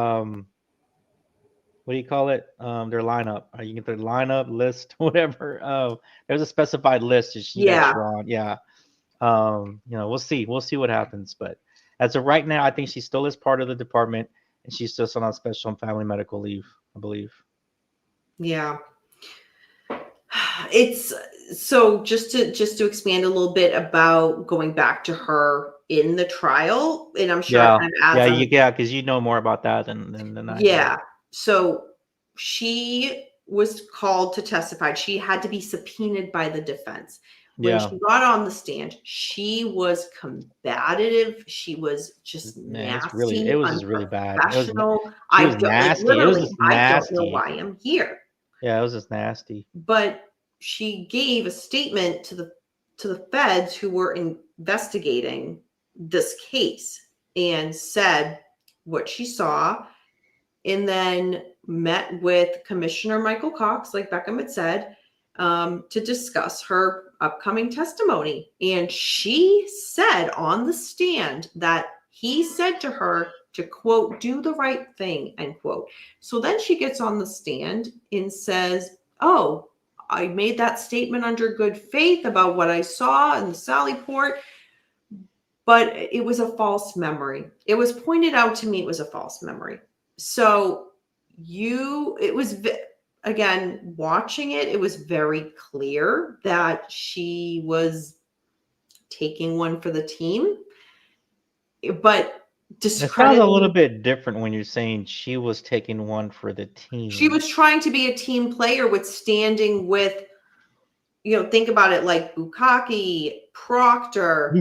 what do you call it? Their lineup. You get their lineup list, whatever. There's a specified list that you're on. Yeah. We'll see. We'll see what happens. But as of right now, I think she still is part of the department, and she's just on special and family medical leave, I believe. Yeah. It's so just to expand a little bit about going back to her in the trial, and I'm sure because you know more about that than I do. Yeah. So she was called to testify. She had to be subpoenaed by the defense. When she got on the stand, she was combative. She was just nasty. It was just really bad. She was nasty. Like, it was just nasty. I don't know why I'm here. Yeah, it was just nasty. But she gave a statement to the feds who were investigating this case, and said what she saw. and then met with Commissioner Michael Cox, like Beckham had said, to discuss her upcoming testimony. And she said on the stand that he said to her to, quote, do the right thing, end quote. So then she gets on the stand and says, oh, I made that statement under good faith about what I saw in the Sally Port, but it was a false memory. It was pointed out to me it was a false memory. So it was, again, watching it, it was very clear that she was taking one for the team, but It sounds a discrediting. little bit different when you're saying she was taking one for the team. She was trying to be a team player with standing with, think about it like Bukaki, Proctor,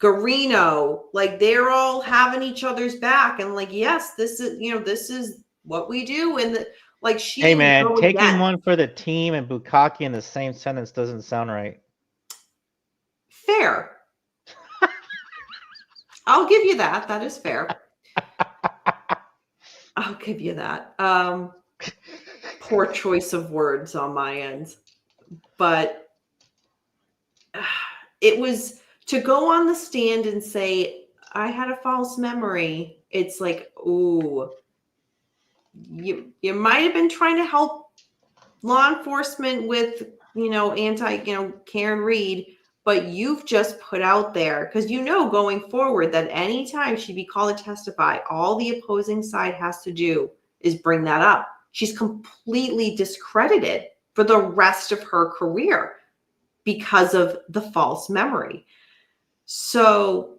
Garino, like they're all having each other's back, and like, yes, this is what we do. And like, she, hey man, taking one for the team and Bukaki in the same sentence doesn't sound right. Fair. I'll give you that. That is fair. I'll give you that. Poor choice of words on my end, but it was to go on the stand and say, I had a false memory. It's like, ooh, you might have been trying to help law enforcement with, Karen Reed, but you've just put out there, because going forward that anytime she'd be called to testify, all the opposing side has to do is bring that up. She's completely discredited for the rest of her career because of the false memory. So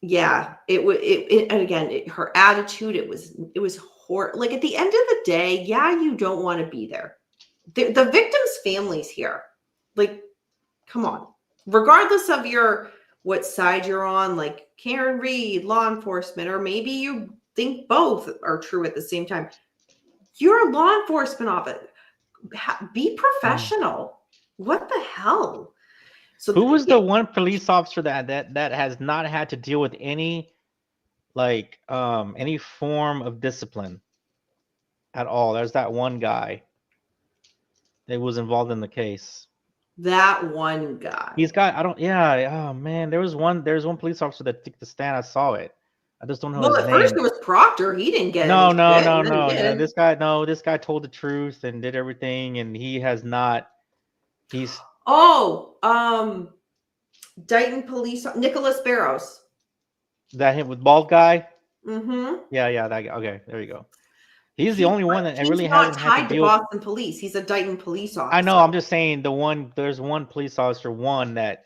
yeah, and again, her attitude, it was horrible. Like, at the end of the day, yeah, you don't want to be there. The victims' families here, like, come on, regardless of what side you're on, like Karen Reed, law enforcement, or maybe you think both are true at the same time. You're a law enforcement officer. Be professional. What the hell? So who was the one police officer that has not had to deal with any any form of discipline at all? There's that one guy that was involved in the case. That one guy. He's got, oh man, there's one police officer that took the stand. I saw it. I just don't know his name. Well, at first it was Proctor. He didn't get no. Yeah, this guy told the truth and did everything, and he has not. He's Dighton police, Nicholas Barrows. That him with bald guy? Mm-hmm. Yeah, that guy. Okay, there you go. He's the only one that really hasn't had to deal with Boston police. He's a Dighton police officer. I know. I'm just saying there's one police officer, that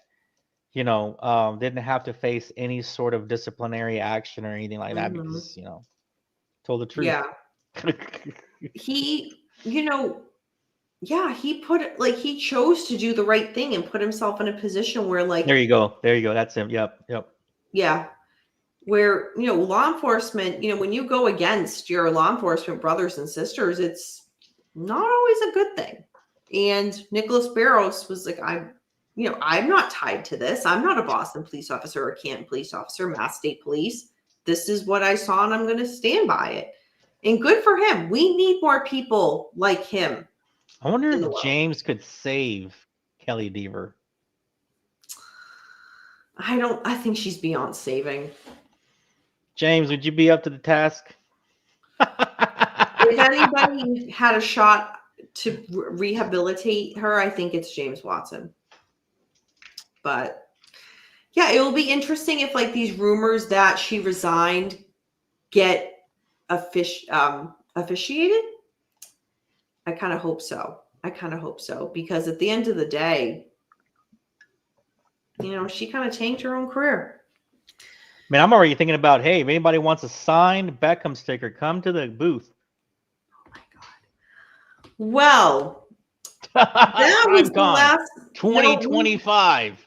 didn't have to face any sort of disciplinary action or anything like that because told the truth. Yeah. He, he put it, like, he chose to do the right thing and put himself in a position where, like, there you go. That's him. Yep. Yeah. Where, law enforcement, when you go against your law enforcement brothers and sisters, it's not always a good thing. And Nicholas Barrows was like, I'm not tied to this. I'm not a Boston police officer or a Canton police officer, Mass State Police. This is what I saw, and I'm going to stand by it. And good for him. We need more people like him. I wonder if James could save Kelly Deaver. I think she's beyond saving. James, would you be up to the task? If anybody had a shot to rehabilitate her, I think it's James Watson. But yeah, it will be interesting if, like, these rumors that she resigned get officiated. I kind of hope so. Because at the end of the day, she kind of tanked her own career. Man, I'm already thinking about, hey, if anybody wants a signed Beckham sticker, come to the booth. Oh my God. Well, that was the last 2025.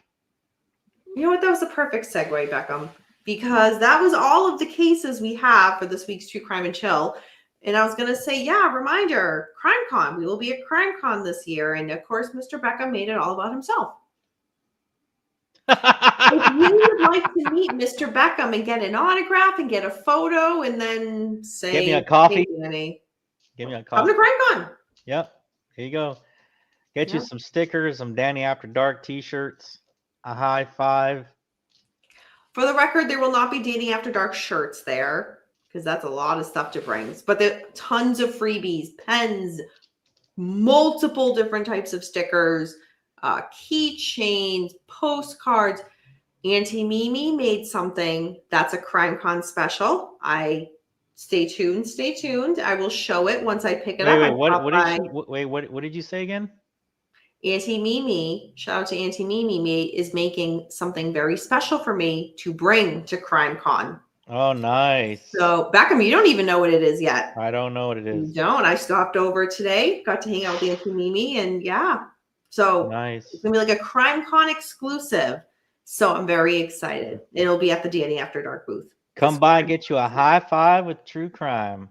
You know what? That was a perfect segue, Beckham, because that was all of the cases we have for this week's True Crime and Chill. And I was going to say, reminder, CrimeCon. We will be at CrimeCon this year. And of course, Mr. Beckham made it all about himself. If you would like to meet Mr. Beckham and get an autograph and get a photo and then say, Get me a coffee. "Hey, Danny, Give me a come coffee. to CrimeCon." Yep. Here you go. Get you Yeah. some stickers, some Danny After Dark t-shirts, a high five. For the record, there will not be Dating After Dark shirts there because that's a lot of stuff to bring. But there are tons of freebies, pens, multiple different types of stickers, keychains, postcards. Auntie Mimi made something that's a CrimeCon special. Stay tuned, stay tuned. I will show it once I pick it up. Wait, what did she what did you say again? Auntie Mimi, shout out to Auntie Mimi, is making something very special for me to bring to CrimeCon. Oh, nice. So, Beckham, you don't even know what it is yet. I don't know what it You is. don't. I stopped over today, got to hang out with Auntie Mimi, and yeah. So, Nice. it's going to be like a CrimeCon exclusive. So, I'm very excited. It'll be at the Danny After Dark booth. Come by and get you a high five with True Crime.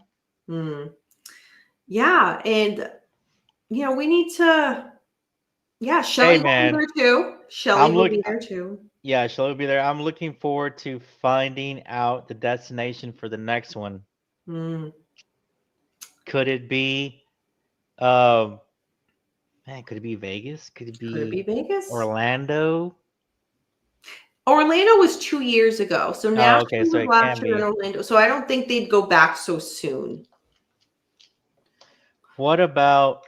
Yeah, and we need to. Yeah, Shelly will be there too. Shelly will be there too. Yeah, Shelly will be there. I'm looking forward to finding out the destination for the next one. Could it be, man? Could it be Vegas? Could it be Vegas? Orlando? Orlando was 2 years ago, so Nashville was last year in Orlando. So I don't think they'd go back so soon. What about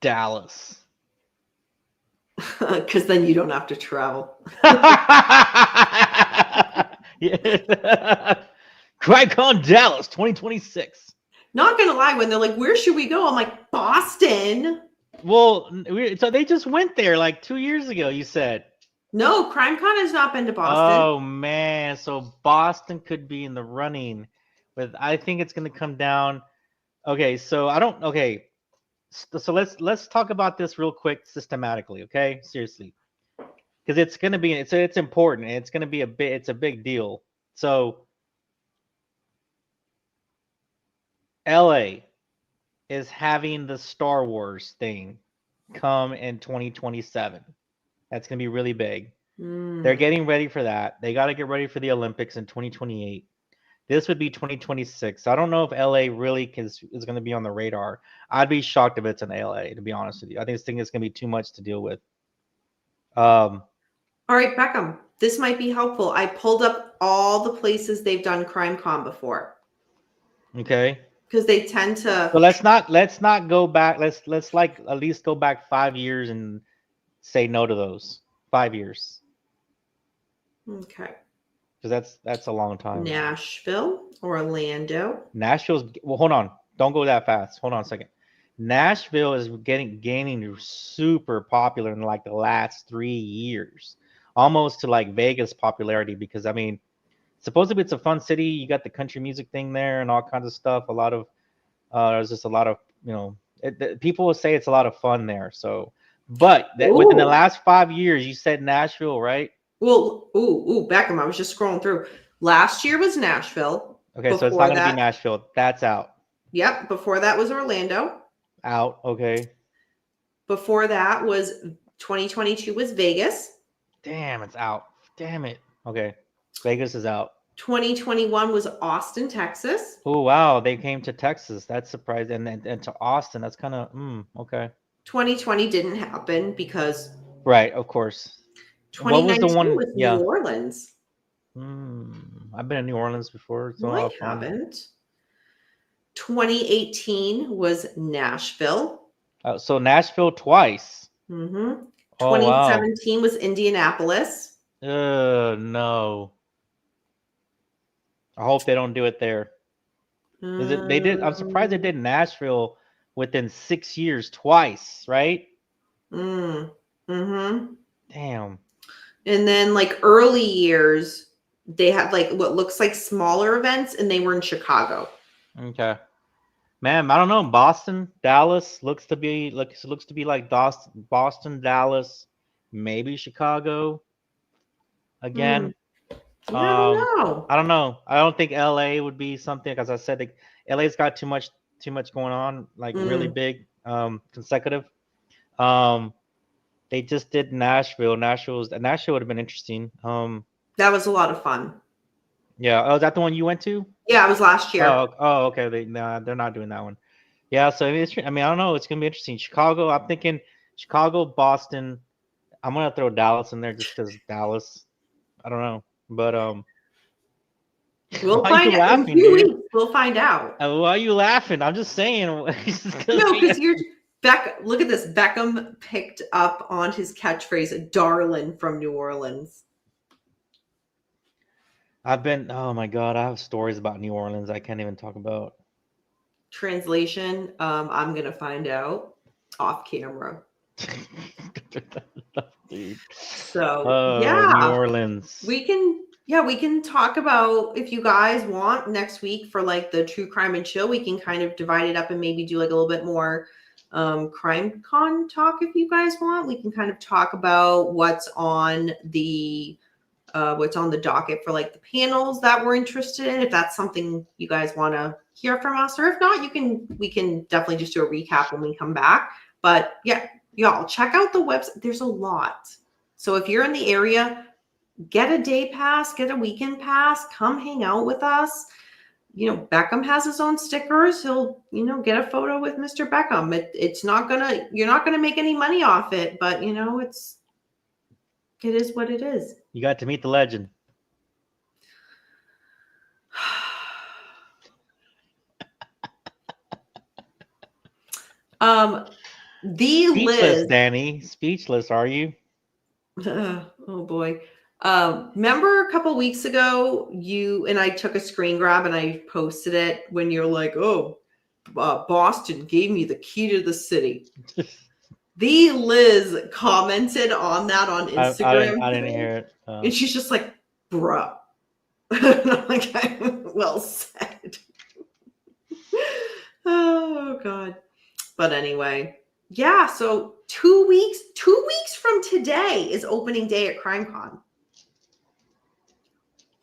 Dallas? Because then you don't have to travel. CrimeCon Dallas 2026. Not gonna lie, when they're like, "Where should we go?" I'm like, "Boston." Well, so they just went there like 2 years ago. You said. No, CrimeCon has not been to Boston. Oh man, so Boston could be in the running, but I think it's going to come down. Okay, so I don't. Okay, so let's talk about this real quick, systematically. Okay, seriously, because it's going to be it's important. It's going to be it's a big deal. So LA is having the Star Wars thing come in 2027. That's going to be really big. They're getting ready for that. They got to get ready for the Olympics in 2028. This would be 2026. I don't know if LA really is going to be on the radar. I'd be shocked if it's in LA, to be honest with you. I think this thing is going to be too much to deal with. All right, Beckham, this might be helpful. I pulled up all the places they've done CrimeCon before. Okay. Because they tend to. But let's not go back. Let's like at least go back 5 years and say no to those 5 years. Okay. Because that's a long time. Nashville, Orlando. Nashville's hold on. Don't go that fast. Hold on a second. Nashville is gaining super popular in like the last 3 years, almost to like Vegas popularity. Because I mean, supposedly it's a fun city. You got the country music thing there and all kinds of stuff. A lot of there's just a lot of people will say it's a lot of fun there. So, but within the last 5 years, you said Nashville, right? Well, Beckham, I was just scrolling through. Last year was Nashville. Okay, so it's not going to be Nashville. That's out. Yep. Before that was Orlando. Out. Okay. Before that was 2022 was Vegas. Damn, it's out. Damn it. Okay. Vegas is out. 2021 was Austin, Texas. Oh, wow. They came to Texas. That's surprising. And to Austin. That's kind of, okay. 2020 didn't happen because. Right, of course. 2019 was the one? New Orleans. I've been in New Orleans before. No, I haven't. 2018 was Nashville. So Nashville twice. 2017 was Indianapolis. No. I hope they don't do it there. They did. I'm surprised they did Nashville within 6 years twice, right? Damn. And then like early years, they had like what looks like smaller events, and they were in Chicago. Okay. Man, I don't know. Boston, Dallas looks to be like Boston, Dallas, maybe Chicago again. I don't know. I don't think LA would be something, as I said, like, LA's got too much going on, like really big, consecutive. They just did Nashville. Nashville would have been interesting. That was a lot of fun. Yeah. Oh, is that the one you went to? Yeah, it was last year. Oh, okay. They're not doing that one. Yeah. So I mean, I don't know. It's gonna be interesting. Chicago. I'm thinking Chicago, Boston. I'm gonna throw Dallas in there just because Dallas. I don't know, but We'll why are you find out in a laughing, few dude? weeks. We'll find out. Why are you laughing? I'm just saying. No, because you're look at this. Beckham picked up on his catchphrase, "Darlin' from New Orleans." Oh my God, I have stories about New Orleans I can't even talk about. Translation, I'm gonna find out off camera. Dude. So New Orleans. we can talk about, if you guys want, next week for like the true crime and chill. We can kind of divide it up and maybe do like a little bit more crime con talk if you guys want. We can kind of talk about what's on the docket for like the panels that we're interested in, if that's something you guys want to hear from us. Or if not, we can definitely just do a recap when we come back. But yeah, y'all check out the website. There's a lot. So if you're in the area, get a day pass, get a weekend pass, come hang out with us. You know, Beckham has his own stickers. He'll, get a photo with Mr. Beckham. You're not gonna make any money off it, but it is what it is. You got to meet the legend. Speechless, Liz, Danny. Speechless, are you? oh boy. Remember a couple weeks ago, you and I took a screen grab and I posted it when you're like, "Oh, Boston gave me the key to the city." The Liz commented on that on Instagram. I didn't hear it. And she's just like, "Bruh." And I'm like, well said. Oh God. But anyway, yeah. So 2 weeks from today is opening day at CrimeCon.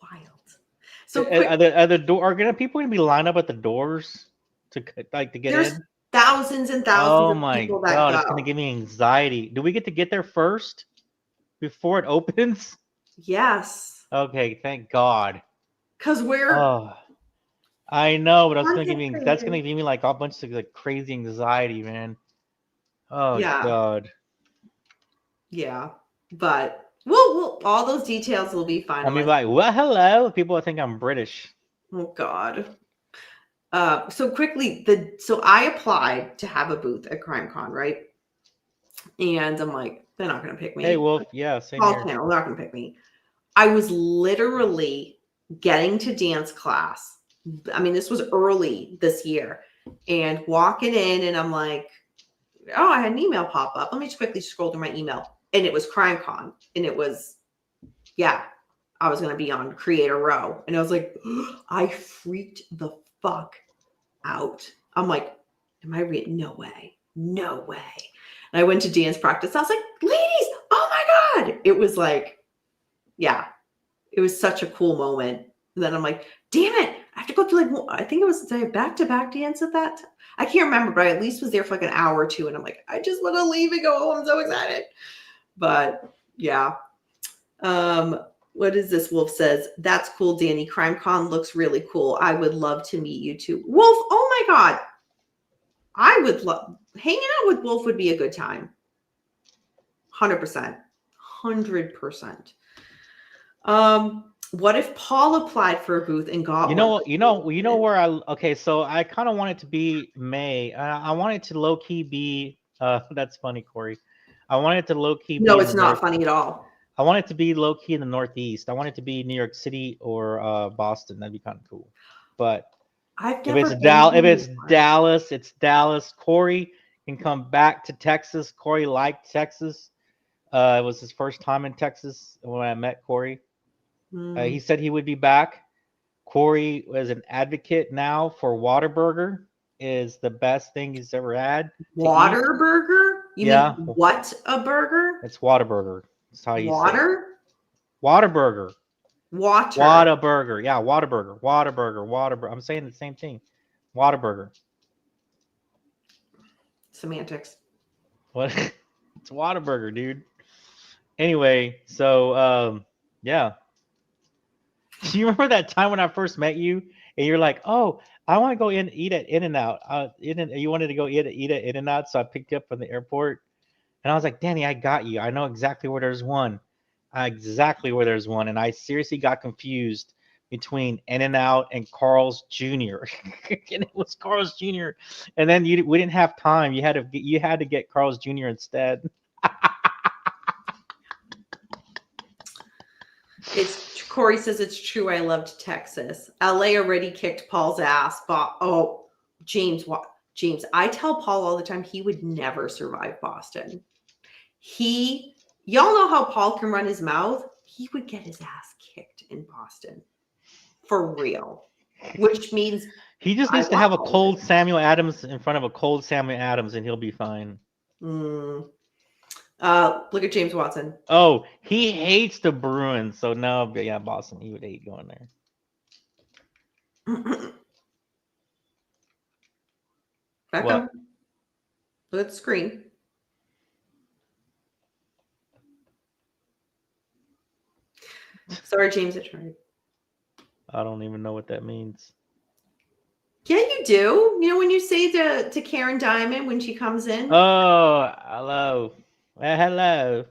Wild. So are people gonna be lined up at the doors to get there's in? thousands and thousands Oh of my people that God, go. it's gonna give me anxiety. Do we get there first before it opens? Yes. Okay, thank God. Because we're Oh, I know, but that's gonna give me like a bunch of like crazy anxiety, man. Oh yeah. God. Yeah. But we'll all those details will be finalized. I'll be like, well, hello. People will think I'm British. Oh God. So quickly, so I applied to have a booth at CrimeCon, right? And I'm like, they're not going to pick me. Hey, Wolf. Yeah, same Small here. channel, they're not going to pick me. I was literally getting to dance class. I mean, this was early this year, and walking in, and I'm like, oh, I had an email pop up. Let me just quickly scroll through my email, and it was CrimeCon, and it was, yeah, I was going to be on Creator Row, and I was like, I freaked the fuck out. I'm like, am I real? No way. No way. And I went to dance practice. I was like, ladies, oh my God. It was like, yeah, it was such a cool moment. And then I'm like, damn it. I have to go through like, I think it was back-to-back dance at that time. I can't remember, but I at least was there for like an hour or two. And I'm like, I just want to leave and go home. I'm so excited. But yeah. What is this? Wolf says, that's cool, Danny. CrimeCon looks really cool. I would love to meet you too. Wolf, oh my God. I would love hanging out with Wolf would be a good time. 100%. 100%. What if Paul applied for a booth and got one? Where okay, so I kind of want it to be May. I want it to low key be that's funny, Corey. I want it to low key No, it's not funny at all. I want it to be low key in the Northeast. I want it to be New York City or Boston. That'd be kind of cool. But if it's Dallas, it's Dallas. Corey can come back to Texas. Corey liked Texas. It was his first time in Texas when I met Corey. He said he would be back. Corey was an advocate now for Whataburger. Is the best thing he's ever had. Whataburger? You mean what a burger? It's Whataburger. That's how you say it. Whataburger. Whataburger. Yeah, Whataburger. I'm saying the same thing. Whataburger. Semantics. What? It's Whataburger, dude. Anyway, so yeah. Do you remember that time when I first met you and you're like, "Oh, I want to go eat at In-N-Out." You wanted to go eat at In-N-Out, so I picked you up from the airport. And I was like, "Danny, I got you. I know exactly where there's one. Exactly where there's one." And I seriously got confused between In-N-Out and Carl's Jr. And it was Carl's Jr. And then we didn't have time. You had to get Carl's Jr. instead. Corey says it's true. I loved Texas. LA already kicked Paul's ass. But James, I tell Paul all the time he would never survive Boston. Y'all know how Paul can run his mouth. He would get his ass kicked in Boston. For real. Which means he just needs to have a cold Samuel Adams in front of a cold Samuel Adams and he'll be fine. Look at James Watson. Oh, he hates the Bruins. So no, yeah, Boston. He would hate going there. Back up. Look at the screen. Sorry, James, I tried. I don't even know what that means. Yeah, you do. You know when you say to Karen Diamond when she comes in? Oh, hello. Hello.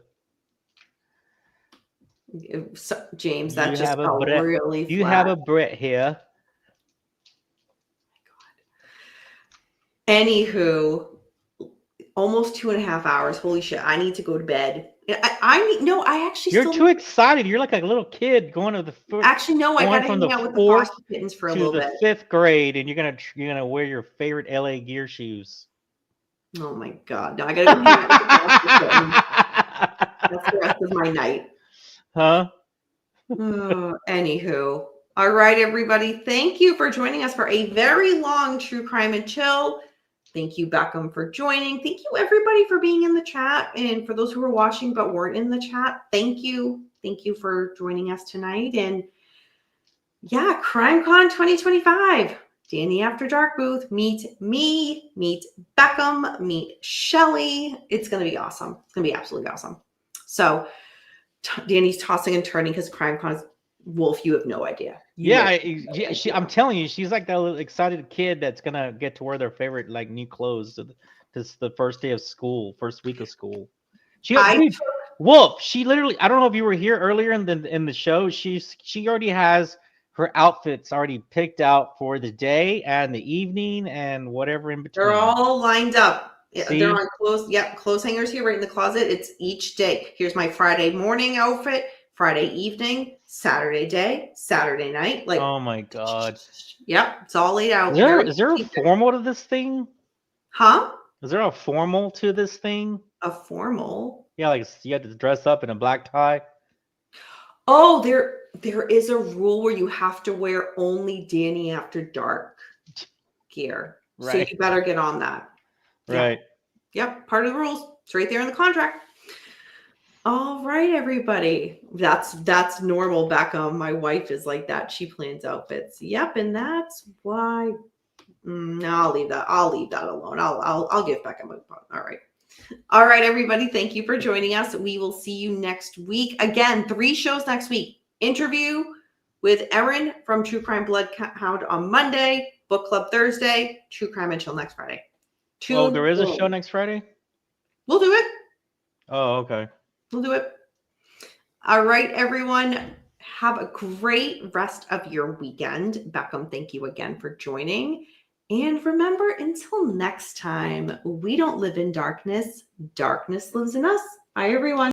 So, James, that just felt really flat. You have a Brit here. Anywho, almost 2.5 hours. Holy shit! I need to go to bed. I actually. You're too excited. You're like a little kid going to the first. Actually, no. I got to hang out with the foster kittens for a little bit. To the 5th grade, and you're gonna wear your favorite LA Gear shoes. Oh my god! No, I gotta go hang out with the foster kittens. That's the rest of my night. Huh? Anywho, all right, everybody. Thank you for joining us for a very long True Crime and Chill. Thank you, Beckham, for joining. Thank you, everybody, for being in the chat. And for those who were watching but weren't in the chat, thank you. Thank you for joining us tonight. And yeah, CrimeCon 2025. Danny After Dark booth. Meet me, meet Beckham, meet Shelly. It's going to be awesome. It's going to be absolutely awesome. So Danny's tossing and turning because CrimeCon is Wolf. You have no idea. I'm telling you, she's like that little excited kid that's gonna get to wear their favorite like new clothes this the first day of school, first week of school. Wolf. She literally. I don't know if you were here earlier in the show. She already has her outfits already picked out for the day and the evening and whatever in between. They're all lined up. See? They're on clothes. Yep, clothes hangers here right in the closet. It's each day. Here's my Friday morning outfit, Friday evening, Saturday day, Saturday night. Like, oh my god. Yep, it's all laid out. Is there a formal to this thing? Huh? Is there a formal to this thing? A formal? Yeah, like you had to dress up in a black tie. Oh, there is a rule where you have to wear only Danny After Dark gear. Right. So you better get on that. Right. Yep, part of the rules. It's right there in the contract. All right, everybody. That's normal, Beckham. My wife is like that. She plans outfits. Yep, and that's why. No, I'll leave that. I'll leave that alone. I'll give Beckham a phone. All right. All right, everybody. Thank you for joining us. We will see you next week. Again, 3 shows next week. Interview with Erin from True Crime Bloodhound on Monday. Book Club Thursday. True Crime and Chill next Friday. There is a show next Friday? We'll do it. Oh, okay. We'll do it. All right, everyone. Have a great rest of your weekend. Beckham, thank you again for joining. And remember, until next time, we don't live in darkness. Darkness lives in us. Bye, everyone.